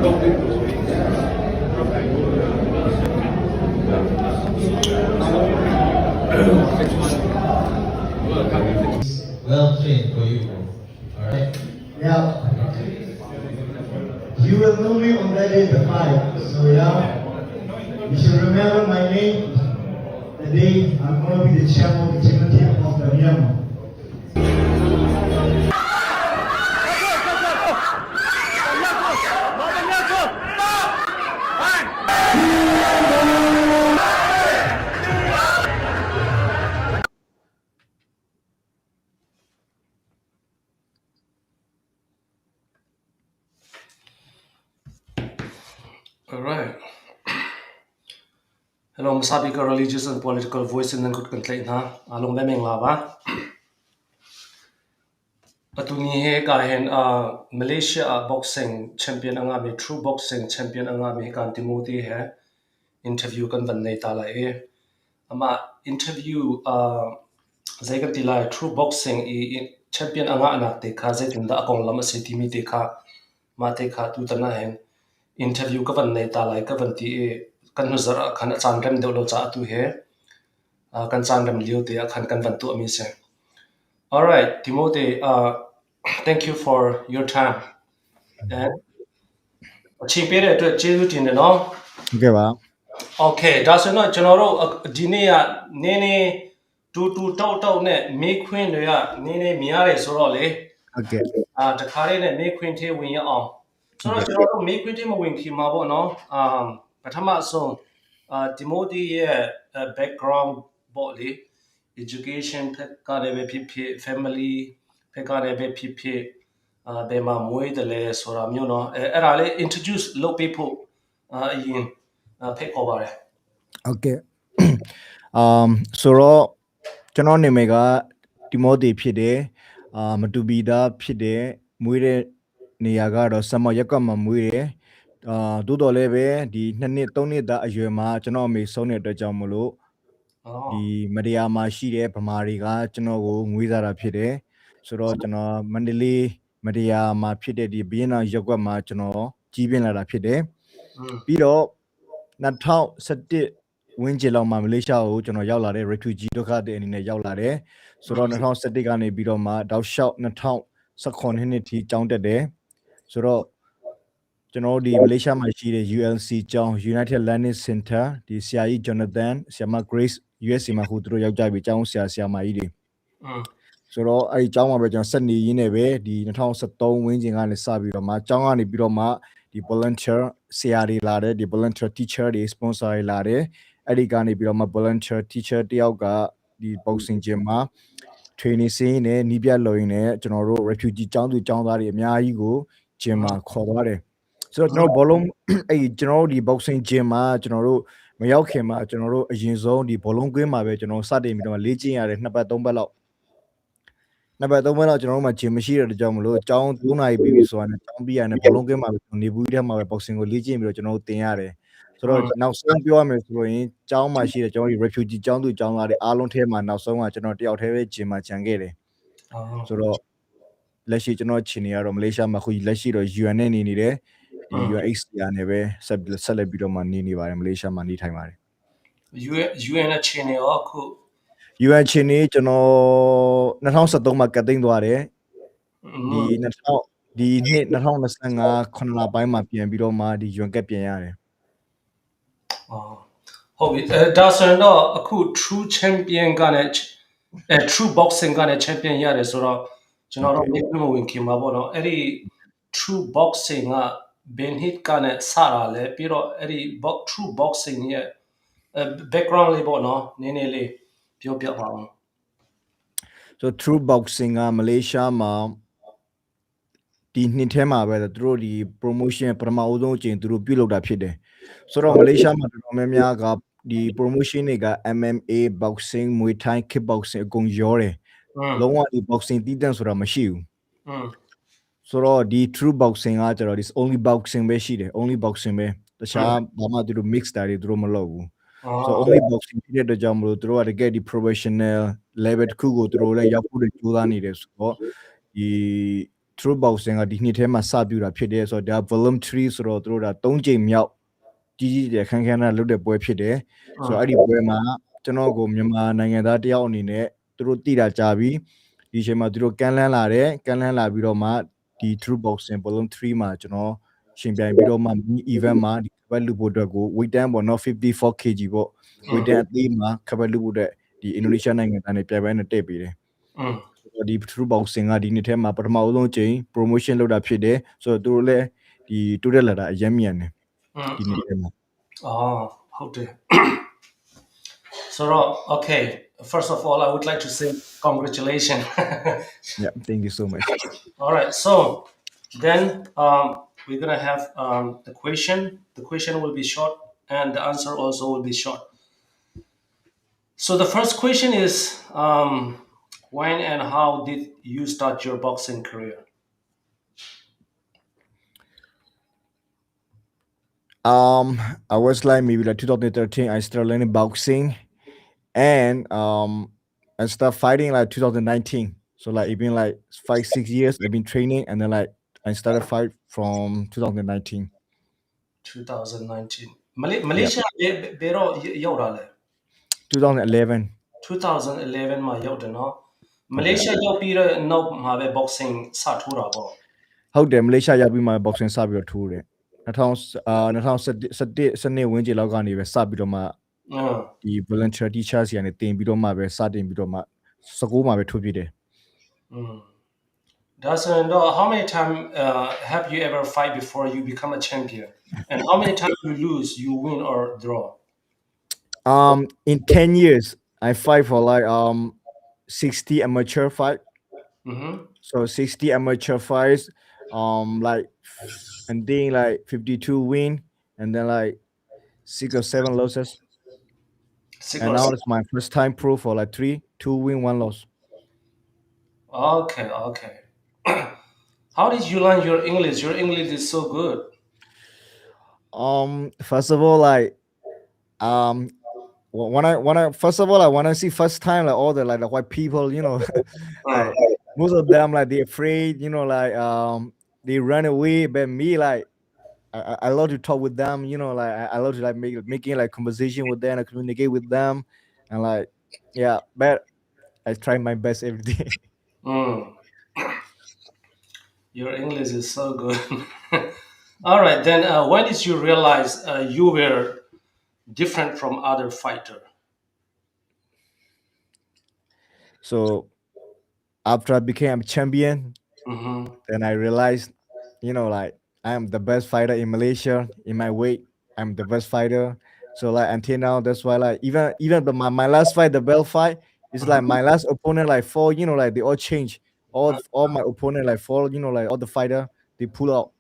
Well trained for you. Alright? Yeah. You will know me on that day the 5. So yeah, you should remember my name. The day I'm going to be the chairman of the team of the Myanmar. All right. Hello, Masabika religious and political voice in the good complaint, huh? Along Beming Lava. Atuni he gahen Malaysia boxing champion angami, true boxing champion angami kan Timothy he interview kan vanne tala e. Ama interview zaigan tila true boxing champion anga anak te kha zaitinda akong lama se timi te kha ma te kha tu tana hen interview ka vanne tala ka vanti e kan hu zara khan chan rem de lo cha tu he kan chan rem liu te khan kan van tu ami se. All right, Timothy, thank you for your time. And champion to jesu tin no. Okay ba. Okay, that's not general dinia nene tu tau ne me queen ya nene miare so ro le. Okay. The khare ne me queen the win ya on. So general me queen the mo win ki ma bo no. Pathama so Timothy ye background bo le education phet ka ne be phit family phet ka ne be phit be ma mwe de le so ra myo no. Era le introduce low people yin phet ko ba le. Okay. So တော့ကျွန်တော်နာမည်ကတီမိုသီဖြစ်တယ်မတူဘီတာဖြစ်တယ်မွေးတဲ့နေရာကတော့စမရက်ကမှမွေးတယ်တိုးတော်လည်းပဲဒီ2နှစ်3နှစ်သားအရွယ်မှာကျွန်တော်အမေဆုံးတဲ့အတွက်ကြောင့်မလို့ဒီမတရားမှာရှိတဲ့ဗမာတွေကကျွန်တော်ကိုငွေးစားတာဖြစ်တယ်ဆိုတော့ကျွန်တော်မန္တလေးမတရားမှာဖြစ်တဲ့ဒီဘင်းနာရက်ကွက်မှာကျွန်တော်ကြီးပြင်းလာတာဖြစ်တယ်ပြီးတော့2017ဝင်းကျင်လောက်မှာမလေးရှားကိုကျွန်တော်ရောက်လာတဲ့ refugee ဒုက္ခသည်အနေနဲ့ရောက်လာတယ်ဆိုတော့2017ကနေပြီးတော့မှတောက်လျှောက်2019နှစ်ထိကျောင်းတက်တယ်ဆိုတော့ကျွန်တော်ဒီမလေးရှားမှာရှိတဲ့ ULC ကျောင်း United Learning Center ဒီဆရာကြီး Jonathan ဆရာမ Grace USA မှာခုသူတို့ရောက်ကြပြီကျောင်းဆရာမကြီးတွေဆိုတော့အဲ့ဒီကျောင်းမှာပဲကျွန်တော်ဆက်နေရင်းနဲ့ပဲဒီ2013ဝင်းကျင်ကနေစပြီးတော့မှကျောင်းကနေပြီးတော့မှဒီ volunteer ဆရာတွေလာတယ်ဒီ volunteer teacher တွေ sponsor တွေလာတယ်အဲ့ဒီကနေပြီးတော့မှ volunteer teacher တယောက်ကဒီ boxing gym မှာ training ဆင်းနေနီးပြလုံရင်းနဲ့ကျွန်တော်တို့ refugee ကျောင်းသူကျောင်းသားတွေအများကြီးကို gym မှာခေါ်သွားတယ်ဆိုတော့ကျွန်တော်ဘောလုံးအဲ့ကျွန်တော်တို့ဒီ boxing gym မှာကျွန်တော်တို့မရောက်ခင်မှာကျွန်တော်တို့အရင်ဆုံးဒီဘောလုံးကွင်းမှာပဲကျွန်တော်စတင်ပြီးတော့လေ့ကျင့်ရတယ်2ပတ်3ပတ်လောက်ကျွန်တော်တို့မှာ gym မရှိတဲ့ကြောင့်မလို့အကြောင်း3နာရီပြီးဆိုတာနဲ့ကျောင်းပြီးရတယ်ဘောလုံးကွင်းမှာနေဘူးထဲမှာပဲ boxing ကိုလေ့ကျင့်ပြီးတော့ကျွန်တော်တို့သင်ရတယ်ဆိုတော့နောက်ဆုံးပြောရမယ်ဆိုရင်ကျောင်းမှာရှိတဲ့ကျွန်တော်ဒီ refugee ကျောင်းသူကျောင်းသားတွေအားလုံးထဲမှာနောက်ဆုံးကကျွန်တော်တယောက်တည်းပဲ gym မှာခြံခဲ့တယ်ဆိုတော့လက်ရှိကျွန်တော်ခြင်နေရတော့မလေးရှားမှာခုလက်ရှိတော့ UN နဲ့နေတယ်ဒီ UNHCR နဲ့ပဲဆက်လက်ပြီးတော့မှနေပါတယ်မလေးရှားမှာနေထိုင်ပါတယ် UN နဲ့ခြင်နေရောအခု UN ခြင်နေကျွန်တော်2013မှာကတ်သိမ်းသွားတယ်ဒီနှစ်2025ခုနှစ်လပိုင်းမှာပြန်ပြီးတော့မှဒီ UN ကတ်ပြန်ရတယ်ဟုတ်ပြီဒါဆိုရင်တော့အခု true champion ကလည်းtrue boxing ကလည်း champion ရတယ်ဆိုတော့ကျွန်တော်တို့မြေမဝင်ခင်ပါပေါ့နော်အဲ့ဒီ true boxing က ben hit ကလည်းစတာလေပြီးတော့အဲ့ဒီ true boxing ရဲ့ background လေးပေါ့နော်နည်းနည်းလေးပြောပြပါဦး so true boxing ကမလေးရှားမှာဒီနှစ်ထဲမှာပဲသူတို့ဒီ promotion ပထမအဆုံးအချိန်သူတို့ပြုလုပ်တာဖြစ်တယ်ဆိုတော့မလေးရှားမှာတော်တော်များများကဒီ promotion တွေက MMA boxing Muay Thai kickboxing အကုန်ရောတယ်လုံးဝဒီ boxing တီးတန့်ဆိုတာမရှိဘူးဆိုတော့ဒီ true boxing ကကျတော့ this only boxing ပဲရှိတယ် only boxing ပဲတခြားဘာမှသူတို့ mix တာတွေသူတို့မလုပ်ဘူး so only boxing ဖြစ်တဲ့အတွက်ကြောင့်မလို့သူတို့ကတကယ်ဒီ professional level တစ်ခုကိုသူတို့လည်းရောက်ဖို့ကြိုးစားနေတယ်ဆိုတော့ဒီ True Boxing ကဒီနှစ်ထဲမှာစပြတာဖြစ်တယ်ဆိုတော့ဒါ voluntary ဆိုတော့သူတို့ဒါ3ကြိမ်မြောက်ကြီးတဲ့ခန်းခန်းနဲ့လုပ်တဲ့ပွဲဖြစ်တယ်ဆိုတော့အဲ့ဒီပွဲမှာကျွန်တော်ကိုမြန်မာနိုင်ငံသားတယောက်အနေနဲ့သူတို့တည်တာကြာပြီဒီအချိန်မှာသူတို့ကန်လန်းလာပြီးတော့မှဒီ True Boxing voluntary မှာကျွန်တော်ရှင်ပြိုင်ပြီးတော့မှ mini event မှာဒီဘက်လူဖို့အတွက်ကို weight တန်းပေါ့နော် 54 kg ပေါ့ weight တန်းအသေးမှာခပ်ပဲလူဖို့အတွက်ဒီအင်ဒိုနီးရှားနိုင်ငံသားတွေပြိုင်ပွဲနဲ့တက်ပြီးတယ်ဒီ True Boxing ကဒီနှစ်ထဲမှာပထမဆုံးချိန် promotion လုပ်တာဖြစ်တယ်ဆိုတော့သူတို့လည်းဒီတိုးတက်လာတာအရင်မြန်တယ်ဒီနှစ်ထဲမှာဟုတ်တယ် So okay first of all I would like to say congratulations yeah thank you so much all right so then we're going to have the question will be short and the answer also will be short so the first question is when and how did you start your boxing career I was like maybe like 2013 I started learning boxing and I started fighting like 2019 so like it's been like 5-6 years I've been training and then like I started fight from 2019 Malaysiaဘယ်တော့ရောက်တာလဲ 2011မှာရောက်တယ်နော် Malaysia ရောက်ပြီးတော့နောက်မှာပဲ boxing စထိုးတာပေါ့ဟုတ်တယ် Malaysia ရောက်ပြီးမှ boxing စပြီးတော့ထိုးတယ်2017ဝန်းကျင်လောက်ကနေပဲစပြီးတော့မှဒီ volunteer teacher စီကနေတင်ပြီးတော့မှပဲစတင်ပြီးတော့မှ19မှာပဲထိုးပြတယ်Doesn't know how many times have you ever fight before you become a champion and how many times you lose you win or draw in 10 years I fight for like 60 amateur fight so 60 amateur fights like and then like 52 win and then like 6 or 7 losses and now it's my first time pro for like 2 win 1 loss okay how did you learn your English is so good first of all like when I first of all I want to see first time like all the like the white people you know like, most of them like they afraid you know like they run away but me like I love to talk with them you know like I love to like making like conversation with them and communicate with them and like yeah but I try my best every day your English is so good all right then when did you realize you were different from other fighter so after I became a champion then I realized you know like I am the best fighter in Malaysia in my weight I'm the best fighter so like until now that's why like even my last fight the belt fight is like my last opponent like fall you know like they all change all my opponent like fall you know like all the fighter they pull out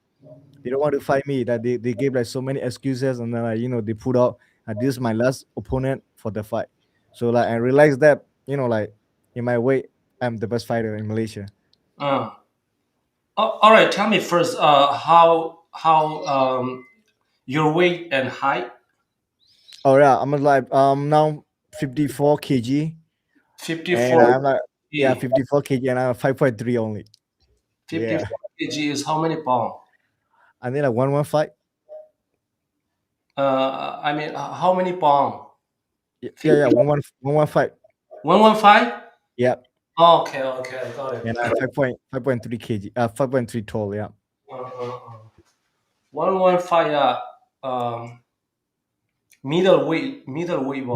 they don't want to fight me that they gave like so many excuses and then like you know they pulled out and this is my last opponent for the fight so like I realized that you know like in my weight I'm the best fighter in Malaysia all right tell me first how your weight and height oh yeah I'm like now 54 kg 54 and I'm like yeah 54 kg and I'm 5.3 only 54 kg is how many pounds I think like 115 I mean how many pounds yeah 115 115 yeah okay I got it and I'm 5.3 kg 5.3 tall yeah 115 middleweight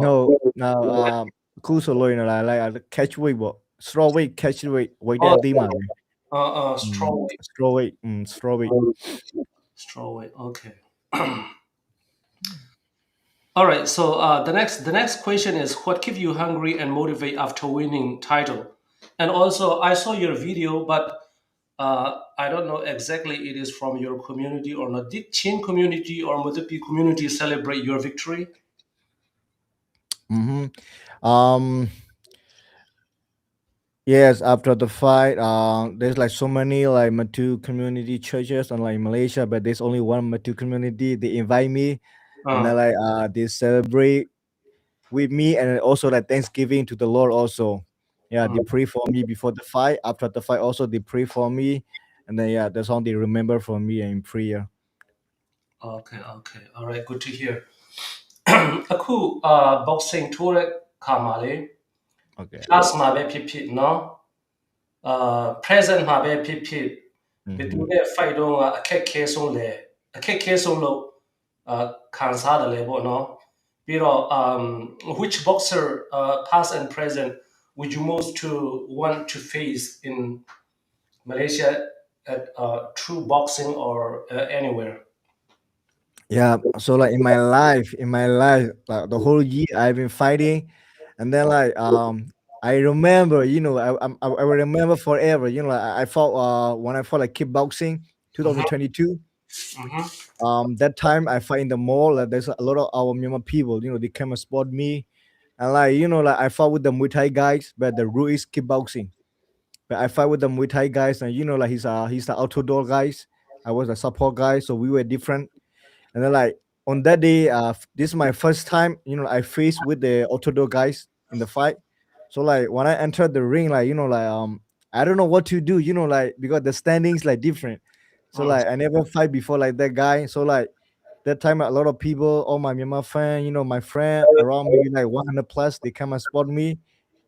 no cool so low you know like catch weight but straw weight catch weight that thing man straw weight okay all right so the next question is what keeps you hungry and motivate after winning title and also I saw your video but I don't know exactly it is from your community or not. Did Chin community or Muthupi community celebrate your victory? Yes, after the fight, there's like so many like Matu community churches and like Malaysia, but there's only one Matu community. They invite me and then like they celebrate with me and also like Thanksgiving to the Lord also. Yeah, they pray for me before the fight. After the fight, also they pray for me, and then yeah, that's all they remember from me in prayer. Okay, okay. All right, good to hear. အခု boxing ထိုးတဲ့ခါမှာလေ Okay. class မှာပဲဖြစ်ဖြစ်เนาะpresent မှာပဲဖြစ်ဖြစ်ဘယ်သူ Mm-hmm. နဲ့ fight တော့ကအခက်ခဲဆုံးလဲအခက်ခဲဆုံးလို့ခံစားတယ်လေပေါ့เนาะပြီးတော့which boxer past and present would you most to want to face in Malaysia at true boxing or anywhere? Yeah, so like in my life, like the whole year I've been fighting, and then like I remember, I will remember forever. Like I fought when I fought like kickboxing, Mhm, 2022. mhm, That time I fight in the mall. Like there's a lot of our Myanmar people. They came and spot me, and like like I fought with the Muay Thai guys, but the rule is kickboxing. But I fight with the Muay Thai guys, and like he's the outdoor guys. I was the support guy, so we were different. And then like on that day, this is my first time, I faced with the Orthodox guys in the fight. So like when I entered the ring, like like I don't know what to do, like because the standings like different. So mm, like I never fight before like that guy. So like that time a lot of people, all my Myanmar fan, my friend around maybe like 100 plus, they come and spot me,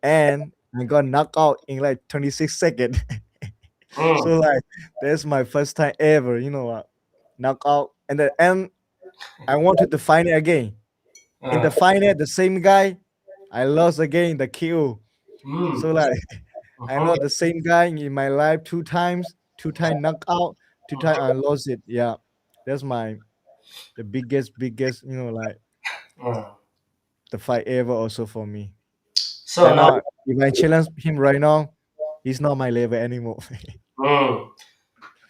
and I got knocked out in like 26 seconds. mm, So like that's my first time ever, knockout. And then and I wanted to find it again. In the uh, final, the same guy, I lost again the KO. mm, So like I mhm. lost the same guy in my life two time knockout, two time I lost it. Yeah, that's the biggest like Mm. the fight ever also for me. So But now, now if I challenge him right now, he's not my level anymore. mm.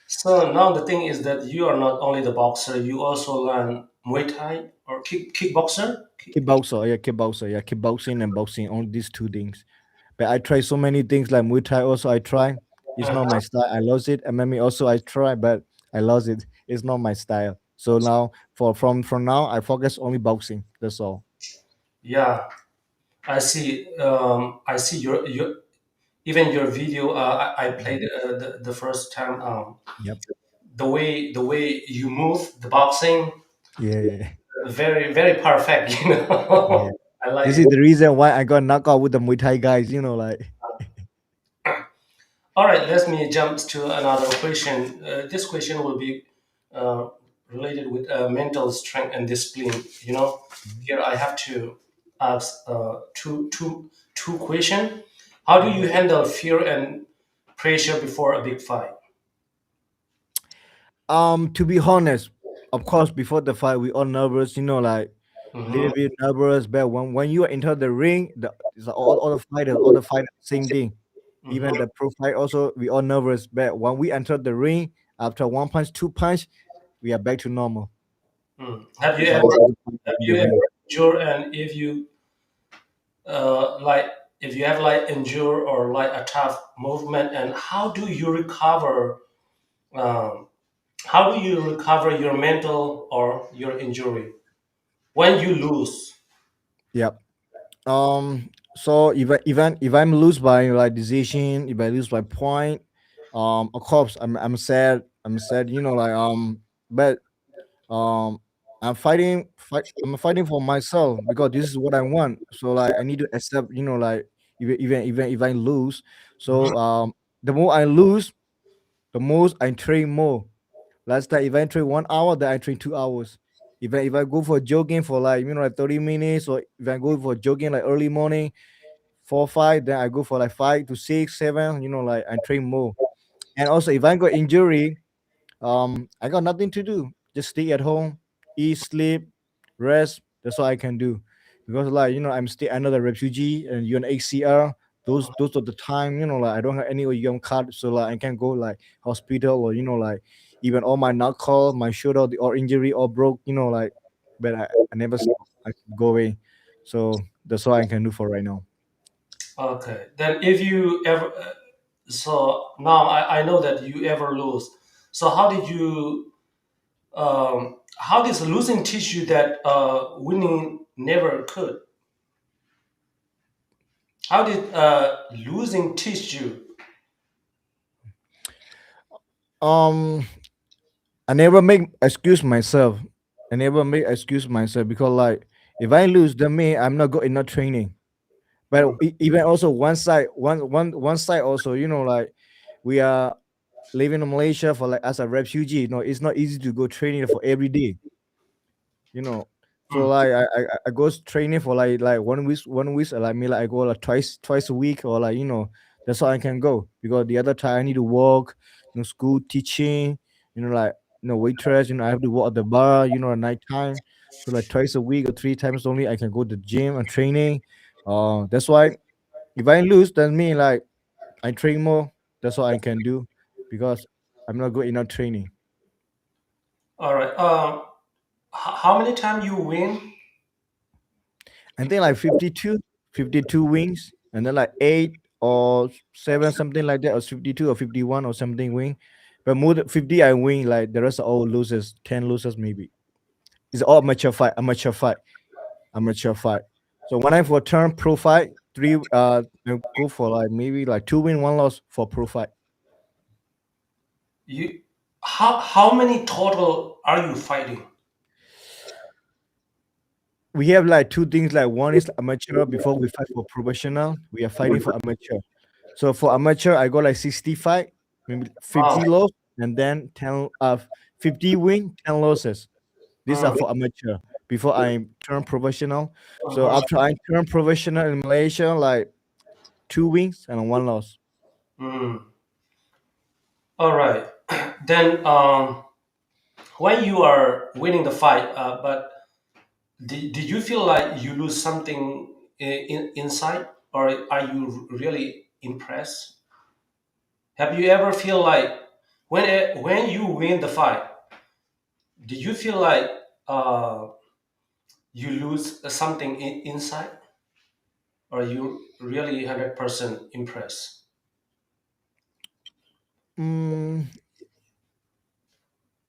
So now the thing is that you are not only the boxer, you also learn Muay Thai or kickboxer. Kickboxing and boxing, only these two things. But I try so many things like Muay Thai also I try. It's not my Uh-huh. style. I lost it. MMA also I try, but I lost it. It's not my style. So now from now I focus only boxing. That's all. Yeah, I see. I see your even your video. I played Mhm. the first time. Yep. The way you move the boxing, Yeah. very perfect. Yeah. I like This it. is the reason why I got knocked out with the Muay Thai guys, like All right, let me jump to another question. This question will be uh, related with mental strength and discipline. Here I have to ask two questions. How do you Mhm. handle fear and pressure before a big fight? To be honest, of course, before the fight, we all nervous, like Mm-hmm, little bit nervous. But when you enter the ring, all the fighters, same thing. Even mm-hmm, the pro fight also, we all nervous. But when we enter the ring, after one punch, two punch, we are back to normal. mm. Have you That's how ever I see the fight have in the you ever ring. endured and like if you have like endure or like a tough movement and um, how do you recover your mental or your injury when you lose? Yep. So if I'm lose by like decision, if I lose by point, of course I'm sad. I'm sad. But um I'm fighting for myself because this is what I want. So like I need to accept, like even if I lose. Mhm, So the more I lose, the most I train more. Last time if I train 1 hour, then I train 2 hours. If I go for jogging for like like 30 minutes, or if I go for jogging like early morning, 4 5, then I go for like 5 to 6 7, like I train more. And also if I got injury, I got nothing to do. Just stay at home, eat, sleep, rest. That's all I can do. Because like I'm still another refugee and UNHCR. Those are the time, like I don't have any young card, so like I can go like hospital, or like even all my knuckle, my shoulder, or injury or broke, like, but I never stop. I go away. So that's all I can do for right now. okay, then if you ever so now I know that you ever lose, so how does losing teach you that winning never could? How did losing teach you? I never make excuse myself. I never make excuse myself because like if I lose, then me I'm not good enough training. But even also one side also, like we are living in Malaysia for like as a refugee. It's not easy to go training for every day. you know. So Mm. like I go training for like 1 week, like me like I go like twice a week or like that's all I can go because the other time I need to work, school teaching, like waitress, I have to work at the bar, at night time. So like twice a week or 3 times only I can go to the gym and training. That's why if I lose, then me like I train more. That's all I can do because I'm not good enough training. All right. How many times you win? I think like 52 wings, and then like 8 or 7, something like that, or 52 or 51 or something wing. But more than 50, I win. Like the rest are all losers, 10 losers maybe. It's all amateur fight. So when I for turn pro fight, I go for like maybe like 2 win, 1 loss for pro fight. You how many total are you fighting? We have like two things. Like one is amateur. Before we fight for professional, we are fighting for amateur. So for amateur, I got like 65, maybe Wow. 50 loss, and then 50 win, 10 losses. These are Mm, for amateur. Before I turn professional. So mhm, after I turn professional in Malaysia, like 2 wins and 1 loss. mm. All right. Then when you are winning the fight, but did you feel like you lose something inside, or are you really impressed? Have you ever feel like when you win the fight, did you feel like uh, you lose something inside, or you really 100% impressed? Mm,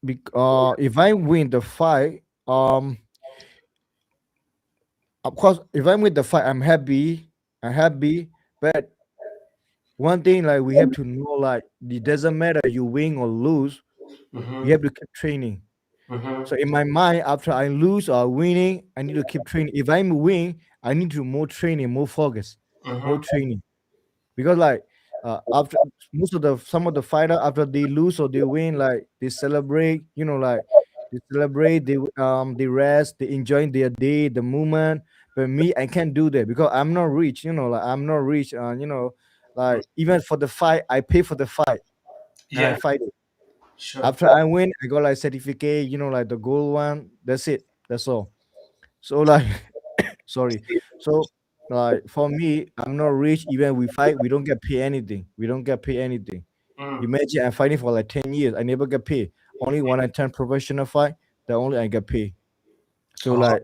if I win the fight, of course, if I win the fight, I'm happy. I'm happy. But one thing like we have to know, like it doesn't matter you win or lose, we Mm-hmm. have to keep training. Mm-hmm. So in my mind, after I lose or winning, I need to keep training. If I'm win, I need to more training, more focus, more Mm-hmm. training. Because like after most of the some of the fighter after they lose or they win, like they celebrate, like they celebrate, they rest, they enjoy their day, the moment. But me, I can't do that because I'm not rich, like I'm not rich, like even for the fight, I pay for the fight and I Yeah, fight it. sure. After I win, I got like certificate, like the gold one. That's it. That's all. So like, sorry. So like for me, I'm not rich. Even we fight, we don't get paid anything. We don't get paid anything. Mm. Imagine I'm fighting for like 10 years. I never get paid. Only when I turn professional fight, that only I get paid. So Oh, like,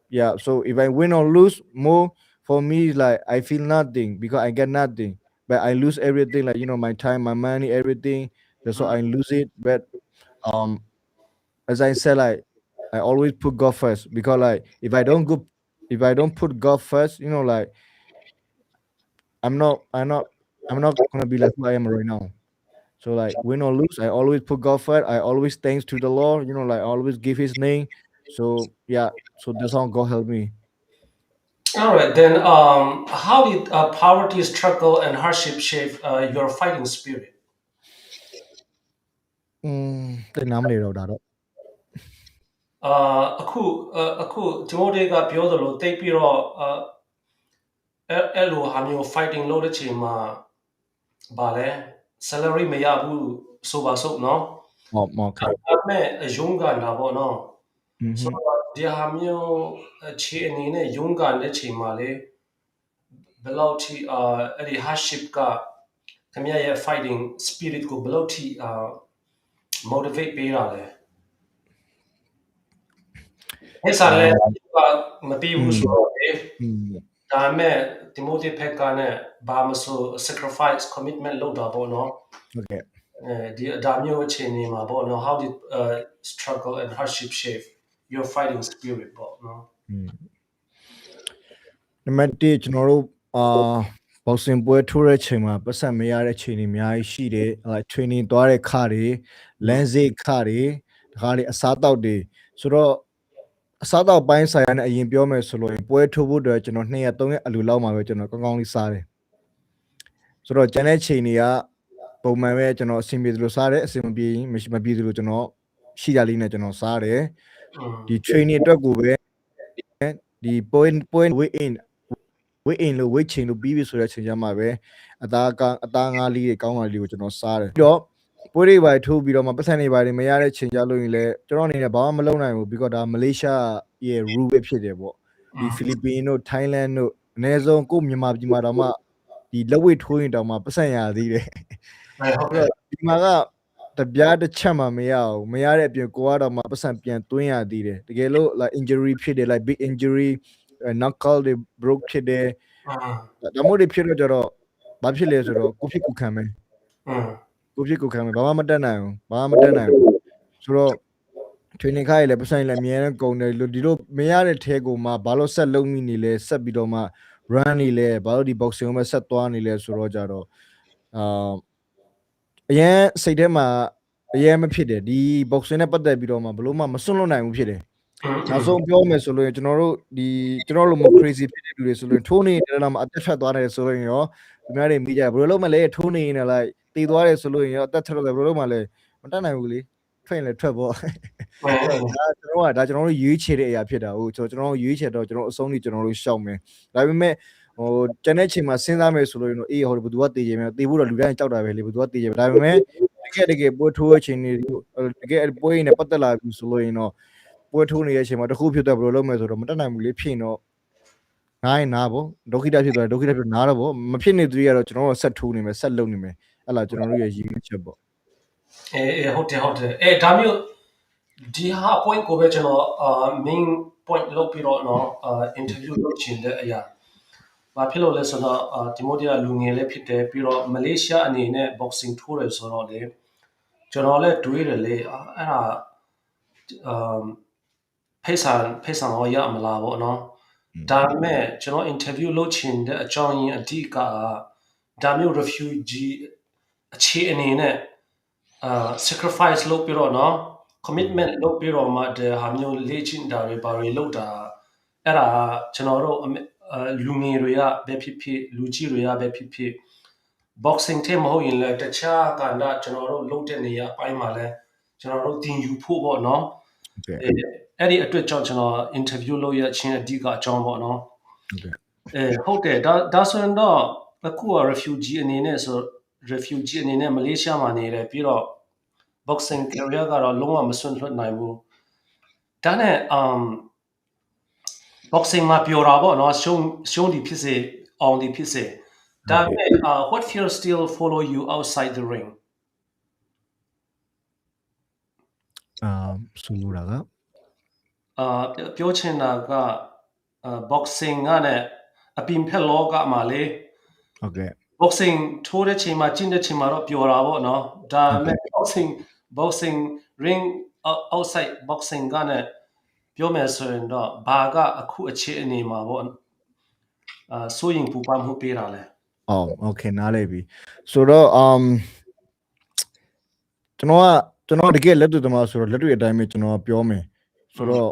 yeah. So if I win or lose, more for me, like I feel nothing because I get nothing. But I lose everything, like my time, my money, everything. That's why I lose it. But um as I said, like I always put God first because like if I don't put God first, like I'm not I'm not I'm not gonna be like who I am right now. So like win or lose, I always put God first. I always thanks to the Lord, like I always give His name. So yeah, so that's how God helped me. all right. Then, how did poverty, struggle, and hardship shape your fighting spirit? သိနားမလဲတော့ဒါတော့အခုကျွန်တော်တို့ကပြောသလိုတိတ်ပြီးတော့အဲ့လိုဟာမျိုး fighting လုပ်တဲ့ချိန်မှာဗာလဲ salary မရဘူးဆိုပါစို့เนาะမော်ဒါပေမဲ့ရုန်းကန်တာပေါ့เนาะอือฮึဆိုတော့ဒီဟာမျိုးအခြေအနေနဲ့ရုန်းကန်တဲ့ချိန်မှာလေဘယ်လောက်ထိအဲ့ဒီ hardship ကခင်ဗျားရဲ့ fighting spirit ကိုဘယ်လောက်ထိmotivate ပေးတာလဲ hết အာ စားလဲမပြီးอืဘူးဆိုมတော့လေ อืมဒါပေမဲ့ဒီမိုဒီဖက်ကနဲ့ဘာမဆို sacrifice commitment လုပ်တာပေါ့နော်โอเคဒီဒါမျိုးအခြေအနေမှာပေါ့နော် how did struggle and hardship shape your fighting spirit ပေါ့နော်อืมနံပါတ်1ကျွန်တော်တို့ဘာ boxing ပွဲထိုးတဲ့ချိန်မှာပတ်စံမရတဲ့ချိန်တွေအများကြီးရှိတယ်။ training သွားတဲ့ခါတွေလမ်းစိတ်ခါတွေဒါခါတွေအစားတောက်တွေဆိုတော့အစားတောက်ပိုင်းဆိုင်ရာနဲ့အရင်ပြောမယ်ဆိုလို့ရင်ပွဲထိုးဖို့အတွက်ကျွန်တော်2ရက်3ရက်အလိုလောက်မှာပဲကျွန်တော်ကောင်းကောင်းလေးစားတယ်ဆိုတော့ကျန်တဲ့ချိန်တွေကပုံမှန်ပဲကျွန်တော်အဆင်ပြေသလိုစားတယ်အဆင်မပြေရင်မပြေသလိုကျွန်တော်ရှိတာလေးနဲ့ကျွန်တော်စားတယ်ဒီ training အတွက်ကိုပဲဒီ point weight in လို့ weight chain လို့ပြီးပြီဆိုတဲ့အချိန်ကျမှပဲအသားငါးလေးတွေကောင်းတာလေးကိုကျွန်တော်စားတယ်ပြီးတော့ပွဲတွေပါထိုးပြီးတော့မှပတ်စံတွေပါမရတဲ့ချိန်ကြလို့ရင်လည်းကျွန်တော်အနေနဲ့ဘာမှမလုပ်နိုင်ဘူး because ဒါမလေးရှားရဲ့ rule ပဲဖြစ်တယ်ပေါ့ဒီဖိလစ်ပင်းတို့ Thailand တို့အနည်းဆုံးကိုမြန်မာပြည်မှာတော့မှဒီလက်ဝိတ်ထိုးရင်တောင်မှပတ်စံရသေးတယ်ဟုတ်ကဲ့ဒီမှာကတပြားတစ်ချက်မှမရဘူးမရတဲ့အပြင်ကိုကတော့မှပတ်စံပြန်သွင်းရသေးတယ်တကယ်လို့ like injury ဖြစ်တယ် like big injury knuckle တွေ broke ဖြစ်တယ်ဒါမှမဟုတ်ဖြစ်တော့ကြတော့ဘာဖြစ်လဲဆိုတော့ကိုဖြစ်ကိုခံမယ်ကိုဖြစ်ကိုခံမယ်ဘာမှမတတ်နိုင်ဘူးဆိုတော့ training ခိုင်းလဲပတ်စံလဲအများနဲ့ကုန်တယ်ဒီလိုမရတဲ့ထဲကိုမှဘာလို့ဆက်လုံးမိနေလဲဆက်ပြီးတော့မှ run နေလဲဘာလို့ဒီ boxing ကိုမှဆက်သွားနေလဲဆိုတော့ကြတော့အရင်စိတ်ထဲမှာအရင်မဖြစ်တယ်ဒီ boxing နဲ့ပတ်သက်ပြီးတော့မှဘလို့မှမစွန့်လွတ်နိုင်ဘူးဖြစ်တယ်နောက်ဆုံးပြောမယ်ဆိုလို့ကျွန်တော်တို့လိုမ crazy ဖြစ်တဲ့လူတွေဆိုလို့ထိုးနေတယ်တော့မှအသက်ထွက်သွားတယ်ဆိုလို့ရောဒီများတွေမိကြဘယ်လိုလုပ်မလဲထိုးနေနေလိုက်တည်သွားတယ်ဆိုလို့ရောအသက်ထွက်တော့ဘယ်လိုလုပ်မလဲမတတ်နိုင်ဘူးလေထွက်ရင်လည်းထွက်ပေါ့ဒါကျွန်တော်တို့ရွေးချယ်တဲ့အရာဖြစ်တာဟုတ်ကျွန်တော်တို့ရွေးချယ်တော့ကျွန်တော်အဆုံးထိကျွန်တော်တို့ရှောက်မယ်ဒါပေမဲ့ကျန်တဲ့ချိန်မှာစဉ်းစားမယ်ဆိုလို့ရင်တော့အေးဟိုဘယ်သူကတည်ကြမယ်တည်ဖို့တော့လူတိုင်းကြောက်တာပဲလေဘယ်သူကတည်ကြမယ်ဒါပေမဲ့တကယ်ပွဲထိုးတဲ့အချိန်တွေတကယ်ပွဲရင်းနဲ့ပတ်သက်လာပြီဆိုလို့ရင်တော့ပွဲထိုးနေတဲ့အချိန်မှာတခုဖြစ်တော့ဘယ်လိုလုပ်မလဲဆိုတော့မတတ်နိုင်ဘူးလေဖြစ်တော့ငိုင်းနာပေါ့ဒုက္ခိတဖြစ်သွားတယ်ဒုက္ခိတဖြစ်နာတော့ပေါ့မဖြစ်နေသေးရတော့ကျွန်တော်တို့ဆက်ထိုးနေမယ်ဆက်လုပ်နေမယ်အဲ့လားကျွန်တော်တို့ရဲ့ရည်ရွယ်ချက်ပေါ့ဟုတ်တယ်ဒါမျိုးဒီဟာ point ကိုပဲကျွန်တော်main point လုပ်ပြီးတော့နော်interview လုပ်ချင်တဲ့အရာဘာဖြစ်လို့လဲဆိုတော့ဒီမိုဒီယာလူငယ်လည်းဖြစ်တယ်ပြီးတော့မလေးရှားအနေနဲ့ boxing ထိုးတယ်ဆိုတော့လေကျွန်တော်လည်းတွေးတယ်လေအဲ့ဒါဖိတ်ဆန်ဟောရမလားပေါ့နော်ဒါပေမဲ့ကျွန်တော် interview လုပ်ချင်တဲ့အကြောင်းရင်းအဓိကဒါမျိုး refugee အခြေအနေနဲ့ sacrifice လုပ်ပြီးတော့နော် commitment လုပ်ပြီးတော့မှဒီဟာမျိုးလေ့ကျင့်တာတွေဘာတွေလုပ်တာအဲ့ဒါကျွန်တော်တို့လူငယ်တွေကပဲဖြစ်ဖြစ်လူကြီးတွေကပဲဖြစ်ဖြစ် boxing ထဲမဟုတ်ရင်လည်းတခြားကဏ္ဍကျွန်တော်တို့လုပ်တဲ့နေရာအပိုင်းမှာလည်းကျွန်တော်တို့သင်ယူဖို့ပေါ့နော်အဲ့ဒီအတွက်ကြောင့်ကျွန်တော် interview လုပ်ရခြင်းအဓိကအကြောင်းပေါ့နော်ဟုတ်တယ်ဒါဆိုရင်တော့အခုက refugee အနေနဲ့မလေးရှားမှာနေတယ်ပြီးတော့ boxing career ကတော့လုံးဝမစွန့်လွတ်နိုင်ဘူးဒါနဲ့boxing မှာပြောတာပေါ့နော်ရှုံးဒီဖြစ်စေအောင်ဒီဖြစ်စေဒါပေမဲ့what fear still follow you outside the ring ဆိုလိုတာကပြောချင်တာကboxing ကနဲ့အပြင်ဖက်လောကမှာလေဟုတ်ကဲ့ boxing ထိုးတဲ့ချိန်မှာကျင့်တဲ့ချိန်မှာတော့ပြောတာပေါ့နော်ဒါပေမဲ့ boxing ring outside boxing ကနဲ့ပြောမယ်ဆိုရင်တော့ဘာကအခုအခြေအနေမှာပေါ့စိုးရင်ပူပန်မှုပေးတာလဲโอเคနားလည်ပြီဆိုတော့ကျွန်တော်တကယ်လက်တွေ့သမားဆိုတော့လက်တွေ့အတိုင်းပဲကျွန်တော်ပြောမယ်ဆိုတော့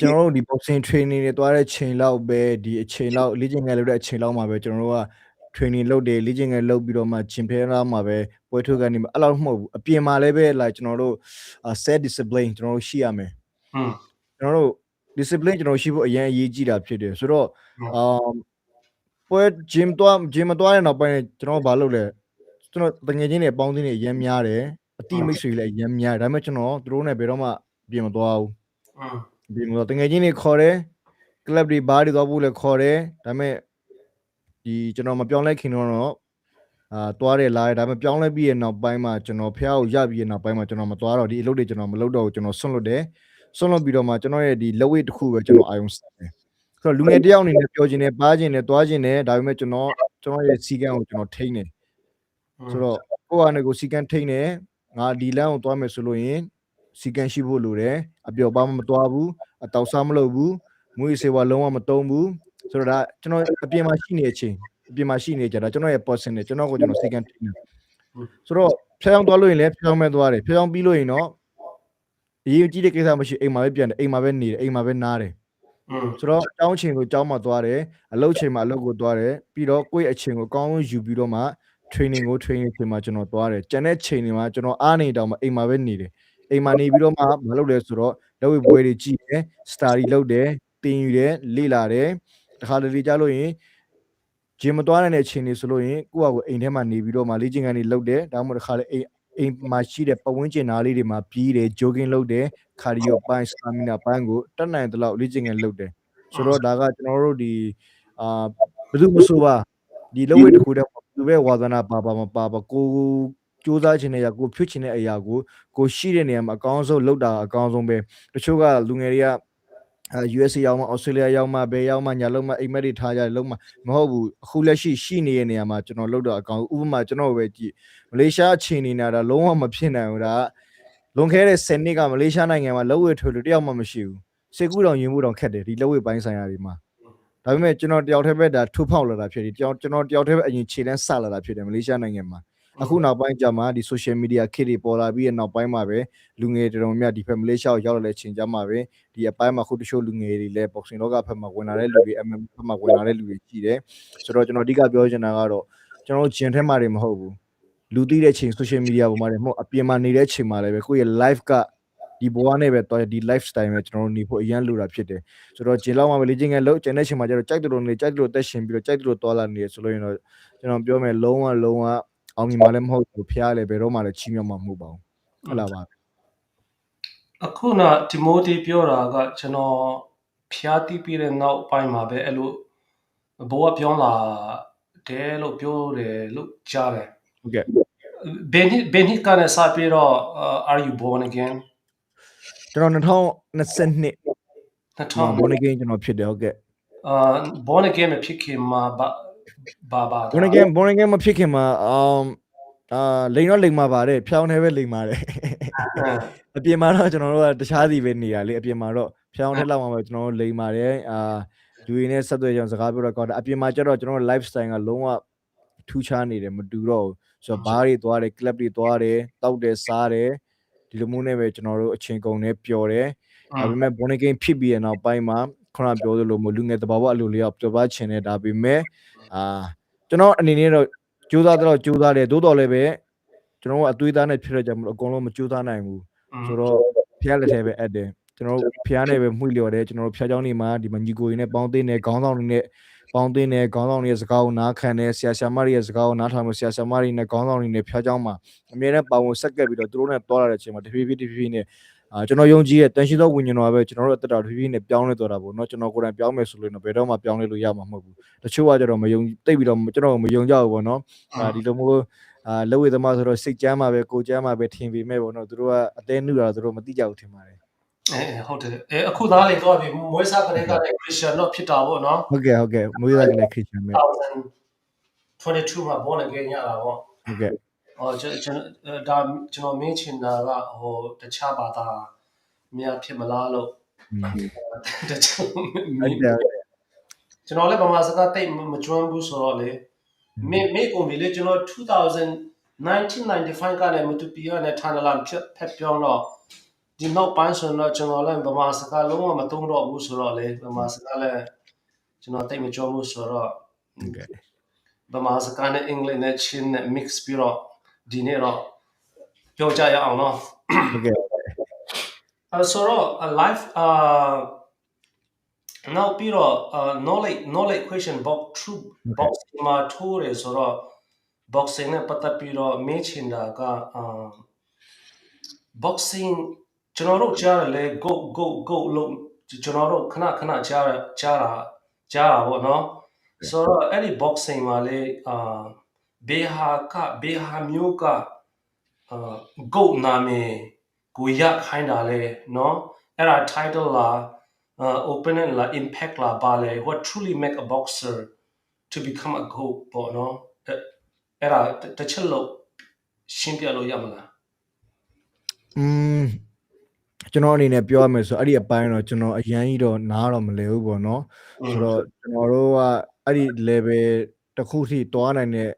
ကျွန်တော်တို့ဒီ boxing training တွေသွားတဲ့ချိန်လောက်ပဲဒီအချိန်လောက်လေ့ကျင့်ငယ်လုပ်တဲ့အချိန်လောက်မှာပဲကျွန်တော်တို့က training လုပ်တယ်လေ့ကျင့်ငယ်လုပ်ပြီးတော့မှဂျင်ဖဲလာမှာပဲပွဲထုတ်ကနေမှာအဲ့လောက်မဟုတ်ဘူးအပြင်မှာလည်းပဲလာကျွန်တော်တို့ self discipline ကျွန်တော်တို့ရှိရမယ်ကျွန်တော်တို့ discipline ကျွန်တော်ရှိဖို့အရင်အရေးကြီးတာဖြစ်တယ်ဆိုတော့ပွဲဂျင်မသွားတဲ့နောက်ပိုင်းကျွန်တော်ဘာလုပ်လဲကျွန်တော်တငယ်ချင်းတွေအပေါင်းအသင်းတွေအရင်များတယ်အတိမိတ်ဆွေလည်းအရင်များတယ်ဒါပေမဲ့ကျွန်တော်တို့နဲ့ဘယ်တော့မှပြင်မသွားဘူးပြင်မသွားတငယ်ချင်းတွေခေါ်တယ် club တွေဘားတွေသွားဖို့လည်းခေါ်တယ်ဒါပေမဲ့ကျွန်တော်မပြောင်းလဲခင်တော့သွားတယ်လာတယ်ဒါပေမဲ့ပြောင်းလဲပြီးရဲ့နောက်ပိုင်းမှာကျွန်တော်ဖျားကိုရပြီးရဲ့နောက်ပိုင်းမှာကျွန်တော်မသွားတော့ဒီအလုပ်တွေကျွန်တော်မလုပ်တော့ဘူးကျွန်တော်ဆွန့်လွတ်တယ်ဆွန့်လွတ်ပြီးတော့မှကျွန်တော်ရဲ့ဒီလက်ဝိတ်တစ်ခုပဲကျွန်တော်အာယုံစိုက်တယ်ဆိုတော့လူငယ်တယောက်အနေနဲ့ပြောခြင်းနဲ့ပါခြင်းနဲ့သွားခြင်းနဲ့ဒါပေမဲ့ကျွန်တော်ရဲ့စီကံကိုကျွန်တော်ထိန်းတယ်ဆိုတော့ကိုယ့်အနေကိုစီကံထိန်းတယ်ငါဒီလမ်းကိုသွားမယ်ဆိုလို့ရင်စီကံရှိဖို့လိုတယ်အပျော်ပါမသွားဘူးအတောက်စားမလုပ်ဘူးမွေးစေဝါလုံးဝမတုံးဘူးဆိုတော့ဒါကျွန်တော်အပြင်မှာရှိနေတဲ့အချိန် ပြင်မှာရှိနေကြတာကျွန်တော်ရဲ့ person နဲ့ကျွန်တော်ကိုကျွန်တော် second trainer ဆိုတော့ဖျောင်းသွားလို့ရင်လည်းဖျောင်းမဲ့သွားတယ်ဖျောင်းပြီးလို့ရင်တော့အရေးကြီးတဲ့ကိစ္စမရှိအိမ်မှာပဲပြန်တယ်အိမ်မှာပဲနေတယ်အိမ်မှာပဲနားတယ်ဆိုတော့အကြောင်းအချိန်ကိုကြောင်းမှာသွားတယ်အလုပ်ချိန်မှာအလုပ်ကိုသွားတယ်ပြီးတော့ကိုယ့်ရဲ့အချိန်ကိုအကောင်းဆုံးယူပြီးတော့မှ training ကို training ချိန်မှာကျွန်တော်သွားတယ်ကျန်တဲ့ချိန်တွေမှာကျွန်တော်အားနေတောင်မှအိမ်မှာပဲနေတယ်အိမ်မှာနေပြီးတော့မှမလုပ်လဲဆိုတော့လက်ဝဲပွဲတွေကြည့်တယ် study လုပ်တယ်တင်ယူတယ်လေ့လာတယ်တခါတလေကြားလို့ရင်ဂျင်မသွားတဲ့အချိန်တွေဆိုလို့ရင်ကိုယ့်အကိုအိမ်ထဲမှာနေပြီးတော့မှလေ့ကျင့်ခန်းတွေလုပ်တယ်ဒါမှမဟုတ်တခါလေအိမ်မှာရှိတဲ့ပတ်ဝန်းကျင်သားလေးတွေမှာပြီးတယ် jogging လုပ်တယ် cardio ပိုင်း stamina ပိုင်းကိုတက်နိုင်တဲ့လောက်လေ့ကျင့်ခန်းလုပ်တယ်ဆိုတော့ဒါကကျွန်တော်တို့ဒီဘယ်သူမဆိုပါဒီလက်ဝဲတစ်ခုတည်းသူပဲဝါသနာပါမပါကိုစူးစမ်းခြင်းနဲ့ကိုဖြွတ်ခြင်းတဲ့အရာကိုရှိတဲ့နေရာမှာအကောင်းဆုံးလုပ်တာအကောင်းဆုံးပဲတချို့ကလူငယ်တွေကUSA ရောက်မှ Australia ရောက်မှဘယ်ရောက်မှညာလုံးမှအိမ်မက်တွေထားကြတယ်လုံးမှမဟုတ်ဘူးအခုလက်ရှိနေတဲ့နေရာမှာကျွန်တော်လုပ်တော့အကောင်းဥပမာကျွန်တော်ပဲကြည့်မလေးရှားအခြေအနေနေတာလုံးဝမဖြစ်နိုင်ဘူးဒါလွန်ခဲ့တဲ့10နှစ်ကမလေးရှားနိုင်ငံမှာလက်ဝဲထွေလို့တယောက်မှမရှိဘူးစေကူတောင်ရင်မှုတောင်ခက်တယ်ဒီလက်ဝဲပိုင်းဆိုင်ရာတွေမှာဒါပေမဲ့ကျွန်တော်တယောက်တည်းပဲဒါထူဖောက်လာတာဖြစ်တယ်ကျွန်တော်တယောက်တည်းပဲအရင်ခြေတန်းဆလာတာဖြစ်တယ်မလေးရှားနိုင်ငံမှာအခုနောက်ပိုင်းကျမှဒီ social media ခေတ်တွေပေါ်လာပြီးတဲ့နောက်ပိုင်းမှာပဲလူငယ်တော်တော်များဒီဖက်မလေးရှားကိုရောက်လာတဲ့ချိန်ကျမှပဲဒီအပိုင်းမှာခုတချို့လူငယ်တွေလည်း boxing လောကဖက်မှာဝင်လာတဲ့လူတွေ MMA ဖက်မှာဝင်လာတဲ့လူတွေရှိတယ်ဆိုတော့ကျွန်တော်အဓိကပြောချင်တာကတော့ကျွန်တော်ဂျင်ထဲမှာတွေမဟုတ်ဘူးလူသိတဲ့ချိန် social media ပေါ်မှာတွေမဟုတ်အပြင်မှာနေတဲ့ချိန်မှာလည်းပဲကိုယ့်ရဲ့ live ကဒီဘဝနဲ့ပဲတော့ဒီ lifestyle နဲ့ကျွန်တော်တို့နေဖို့အရန်လိုတာဖြစ်တယ်ဆိုတော့ဂျင်လောက်မှပဲလေ့ကျင့်ခန်းလုပ်ကျန်တဲ့ချိန်မှာကျတော့ကြိုက်တယ်လို့နေကြိုက်တယ်လို့တက်ရှင်ပြီးတော့ကြိုက်တယ်လို့သွားလာနေရဆိုလို့ရင်တော့ကျွန်တော်ပြောမယ်လုံးဝအောင်မြင်မှလည်းမဟုတ်ဘူးဖျားလည်းဘယ်တော့မှလည်းချီးမြှောက်မှာမဟုတ်ပါဘူးဟုတ်လားပါအခုနတီမိုတီပြောတာကကျွန်တော်ဖျားတီးပြီးတဲ့နောက်ပိုင်းမှာပဲအဲ့လိုဘောကပြောလာတယ်လို့ပြောတယ်လို့ကြားတယ်ဟုတ်ကဲ့ဘယ်နှစ်ကနေစပြီးတော့ are you born again ကျွန်တော်2022 born again ကျွန်တော်ဖြစ်တယ်ဟုတ်ကဲ့born again မဖြစ်ခင်မှာဘာ born again မဖြစ်ခင်မှာလိန်တော့လိန်မှာပါတယ်ဖြောင်းနေပဲလိန်ပါတယ်အပြင်မှာတော့ကျွန်တော်တို့ကတခြားစီပဲနေရလေအပြင်မှာတော့ဖြောင်းထဲလောက်မှာပဲကျွန်တော်တို့လိန်ပါတယ်လူရင်းနဲ့ဆက်သွယ်ကြအောင်စကားပြောတော့ကောင်းတယ်အပြင်မှာကျတော့ကျွန်တော်တို့ lifestyle ကလုံးဝထူးခြားနေတယ်မတူတော့ဘူးဆိုတော့ဘားတွေသွားတယ် club တွေသွားတယ်တောက်တယ်စားတယ်ဒီလိုမျိုးနဲ့ပဲကျွန်တော်တို့အချိန်ကုန်နေပျော်တယ်ဒါပေမဲ့ born again ဖြစ်ပြီးတဲ့နောက်ပိုင်းမှာခုနပြောသလိုမျိုးလူငယ်တဘာဝအလိုလေးကပျော်ပါချင်တယ်ဒါပေမဲ့ကျွန်တော်အနေနဲ့တော့ကြိုးစားတော့ကြိုးစားတယ်သို့တော်လည်းပဲကျွန်တော်ကအသွေးသားနဲ့ဖြစ်ရကြမလို့အကုန်လုံးမကြိုးစားနိုင်ဘူးဆိုတော့ဖျားလက်ထဲပဲအပ်တယ်ကျွန်တော်ဖျားနဲ့ပဲမှုလျော်တယ်ကျွန်တော်ဖျားเจ้าနေမှာဒီမှာညီကိုတွေနဲ့ပေါင်းသိနေခေါင်းဆောင်တွေနဲ့ပေါင်းသိနေခေါင်းဆောင်တွေရဲ့စကားကိုနားခံတယ်ဆရာဆရာမတွေရဲ့စကားကိုနားထောင်လို့ဆရာဆရာမတွေနဲ့ခေါင်းဆောင်တွေနဲ့ဖျားเจ้าမှာအမြဲတမ်းပါဝင်ဆက်ကပ်ပြီးတော့သူတို့နဲ့တွားလာတဲ့အချိန်မှာတဖြည်းဖြည်းနဲ့ကျွန်တော်ယုံကြည်ရဲ့တန်ရှင်းသောဝိညာဉ်တော်ပဲကျွန်တော်တို့အသက်တာတဖြည်းဖြည်းနဲ့ပြောင်းလဲသွားတာပေါ့နော်ကျွန်တော်ကိုယ်တိုင်ပြောင်းမယ်ဆိုလို့တော့ဘယ်တော့မှပြောင်းလဲလို့ရမှာမဟုတ်ဘူးတချို့ကကျတော့မယုံတိတ်ပြီးတော့ကျွန်တော်မယုံကြဘူးပေါ့နော်ဒီလိုမျိုးလက်ဝဲသမားဆိုတော့စိတ်ကြမ်းမှာပဲကိုကြမ်းမှာပဲထင်ပေမဲ့ပေါ့နော်သူတို့ကအသေးနုတာသူတို့မသိကြဘူးထင်ပါတယ်ဟုတ်တယ်အခုသားလေးတော့ပြီမွေးစားကလေးကလည်း Christian တော့ဖြစ်တာပေါ့နော်ဟုတ်ကဲ့မွေးစားကလေး Christian ပဲ22မှာ born again ရတာပေါ့ဟုတ်ကဲ့ကျွန်တော်မင်းချင်တာကတခြားဘာသာများဖြစ်မလားလို့တခြားကျွန်တော်လည်းဗမာစကားတိတ်မကျွမ်းဘူးဆိုတော့လေမေကုန်ပြီလေကျွန်တော်1995ကနေမတူပီနဲ့ထာနလန်ဖက်ပြောင်းတော့ဒီနောက်ပိုင်းဆိုတော့ကျွန်တော်လည်းဗမာစကားလုံးဝမသုံးတော့ဘူးဆိုတော့လေဗမာစကားလည်းကျွန်တော်တိတ်မကျွမ်းဘူးဆိုတော့ဗမာစကားနဲ့အင်္ဂလိပ်နဲ့ချင်းနဲ့ mix ပြီးတော့ဒီနေ့တော့ပြောကြရအောင်နော်ဟုတ်ကဲ့ဆိုတော့ liveနောက်ပြီးတော့ knowledge question box true box မှာထိုးတယ်ဆိုတော့ boxing နဲ့ပတ်သက်ပြီးတော့မေးချင်တာကboxing ကျွန်တော်တို့ကြားတယ်လေ go လို့ကျွန်တော်တို့ခဏကြားတာပေါ့နော်ဆိုတော့အဲ့ဒီ boxing မှာလေဘေဟာမျိုးကgo နာမည်ကိုရခိုင်းတာလေနော်အဲ့ဒါ title လား opponent လား impact လားပါလေ what truly make a boxer to become a GOAT ပေါ့နော်အဲ့ဒါတစ်ချက်လို့ရှင်းပြလို့ရမလားကျွန်တော်အနေနဲ့ပြောရမယ်ဆိုအဲ့ဒီအပိုင်းတော့ကျွန်တော်အရန်ကြီးတော့နားတော့မလဲဘူးပေါ့နော်ဆိုတော့ကျွန်တော်တို့ကအဲ့ဒီ level တခုထိတွားနိုင်တဲ့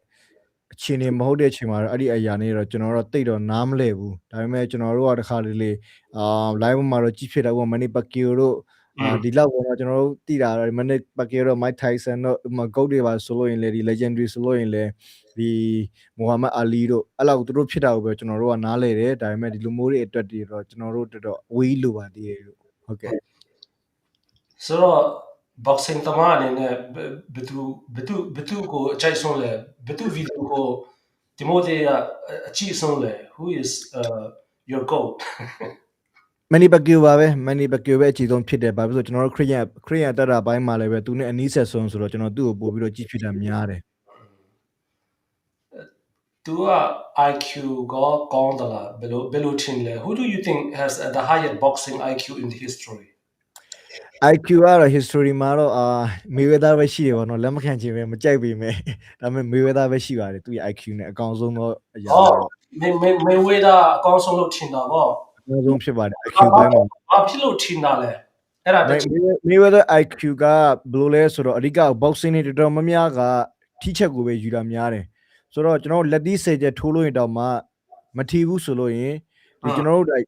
အခြေအနေမဟုတ်တဲ့အချိန်မှာတော့အဲ့ဒီအရာနေတော့ကျွန်တော်တို့တိတ်တော့နားမလဲဘူးဒါပေမဲ့ကျွန်တော်တို့ကတခါလေလေlive မှာတော့ကြီးဖြစ်တာပေါ့မနီပကီယိုတို့ဒီလောက်ကတော့ကျွန်တော်တို့တည်တာမနီပကီယိုတို့ Mike Tyson တို့ဂုတ်တွေပါဆိုလို့ရင်လေဒီ legendary ဆိုလို့ရင်လေဒီမိုဟာမက်အာလီတို့အဲ့လောက်သူတို့ဖြစ်တာကိုပဲကျွန်တော်တို့ကနားလဲတယ်ဒါပေမဲ့ဒီလူမျိုးတွေအတွက်တည်တော့ကျွန်တော်တို့တော်အဝေးလိုပါသေးတယ်ဟုတ်ကဲ့ ဆိုတော့ boxing တမအနေနဲ့ဘသူကိုအကြိုက်ဆုံးလဲဘသူဗီဒီယိုကိုဒီမိုဒီအကြည့်ဆုံးလဲ who is your goat မနီပကီယိုပါပဲမနီပကီယိုပဲအကြီးဆုံးဖြစ်တယ်ဘာဖြစ်လို့ကျွန်တော်တို့ခရီးယန်တက်တာဘိုင်းမှာလည်းပဲသူနဲ့အနီးဆက်ဆုံးဆိုတော့ကျွန်တော်သူ့ကိုပို့ပြီးတော့ကြည့်ဖြစ်တာများတယ်သူက IQ ကိုကောင်းတယ်လားဘယ်လိုထင်လဲ who do you think has the highest boxing IQ in the history IQ ကတော့ history မှာတော့Mayweather ပဲရှိတယ်ပေါ့နော်လက်မခံချင်ပဲမကြိုက်ပေမဲ့ဒါပေမဲ့ Mayweather ပဲရှိပါတယ်သူရဲ့ IQ နဲ့အကောင်ဆုံးတော့အရာတော့ Mayweather အကောင်ဆုံးလို့ထင်တာပေါ့အကောင်ဆုံးဖြစ်ပါတယ် IQ ဘိုင်းမှာဘာဖြစ်လို့ထင်တာလဲအဲ့ဒါ Mayweather IQ ကဘယ်လိုလဲဆိုတော့အဓိက boxing တွေတော်တော်များများကထိချက်ကိုပဲယူတာများတယ်ဆိုတော့ကျွန်တော်လက်သီးစေချက်ထိုးလို့ရင်တော့မှမထီဘူးဆိုလို့ရင်ဒီကျွန်တော်တို့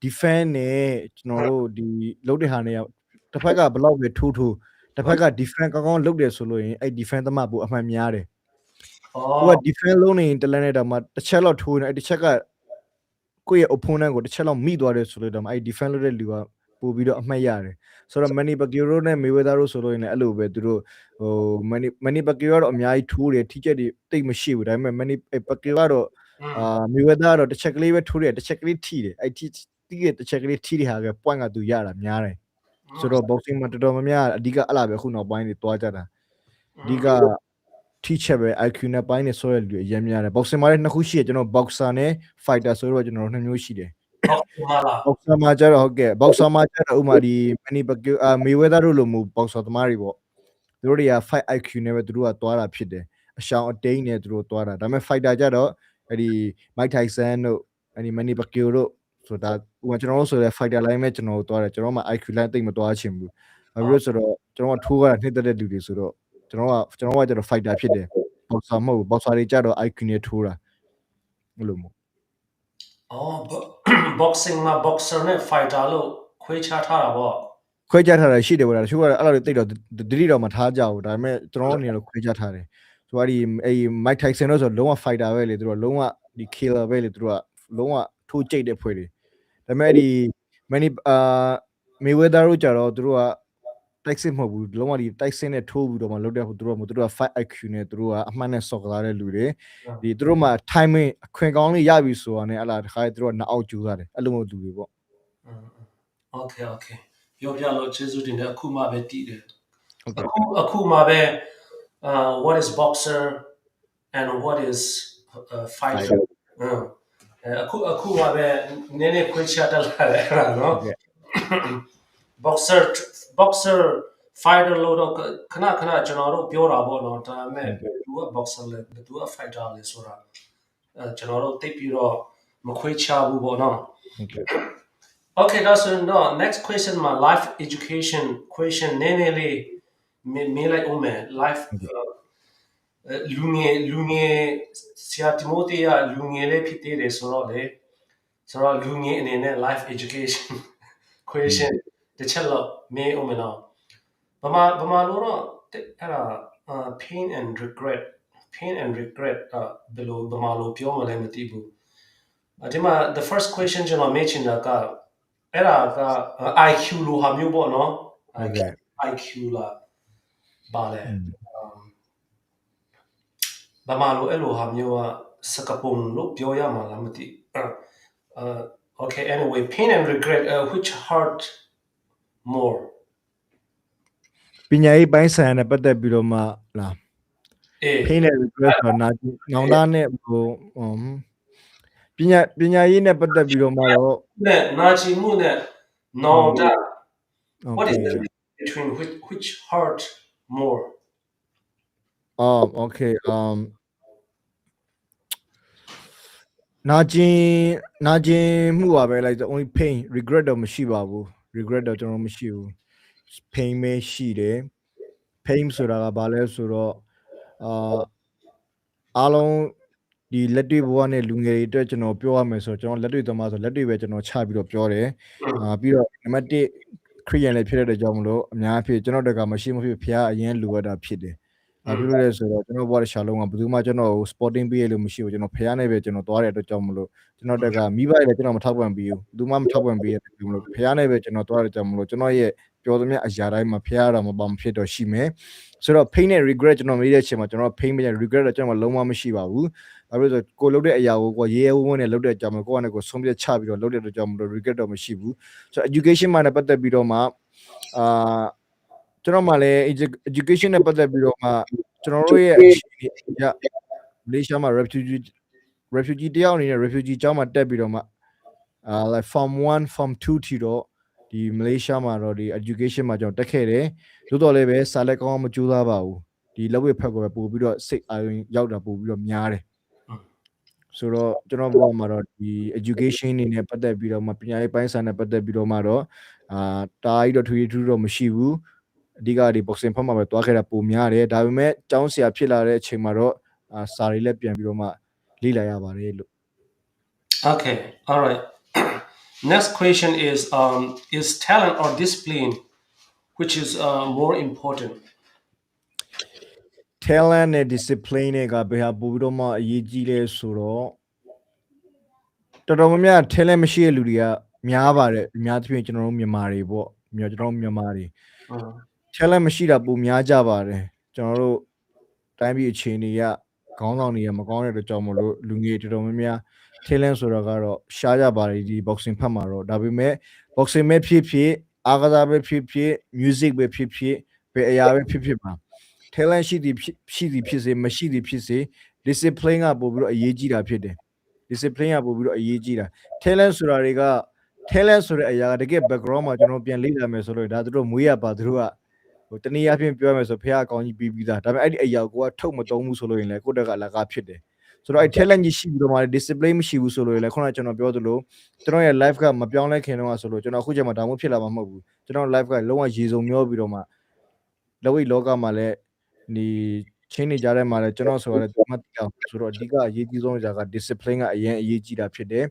defend နဲ့ကျွန်တော်တို့ဒီလုပ်တဲ့ဟာတွေကတစ်ဖက်ကဘလောက်ပဲထိုးတစ်ဖက်က defend ကောင်းကောင်းလုပ်တယ်ဆိုလို့ရင်အဲ့ defend သမားပိုအမှန်များတယ်သူက defend လုံးနေတလန်းနဲ့တော့မှတစ်ချက်လောက်ထိုးနေအဲ့တစ်ချက်ကကိုယ့်ရဲ့ opponent ကိုတစ်ချက်လောက်မိသွားတယ်ဆိုလို့တော့မှအဲ့ defend လုပ်တဲ့လူကပို့ပြီးတော့အမှတ်ရတယ်ဆိုတော့ Manny Pacquiao နဲ့ Mayweather တို့ဆိုလို့ရင်လည်းအဲ့လိုပဲသူတို့ဟို Manny Pacquiao ကတော့အများကြီးထိုးတယ်ထိချက်တွေတိတ်မရှိဘူးဒါပေမဲ့ Manny Pacquiao ကတော့Mayweather ကတော့တစ်ချက်ကလေးပဲထိုးတယ်တစ်ချက်ကလေးထိတယ်အဲ့ထိတဲ့တစ်ချက်ကလေးထိတဲ့ဟာက point ကသူရတာများတယ်ဆိုတော့ boxing မှာတော်တော်များများအဓိကအဲ့လားပဲခုနောက်ပိုင်းတွေတွားကြတာအဓိကထိချက်ပဲ IQ နဲ့ပိုင်းနေဆိုရလူအရင်များတယ် boxing မှာလည်းနှစ်ခုရှိတယ်ကျွန်တော် boxer နဲ့ fighter ဆိုတော့ကျွန်တော်နှစ်မျိုးရှိတယ် boxer မှာကျတော့ဟုတ်ကဲ့ boxer မှာကျတော့ဥမာဒီ Manny Pacquiao Mayweather တို့လိုမျိုး boxer သမားတွေပေါ့သူတို့တွေက fight IQ နဲ့ပဲသူတို့ကတွားတာဖြစ်တယ်အရှောင်အတိန်နဲ့သူတို့တွားတာဒါပေမဲ့ fighter ကျတော့အဲ့ဒီ Mike Tyson တို့အဲ့ဒီ Manny Pacquiao တို့ဆိုတာဥမာကျွန်တော်တို့ဆိုတဲ့ fighter line ပဲကျွန်တော်တို့တွားတယ်ကျွန်တော်မှ IQ line တိတ်မတွားချင်ဘူးဘာဖြစ်လို့ဆိုတော့ကျွန်တော်ကထိုးရတာနှိမ့်တဲ့လူတွေဆိုတော့ကျွန်တော်ကကျတော့ fighter ဖြစ်တယ် boxer မဟုတ်ဘူး boxer တွေကျတော့ IQ နဲ့ထိုးတာအဲ့လိုမျိုးboxing မှာ boxer နဲ့ fighter လို့ခွဲခြားထားတာပေါ့ခွဲခြားထားတာရှိတယ်ဗျာတချို့ကအဲ့လိုတိတ်တော့တတိတော့မထားကြဘူးဒါပေမဲ့ကျွန်တော်အနေနဲ့ခွဲခြားထားတယ်ဆိုတော့အဲ့ Mike Tyson တို့ဆိုလုံးဝ fighter ပဲလေသူတို့လုံးဝဒီ killer ပဲလေသူတို့ကလုံးဝထိုးကြိတ်တဲ့ဖွဲ့တွေဒါပေမဲ့ဒီ Mayweather တို့ကြတော့သူတို့ကတိုက်စစ်မဟုတ်ဘူးလုံးဝဒီတိုက်စစ်နဲ့ထိုးပြီးတော့မှလုပ်တဲ့သူတို့က fight IQ နဲ့သူတို့ကအမှန်နဲ့စော့ကစားတဲ့လူတွေဒီသူတို့မှာ timing အခွင့်ကောင်းလေးရပြီဆိုတာနဲ့အဲ့လားတခါသူတို့ကနောက်အောက်ကျူးထားတယ်အဲ့လိုမျိုးလူတွေပေါ့ okay ပြောပြလို့ကျေးဇူးတင်တယ်အခုမှပဲတည်တယ်အခုမှပဲwhat is boxer and what is fighter အခုမှပဲနည်းနည်းခွဲခြားတတ်လာတယ်အဲ့ဒါနော် boxer fighter လို့တော့ခဏကျွန်တော်တို့ပြောတာပေါ့နော်ဒါပေမဲ့သူက boxer လေသူက fighter လေဆိုတာကျွန်တော်တို့သိပြီးတော့မခွဲခြားဘူးပေါ့နော် okay that's no next question my life education question နည်းနည်းလေးမေးလိုက်ဦးမယ် life လူငယ်ဆရာတီမိုတီကလူငယ်လေးဖြစ်သေးတယ်ဆိုတော့လူငယ်အနေနဲ့ life education question တစ်ချက်လောက်မေးဦးမယ်နော်ဗမာလို့တော့အဲ့ဒါ pain and regret ဘယ်လိုဗမာလို့ပြောမလဲမသိဘူးဒီမှာ the first question ကျွန်တော်မေးချင်တာကအဲ့ဒါက IQ လို့ဟာမျိုးပေါ့နော် IQ လားပါလေဗမာလို့အဲ့လိုဟာမျိုးကစကားပုံလို့ပြောရမှာလားမသိokay anyway pain and regret which hurt more ပညာရေးပိုင်းဆိုင်ရာနဲ့ပတ်သက်ပြီးတော့မှလား pain and regret ဆိုတာနောင်တနဲ့ဟိုပညာရေးနဲ့ပတ်သက်ပြီးတော့မှတော့နာချီမှုနဲ့နောင်တ what is the difference between which hurt more okay နာကျင်မှုပါပဲ like the only pain regret တော့မရှိပါဘူး regret တော့ကျွန်တော်မရှိဘူး pain ပဲရှိတယ် fame ဆိုတာကဘာလဲဆိုတော့အားလုံးဒီလက်တွေ့ဘဝနဲ့လူငယ်တွေအတွက်ကျွန်တော်ပြောရမယ်ဆိုတော့ကျွန်တော်လက်တွေ့သမားဆိုလက်တွေ့ပဲကျွန်တော်ချပြီးတော့ပြောတယ်ပြီးတော့နံပါတ်1ခရီးရန်လည်းဖြစ်တဲ့ကြောင့်မလို့အများအဖြစ်ကျွန်တော်တို့ကမရှိမဖြစ်ဖျားအရင်လိုအပ်တာဖြစ်တယ်ဘာဖြစ်လို့လဲဆိုတော့ကျွန်တော်ဘဝတစ်ခြားလုံးကဘယ်သူမှကျွန်တော်ကို sporting ပေးရလို့မရှိဘူးကျွန်တော်ဖျားနေပဲကျွန်တော်သွားတဲ့အတွက်ကြောင့်မလို့ကျွန်တော်တက်ကမိဘတွေလည်းကျွန်တော်မထောက်ပံ့ပေးဘူးဘယ်သူမှမထောက်ပံ့ပေးရတဲ့ကြောင့်မလို့ဖျားနေပဲကျွန်တော်သွားတဲ့ကြောင့်မလို့ကျွန်တော်ရဲ့ပြောသမျှအရာတိုင်းမှာဖျားရတာမပေါမဖြစ်တော့ရှိမယ်ဆိုတော့ pain နဲ့ regret ကျွန်တော်မေးတဲ့အချိန်မှာကျွန်တော် pain နဲ့ regret တော့ကျွန်တော်လုံးဝမရှိပါဘူးဘာဖြစ်လို့ဆိုကိုလုပ်တဲ့အရာကိုကိုရေးရဲဝန်းနဲ့လုပ်တဲ့အကြောင်းမလို့ကိုကလည်းကိုဆုံးဖြတ်ချပြီးတော့လုပ်တဲ့အကြောင်းမလို့ regret တော့မရှိဘူးဆိုတော့ education မှာလည်းပတ်သက်ပြီးတော့မှကျွန်တော်မှလည်း education နဲ့ပတ်သက်ပြီးတော့မှကျွန်တော်တို့ရဲ့မလေးရှားမှာ refugee တယောက်အနေနဲ့ refugee ကျောင်းမှာတက်ပြီးတော့မှlike form 1 form 2 ထိတော့ဒီမလေးရှားမှာတော့ဒီ education မှာကျွန်တော်တက်ခဲ့တယ်သို့တော်လည်းပဲစာလက်ကောင်းမကြိုးစားပါဘူးဒီလက်ဝဲဖက်ကိုပဲပို့ပြီးတော့စိတ်အာရုံရောက်တာပို့ပြီးတော့များတယ်ဆိုတော့ကျွန်တော်ဘောမှာတော့ဒီ education နေနဲ့ပတ်သက်ပြီးတော့မှပညာရေးပိုင်းဆိုင်နဲ့ပတ်သက်ပြီးတော့မှတော့တားကြီးတော့ထွေထူးတော့မရှိဘူးအဓိကဒီ boxing ဖက်မှာပဲတွားခဲ့တာပုံများတယ်ဒါပေမဲ့ကျောင်းဆရာဖြစ်လာတဲ့အချိန်မှာတော့စာတွေလည်းပြန်ပြီးတော့မှလေ့လာရပါတယ်လို့ Okay, all right. Next question is talent or discipline which is more important? Talent နဲ့ discipline ကဘယ်ဟာပို့ပြီးတော့မှအရေးကြီးလဲဆိုတော့တော်တော်များများ talent မရှိတဲ့လူတွေကများပါတယ်အများသဖြင့်ကျွန်တော်တို့မြန်မာတွေပေါ့ကျွန်တော်တို့မြန်မာတွေ talent မရှိတာပိုများကြပါတယ်ကျွန်တော်တို့တိုင်းပြည်အခြေအနေကခေါင်းဆောင်တွေကမကောင်းတဲ့အတွက်ကြောင့်မလို့လူငယ်တော်တော်များများ talent ဆိုတာကတော့ရှားကြပါတယ်ဒီ boxing ဖက်မှာတော့ဒါပေမဲ့ boxing ပဲဖြစ်ဖြစ်အားကစားပဲဖြစ်ဖြစ် music ပဲဖြစ်ဖြစ်ဘယ်အရာပဲဖြစ်ဖြစ်ပါ talent ရှိသည်ဖြစ်စေမရှိသည်ဖြစ်စေ discipline ကပို့ပြီးတော့အရေးကြီးတာဖြစ်တယ် discipline ကပို့ပြီးတော့အရေးကြီးတာ talent ဆိုတာတွေက talent ဆိုတဲ့အရာကတကယ် background မှာကျွန်တော်ပြန်လေ့လာမယ်ဆိုလို့ဒါသူတို့မွေးရပါသူတို့ကဟိုတနည်းအားဖြင့်ပြောရမယ်ဆိုဖះအကောင်ကြီးပြီးသားဒါပေမဲ့အဲ့ဒီအရာကိုကထုတ်မသုံးဘူးဆိုလို့ရင်လည်းကိုယ့်တက်ကလကားဖြစ်တယ်ဆိုတော့အဲ့ talent ကြီးရှိပြီးတော့မှ discipline မရှိဘူးဆိုလို့ရင်လည်းခုနကကျွန်တော်ပြောသလိုကျွန်တော်ရဲ့ life ကမပြောင်းလဲခင်တော့ဆိုလို့ကျွန်တော်အခုချိန်မှာဒါမှမဖြစ်လာမှာမဟုတ်ဘူးကျွန်တော် life ကလုံးဝရေစုံမျောပြီးတော့မှလက်ဝိတ်လောကမှာလည်းဒီချင်းနေကြတဲ့မှာလည်းကျွန်တော်ဆိုရတဲ့ဒီမှတ်တရားဆိုတော့အဓိကအရေးကြီးဆုံးအရာက discipline ကအရင်အရေးကြီးတာဖြစ်တယ်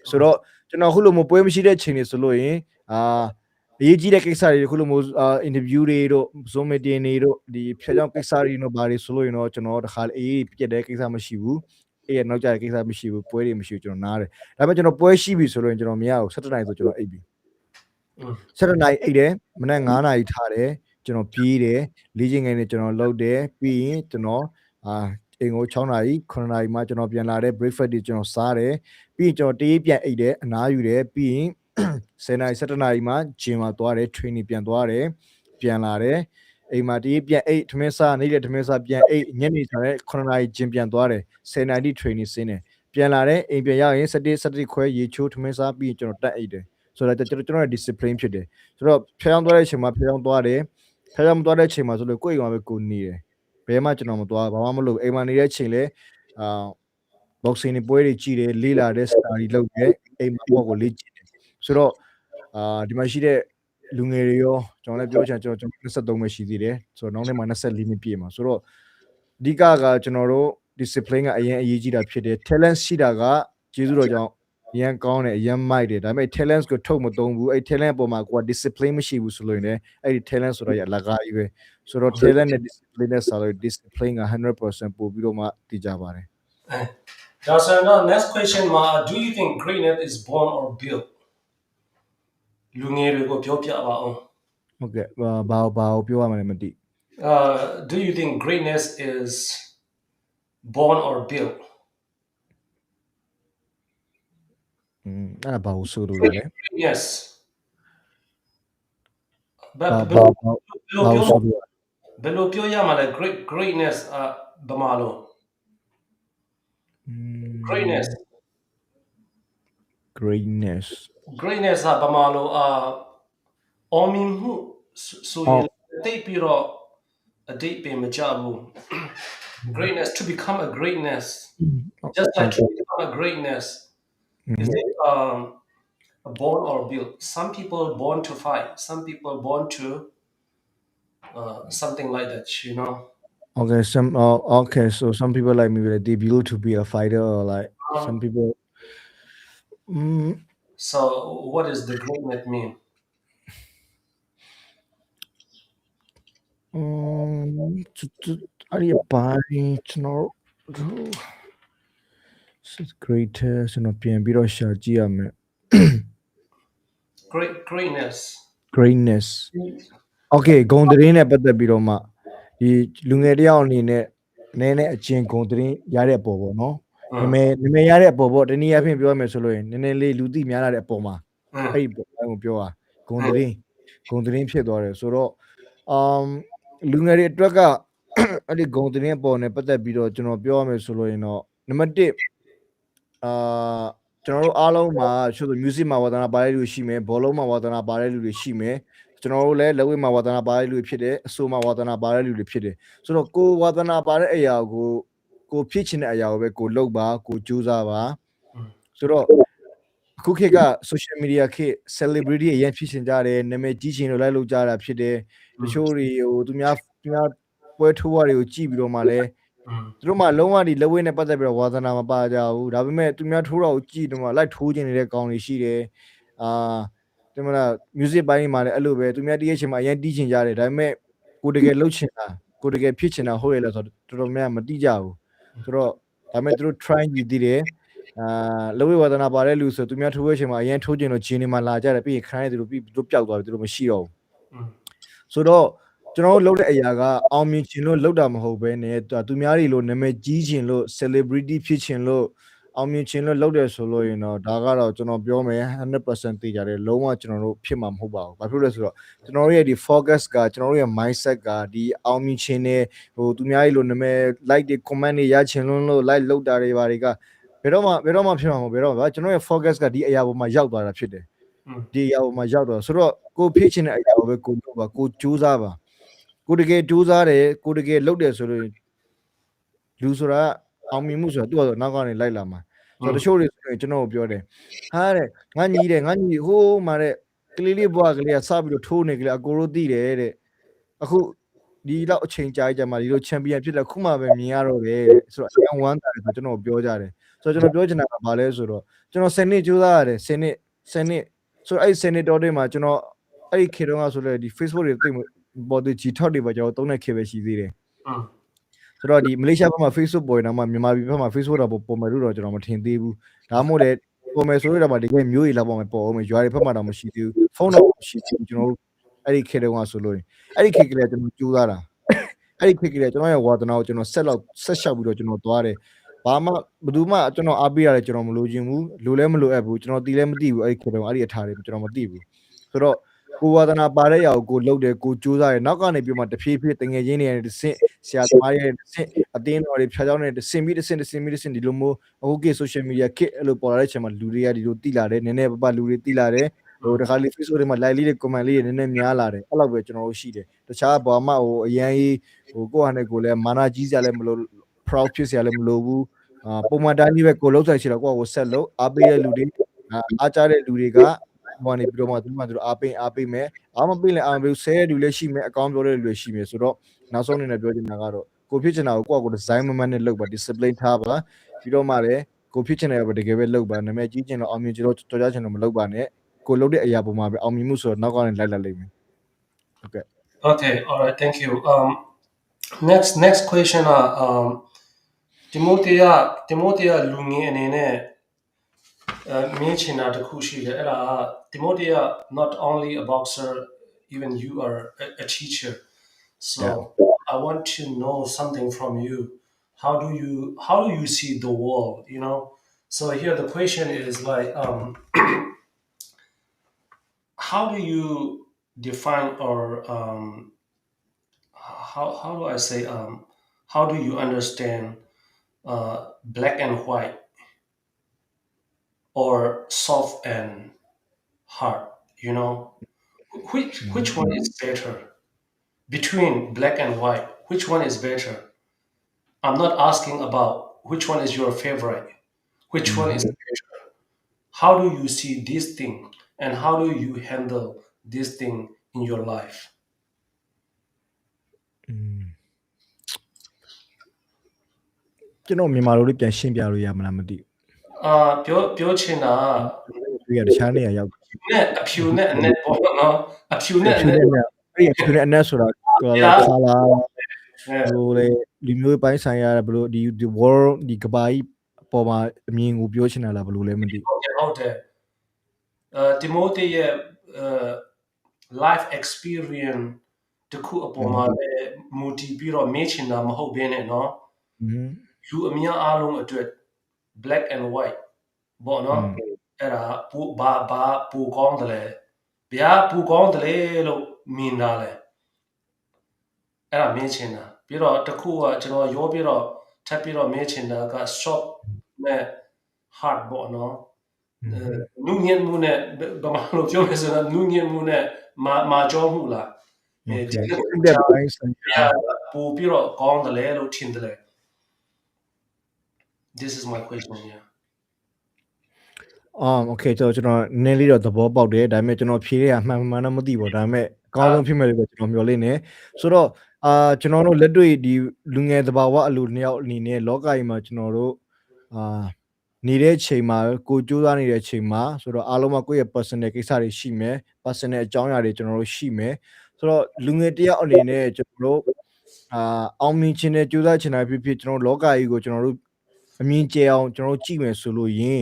ဆိုတော့ကျွန်တော်အခုလိုမျိုးပွဲမရှိတဲ့ချိန်တွေဆိုလို့ရင်အရေးကြီးတဲ့ကိစ္စတွေခုလိုမျိုးinterview တွေတို့ Zoom meeting တွေတို့ဒီဖြေကြောင်းကိစ္စတွေတို့ဘာတွေဆိုလို့ရင်တော့ကျွန်တော်တခါအေးပြက်တဲ့ကိစ္စမရှိဘူးအေးရနောက်ကြတဲ့ကိစ္စမရှိဘူးပွဲတွေမရှိဘူးကျွန်တော်နားတယ်ဒါပေမဲ့ကျွန်တော်ပွဲရှိပြီဆိုလို့ရင်ကျွန်တော်မရဘူး17နိုင်ဆိုကျွန်တော်အိပ်ပြီ17နိုင်အိပ်တယ်မနက်9နာရီထားတယ်ကျွန်တော်ပြေးတယ်လေ့ကျင့်ခန်းတွေကျွန်တော်လုပ်တယ်ပြီးရင်ကျွန်တော်အိမ်ကို6နာရီ9နာရီမှကျွန်တော်ပြန်လာတယ် breakfast တွေကျွန်တော်စားတယ်ပြီးရင်ကျွန်တော်တေးပြန်အိပ်တယ်အနားယူတယ်ပြီးရင်10နာရီ17နာရီမှ gym မှာသွားတယ် training ပြန်သွားတယ်ပြန်လာတယ်အိမ်မှာတေးပြန်အိတ်ထမင်းစားနေတဲ့ထမင်းစားပြန်အိတ်ညနေဆိုရဲ9နာရီ gym ပြန်သွားတယ်10နာရီ training ဆင်းတယ်ပြန်လာတယ်အိမ်ပြန်ရောက်ရင်17ခွဲရေချိုးထမင်းစားပြီးရင်ကျွန်တော်တက်အိတ်တယ်ဆိုတော့ကျွန်တော်ရဲ့ discipline ဖြစ်တယ်ဆိုတော့ဖျောင်းသွားတဲ့အချိန်မှာဖျောင်းသွားတယ်ဖျောင်းမသွားတဲ့အချိန်မှာဆိုလို့ကိုယ့်အိမ်မှာပဲကိုနေတယ်ဘယ်မှကျွန်တော်မသွားဘာမှမလုပ်အိမ်မှာနေတဲ့အချိန်လဲboxing တွေပွဲတွေကြည့်တယ်လေးလာတဲ့ study လုပ်တယ်အိမ်မှာကိုလေ့ကျင့်တယ်ဆိုတော့ဒီမှာရှိတဲ့လူငယ်တွေရောကျွန်တော်လည်းပြောချင်ကျွန်တော်23ပဲရှိသေးတယ်ဆိုတော့နောက်နေ့မှာ24နှစ်ပြည့်မှာဆိုတော့အဓိကကကျွန်တော်တို့ discipline ကအရင်အရေးကြီးတာဖြစ်တယ် talent ရှိတာကကျေးဇူးတော်ကြောင့်အရင်ကောင်းတယ်အရင်မိုက်တယ်ဒါပေမဲ့ talent ကိုထုတ်မသုံးဘူးအဲ့ talent အပေါ်မှာကိုက discipline မရှိဘူးဆိုလို့ရင်လည်းအဲ့ဒီ talent ဆိုတာရလကားကြီးပဲဆိုတော့ talent နဲ့ discipline နဲ့ဆိုတော့ discipline က 100% ပို့ပြီးတော့မှတည်ကြပါတယ် So now next question do you think greatness is born or built လူငယ်တွေကိုပြောပြပါအောင်ဟုတ်ကဲ့ဘာပြောရမလဲမသိ do you think greatness is born or built အဲ့ဒါဘာလို့ဆိုလို့လဲ yes ဘယ်လိုပြောရမှာလဲ greatness ဘယ်မှာလို့ greatness ဘယ်မှာလို့အောင်မြင်မှုဆိုရင်တိတ်ပြီးတော့အတိတ်ပင်မကြဘူး greatness to become a greatness just like to become a greatness is it born or built some people born to fight some people born to something like that, you know. Okay, so some people like maybe like they build to be a fighter or like some people. Mm, So what does the greatness mean? are you buying no greatest ကျွန်တော်ပြန်ပြီးတော့ရှာကြည့်ရမယ် Greatness. greatness okay ဂုဏ်သတင်းနဲ့ပတ်သက်ပြီးတော့မှဒီလူငယ်တယောက်အနေနဲ့နည်းနည်းအချင်းဂုဏ်သတင်းရတဲ့အပေါ်ပေါ့နော်နာမည်ရတဲ့အပေါ်ပေါ့တနည်းအားဖြင့်ပြောရမယ်ဆိုလို့ရင်နည်းနည်းလေးလူသိများလာတဲ့အပေါ်မှာအဲ့ဒီပုံကိုပြောတာဂုဏ်သတင်းဖြစ်သွားတယ်ဆိုတော့လူငယ်တွေအတွက်ကအဲ့ဒီဂုဏ်သတင်းအပေါ်နဲ့ပတ်သက်ပြီးတော့ကျွန်တော်ပြောရမယ်ဆိုလို့ရင်တော့နံပါတ်1ကျွန်တော်တို့အားလုံးမှာဆိုတော့ music မှာဝါသနာပါတဲ့လူရှိမယ်ဘောလုံးမှာဝါသနာပါတဲ့လူတွေရှိမယ်ကျွန်တော်တို့လည်းလက်ဝဲမှာဝါသနာပါတဲ့လူတွေဖြစ်တယ်အဆိုမှာဝါသနာပါတဲ့လူတွေဖြစ်တယ်ဆိုတော့ကိုဝါသနာပါတဲ့အရာကိုဖြစ်ချင်တဲ့အရာကိုပဲကိုလုပ်ပါကိုကြိုးစားပါဆိုတော့အခုခေတ်က social media ခေတ် celebrity အရင်ဖြစ်ချင်ကြတယ်နာမည်ကြီးချင်လို့လိုက်လုပ်ကြတာဖြစ်တယ်တချို့တွေဟိုသူများပွဲထိုးရတွေကိုကြည့်ပြီးတော့မှလည်းသူတို့မှလုံးဝဒီလက်ဝဲနဲ့ပတ်သက်ပြီးတော့ဝါသနာမပါကြဘူးဒါပေမဲ့သူများထိုးတာကိုကြည့်တော့မှလိုက်ထိုးခြင်းနေတဲ့ကောင်တွေရှိတယ်ဒီမှာ music ပိုင်းမှာလည်းအဲ့လိုပဲသူများတီးရချင်မှအရင်တီးချင်ကြတယ်ဒါပေမဲ့ကိုတကယ်လှုပ်ချင်တာကိုတကယ်ဖြစ်ချင်တာဟုတ်ရဲ့လားဆိုတော့တော်တော်များမတီးကြဘူးဆိုတော့ဒါပေမဲ့သူတို့ try ယူတည်တယ်လက်ဝဲဝါသနာပါတဲ့လူဆိုသူများထိုးရချင်မှအရင်ထိုးချင်လို့ဂျင်းနေမှာလာကြတယ်ပြီးရင်ခိုင်းတယ်သူတို့ပျောက်သွားပြီသူတို့မရှိတော့ဘူးဆိုတော့ကျွန်တော်တို့လုပ်တဲ့အရာကအောင်မြင်ခြင်းလို့လုပ်တာမဟုတ်ဘဲနဲ့သူများတွေလို့နာမည်ကြီးခြင်းလို့ celebrity ဖြစ်ခြင်းလို့အောင်မြင်ခြင်းလို့လုပ်တယ်ဆိုလို့ရင်တော့ဒါကတော့ကျွန်တော်ပြောမယ်100%သိကြတယ်လုံးဝကျွန်တော်တို့ဖြစ်မှာမဟုတ်ပါဘူး။ဘာဖြစ်လို့လဲဆိုတော့ကျွန်တော်တို့ရဲ့ဒီ focus ကကျွန်တော်တို့ရဲ့ mindset ကဒီအောင်မြင်ခြင်းနဲ့ဟိုသူများတွေလို့နာမည် like တွေ comment တွေရခြင်းလို့ like လုပ်တာတွေဘာတွေကဘယ်တော့မှဖြစ်မှာမဟုတ်ဘယ်တော့မှကျွန်တော်ရဲ့ focus ကဒီအရာပေါ်မှာရောက်သွားတာဖြစ်တယ်။ဒီအရာပေါ်မှာရောက်သွားဆိုတော့ကိုဖြစ်ခြင်းတဲ့အရာကိုပဲကိုလုပ်ပါကိုကြိုးစားပါကိုတကယ်ကြိုးစားတယ်ကိုတကယ်လုပ်တယ်ဆိုလို့လူဆိုတာအောင်မြင်မှုဆိုတာသူ့ဟာနောက်ကနေလိုက်လာမှာဆိုတော့တချို့တွေဆိုရင်ကျွန်တော်ပြောတယ်ဟာတဲ့ငါညီဟိုးမှာတဲ့ကလေးဘွားကလေးကစပြီးတော့ထိုးနေကလေးအကိုတို့သိတယ်တဲ့အခုဒီလောက်အချိန်ကြာကြမှာဒီလိုချန်ပီယံဖြစ်တယ်ခုမှပဲမြင်ရတော့တယ်ဆိုတော့အရင်ဝမ်းတာတယ်ဆိုကျွန်တော်ပြောကြတယ်ဆိုတော့ကျွန်တော်ပြောချင်တာကဘာလဲဆိုတော့ကျွန်တော်10နှစ်ကြိုးစားရတယ်10နှစ်ဆိုတော့အဲ့10နှစ်တော်တွေမှာကျွန်တော်အဲ့ဒီခေတ်တုန်းကဆိုလဲဒီ Facebook တွေသိပေါ်သူ G-Talk တွေပါကျွန်တော်သုံးတဲ့ခေတ်ပဲရှိသေးတယ်ဆိုတော့ဒီမလေးရှားဘက်မှာ Facebook ပေါ်နေတာမှမြန်မာပြည်ဘက်မှာ Facebook တော့ပေါ်မယ်လို့တော့ကျွန်တော်မထင်သေးဘူးဒါမှမဟုတ်လေပေါ်မယ်ဆိုတော့မှတကယ်မျိုးရီလောက်ပေါ်မယ်ပေါ်အောင်မယ်ရွာတွေဘက်မှာတော့မရှိသေးဘူးဖုန်းတော့မရှိသေးဘူးကျွန်တော်တို့အဲ့ဒီခေတ်တုန်းကဆိုလို့အဲ့ဒီခေတ်ကလေးကျွန်တော်ကြိုးစားတာအဲ့ဒီခေတ်ကလေးကျွန်တော်ရဲ့ဝါသနာကိုကျွန်တော်ဆက်လျှောက်ပြီးတော့ကျွန်တော်သွားတယ်ဘာမှဘယ်သူမှကျွန်တော်အားပေးရတယ်ကျွန်တော်မလိုချင်ဘူးလိုလည်းမလိုအပ်ဘူးကျွန်တော်တီးလည်းမတီးဘူးအဲ့ဒီခေတ်တုန်းအဲ့ဒီအထားတွေကျွန်တော်မတီးဘူးဆိုတော့ကိုဝါသနာပါတဲ့ຢာကိုလှုပ်တယ်ကိုကြိုးစားတယ်နောက်ကနေပြီးမှတဖြည်းဖြည်းတငယ်ချင်းတွေနဲ့တဆင့်ဆရာသမားတွေနဲ့တဆင့်အတင်းတော်တွေဖြားချောင်းတွေတဆင့်ပြီးတဆင့်ဒီလိုမျိုးအခုကိ social media ခက်အဲ့လိုပေါ်လာတဲ့အချိန်မှာလူတွေကဒီလိုတိလာတယ်နည်းနည်းပလူတွေတိလာတယ်ဟိုတခါလေး Facebook တွေမှာ like လေးတွေ comment လေးတွေနည်းနည်းများလာတယ်အဲ့လောက်ပဲကျွန်တော်တို့ရှိတယ်တခြားဘာမှဟိုအရန်ကြီးဟိုကိုယ့်ဟာနဲ့ကိုယ်လည်းမာနာကြီးစရာလည်းမလို proud ဖြစ်စရာလည်းမလိုဘူးပုံမှန်တိုင်းကြီးပဲကိုယ်လုံးဆိုင်ရှိတော့ကိုယ့်ကိုဆက်လို့အားပေးတဲ့လူတွေအားကြတဲ့လူတွေကဘာနေပြီးတော့မှသူမှသူတို့အားပေးမယ်အားမပေးလည်းအားမပေးဆဲလူလည်းရှိမယ်အကောင်းပြောတဲ့လူလည်းရှိမယ်ဆိုတော့နောက်ဆုံးအနေနဲ့ပြောချင်တာကတော့ကိုဖြစ်ချင်တာကိုကိုယ့်ကိုယ် design မမှန်နဲ့လုပ်ပါ discipline ထားပါပြီးတော့မှလည်းကိုဖြစ်ချင်တဲ့ပဲတကယ်ပဲလုပ်ပါနာမည်ကြီးချင်တော့အောင်မြင်ချင်တော့ကြော်ကြချင်တော့မလုပ်ပါနဲ့ကိုလုပ်တဲ့အရာပုံမှာပဲအောင်မြင်မှုဆိုတော့နောက်ကနေလိုက်လာလိမ့်မယ်ဟုတ်ကဲ့ Okay, all right, thank you. Next question Timothy လူငယ်အနေနဲ့မင်းချင်တာတစ်ခုရှိတယ်အဲ့ဒါ Timothy not only a boxer even you are a teacher so I want to know something from you how do you see the world you know so here the question is like how do you define or how do I say how do you understand black and white or soft and hard you know which one is better between black and white which one is better I'm not asking about which one is your favorite which one is better how do you see this thing and how do you handle this thing in your life ကျွန်တော်မြန်မာလိုလေးပြန်ရှင်းပြလို့ရမလားမသိ ပြောချင်တာ ဘူးတွေ့ရတခြားနေရာရောက် နဲ့အဖြူနဲ့အနက်ပေါ့နော်အဖြူနဲ့အနက် အဲ့ဒီဖြူနဲ့အနက်ဆိုတာခါလာဘလို့လေဒီမျိုးပိုင်းဆိုင်ရာဘလို့ဒီ world ဒီကဘာကြီးအပေါ်မှာအမြင်ကိုပြောချင်တာလားဘလို့လဲမသိ ဟုတ်တယ်တီမိုသီရဲ့ life experience တခုအပေါ်မှာလည်းမူတည်ပြီးတော့မေးချင်တာမဟုတ်ဘဲနဲ့เนาะ လူအများအားလုံးအတွက် black and white ပေါ့နော်အဲ့ဒါပူဘာပူကောင်းတယ်လေဗျာပူကောင်းတယ်လေလို့မြင်တာလေအဲ့ဒါမင်းချင်တာပြီးတော့တခုကကျွန်တော်ရောပြီးတော့ထပ်ပြီးတော့မင်းချင်တာက shop နဲ့ hard ပေါ့နော်နူးညံ့မှုနဲ့ဘာမှလို့ပြောမယ်ဆိုတော့နူးညံ့မှုနဲ့မာကြောမှုလားတဲ့ပိုင်းဆိုင်ရာ ပူပြီးတော့ကောင်းတယ်လေလို့ထင်တယ်လေ This is my question here. Okay ကျွန်တော်နည်းလေးတော့သဘောပေါက်တယ်ဒါပေမဲ့ကျွန်တော်ဖြေရမှန်မှန်တော့မသိဘူးဒါပေမဲ့အကောင်းဆုံးဖြစ်မယ်လို့ကျွန်တော်မျှော်လင့်နေဆိုတော့ကျွန်တော်တို့လက်တွေ့ဒီလူငယ်သဘာဝအလိုနှစ်ယောက်အနေနဲ့လောကကြီးမှာကျွန်တော်တို့နေတဲ့ချိန်မှာကိုကြိုးစားနေတဲ့ချိန်မှာဆိုတော့အားလုံးမှာကိုယ့်ရဲ့ personal ကိစ္စတွေရှိမယ် personal အကြောင်းအရာတွေကျွန်တော်တို့ရှိမယ်ဆိုတော့လူငယ်တယောက်အနေနဲ့ကျွန်တော်တို့အောင်မြင်ခြင်းနဲ့ကြိုးစားခြင်းတွေဖြစ်ဖြစ်ကျွန်တော်လောကကြီးကိုကျွန်တော်တို့အမြင်ကျအောင်ကျွန်တော်တို့ကြည့်မယ်ဆိုလို့ရင်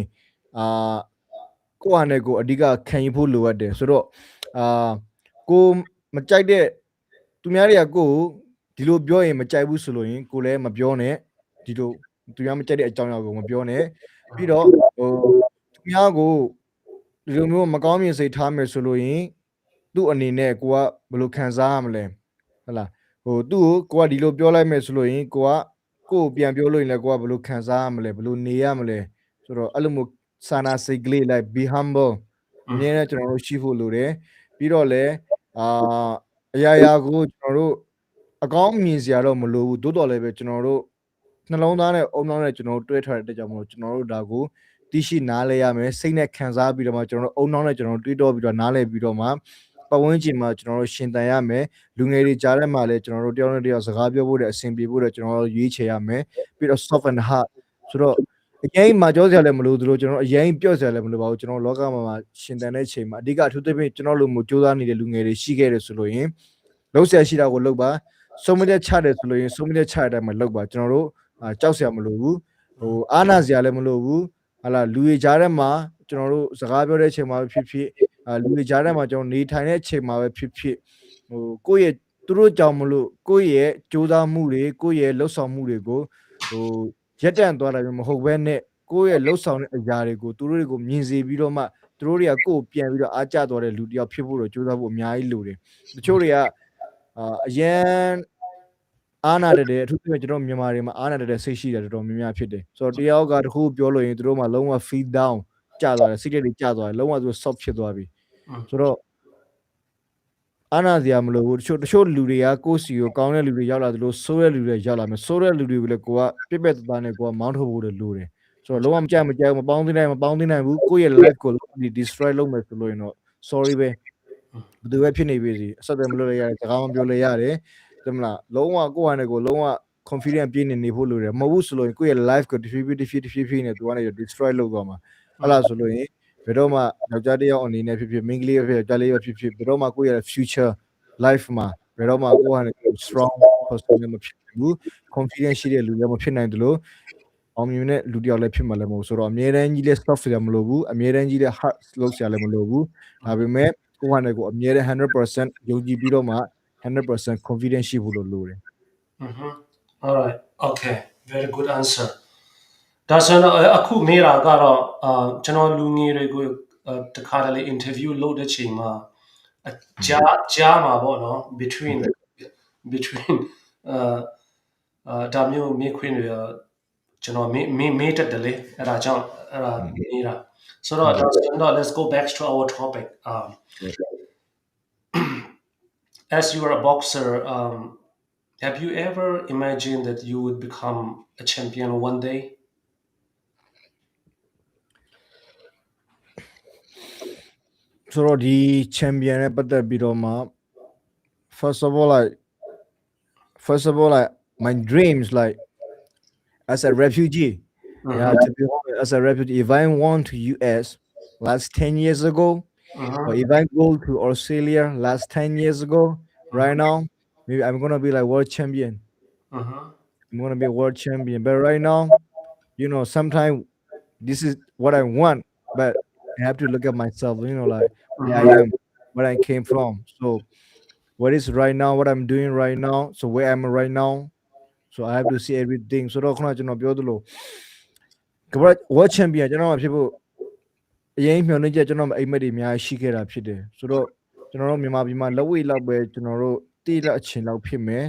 ကိုယ့်ဟာနဲ့ကိုယ်အဓိကခံယူဖို့လိုအပ်တယ်ဆိုတော့ကိုမကြိုက်တဲ့သူများတွေကကိုဒီလိုပြောရင်မကြိုက်ဘူးဆိုလို့ရင်ကိုလည်းမပြောနဲ့ဒီလိုသူများမကြိုက်တဲ့အကြောင်းအရာကိုမပြောနဲ့ပြီးတော့သူများကိုဒီလိုမျိုးမကောင်းမြင်စိတ်ထားမယ်ဆိုလို့ရင်သူ့အနေနဲ့ကိုကဘယ်လိုခံစားရမလဲဟုတ်လားသူ့ကိုကဒီလိုပြောလိုက်မယ်ဆိုလို့ရင်ကိုပြန်ပြောလို့ရင်လည်းကိုကဘယ်လိုခံစားရမလဲဘယ်လိုနေရမလဲဆိုတော့အဲ့လိုမျိုးစာနာစိတ်ကလေးလိုက် be humble အမြဲတမ်းကျွန်တော်တို့ရှိဖို့လိုတယ်ပြီးတော့လည်းအရာကိုကျွန်တော်တို့အကောင်းမြင်စရာတော့မလိုဘူးတိုးတော်လည်းပဲကျွန်တော်တို့နှလုံးသားနဲ့အုံနောက်နဲ့ကျွန်တော်တို့တွဲထားတဲ့အတွက်ကြောင့်မို့ကျွန်တော်တို့ဒါကိုသိရှိနားလဲရမယ်စိတ်နဲ့ခံစားပြီးတော့မှကျွန်တော်တို့အုံနောက်နဲ့ကျွန်တော်တို့တွေးတောပြီးတော့နားလဲပြီးတော့မှပတ်ဝန်းကျင်မှာကျွန်တော်တို့ရှင်တန်ရမယ်လူငယ်တွေကြားထဲမှာလည်းကျွန်တော်တို့တယောက်နဲ့တယောက်စကားပြောဖို့တဲ့အဆင်ပြေဖို့တဲ့ကျွန်တော်တို့ရွေးချယ်ရမယ်ပြီးတော့ soft and hard ဆိုတော့အရင်မှာကြောစရာလည်းမလိုသလိုကျွန်တော်အရင်ပြော့စရာလည်းမလိုပါဘူးကျွန်တော်လောကမှာရှင်တန်တဲ့ချိန်မှာအဓိကအထူးသဖြင့်ကျွန်တော်လိုမျိုးစူးစမ်းနေတဲ့လူငယ်တွေရှိခဲ့တယ်ဆိုလို့ရင်လုံးဆရာရှိတာကိုလုပ်ပါစုံမတဲ့ချတယ်ဆိုလို့ရင်စုံမတဲ့ချတဲ့အတိုင်းမှာလုပ်ပါကျွန်တော်တို့ကြောက်စရာမလိုဘူးအားနာစရာလည်းမလိုဘူးဟာလာလူတွေကြားထဲမှာကျွန်တော်တို့စကားပြောတဲ့ချိန်မှာဖြစ်ဖြစ်လူတွေကြားထဲမှာကျွန်တော်နေထိုင်တဲ့ချိန်မှာပဲဖြစ်ဖြစ်ကိုယ့်ရဲ့သူတို့ကြောင့်မလို့ကိုယ့်ရဲ့စူးစမ်းမှုတွေကိုယ့်ရဲ့လှုပ်ဆောင်မှုတွေကိုရက်တန့်သွားတာမျိုးမဟုတ်ဘဲနဲ့ကိုယ့်ရဲ့လှုပ်ဆောင်တဲ့အရာတွေကိုသူတို့တွေကိုမြင်စေပြီးတော့မှသူတို့တွေကကိုယ့်ကိုပြန်ပြီးတော့အားကျသွားတဲ့လူတယောက်ဖြစ်ဖို့တော့ကြိုးစားဖို့အများကြီးလိုတယ်တချို့တွေကအရန်အားနာတယ်အထူးသဖြင့်ကျွန်တော်မြန်မာတွေမှာအားနာတဲ့စိတ်ရှိတယ်တော်တော်များများဖြစ်တယ်ဆိုတော့တယောက်ကတခုပြောလို့ရင်သူတို့မှလုံးဝ feel down ကျသွားတယ်စိတ်တွေကျသွားတယ်လုံးဝသူ soft ဖြစ်သွားပြီဆိုတော့အားနာစရာမလိုဘူးတချို့လူတွေကကိုယ့်စီကိုကောင်းတဲ့လူတွေရောက်လာသလိုဆိုးတဲ့လူတွေရောက်လာမယ်ဆိုးတဲ့လူတွေကိုလည်းကိုကပြက်သားနဲ့ကိုကမောင်းထုတ်ဖို့လိုတယ်ဆိုတော့လုံးဝမကြိုက်ဘူးမပေါင်းသင်းနိုင်ဘူးကိုယ့်ရဲ့ life ကို destroy လုပ်မယ်ဆိုလို့ရင်တော့ sorry ပဲဘယ်သူပဲဖြစ်နေပြီစီအဆက်အသွယ်မလုပ်ရရတယ်စကားမပြောလဲရတယ်သိမလားလုံးဝကိုယ့်ဟာနဲ့ကိုလုံးဝ confident ပြည့်နေဖို့လိုတယ်မဟုတ်ဘူးဆိုလို့ရင်ကိုယ့်ရဲ့ life ကိုတဖြည်းဖြည်းနဲ့သူကနေ destroy လုပ်သွားမှာအဲ့လားဆိုလို့ရင်ဘယ်တော့မှယောက်ျားတစ်ယောက်အနေနဲ့ဖြစ်ဖြစ်မိန်းကလေးဖြစ်ဖြစ်ယောက်ျားလေးဖြစ်ဖြစ်ဘယ်တော့မှကိုယ့်ရဲ့ future life မှာဘယ်တော့မှကိုယ့်ဟာနဲ့ strong person မဖြစ်ဘူး confident ရှိတဲ့လူလည်းမဖြစ်နိုင်သလိုအောင်မြင်တဲ့လူတစ်ယောက်လည်းဖြစ်မှာလည်းမဟုတ်ဆိုတော့အမြဲတမ်းကြီးလဲ soft ရမလို့ဘူးအမြဲတမ်းကြီးလဲ hard လုပ်စရာလည်းမလိုဘူးဒါပေမဲ့ကိုယ့်ဟာနဲ့ကိုအမြဲတမ်း 100% ယုံကြည်ပြီးတော့မှ 100% confident ရှိဖို့လိုတယ် all right okay very good answer ဒါဆိုတော့အခုမေးတာကတော့ကျွန်တော်လူငယ်တွေကိုတခါတလေ interview လုပ်တဲ့ချိန်မှာကြားမှာပေါ့နော် between ဒါမျိုးမေးခွန်းတွေကျွန်တော်မေးတတ်တယ်လေအဲ့ဒါကြောင့်အဲ့ဒါမေးတာဆိုတော့ let's go back to our topic as you are a boxer have you ever imagined that you would become a champion one dayဆိုတော့ဒီ champion နဲ့ပတ်သက်ပြီးတော့မှ first of all like my dreams like as a refugee. Yeah, to be honest, as a refugee, if I went to US last 10 years ago, or if I go to Australia last 10 years ago, right now, maybe I'm gonna be like world champion. I'm gonna be a world champion. But right now, you know, sometimes this is what I want, but I have to look at myself, you know, like where I am, where I came from. So what is right now, what I'm doing right now, so where I'm right now. So I have to see everything. Soတော့ခုနကျွန်တော်ပြောသလိုကမ္ဘာ world champion ကျွန်တော်ဖြစ်ဖို့အရင်မျှော်လင့်ချက်ကျွန်တော်အိမ်မက်တွေအများကြီးရှိခဲ့တာဖြစ်တယ်ဆိုတော့ကျွန်တော်တို့မြန်မာပြည်မှာလက်ဝဲလောက်ပဲကျွန်တော်တို့တိလက်အချင်းလောက်ဖြစ်မယ်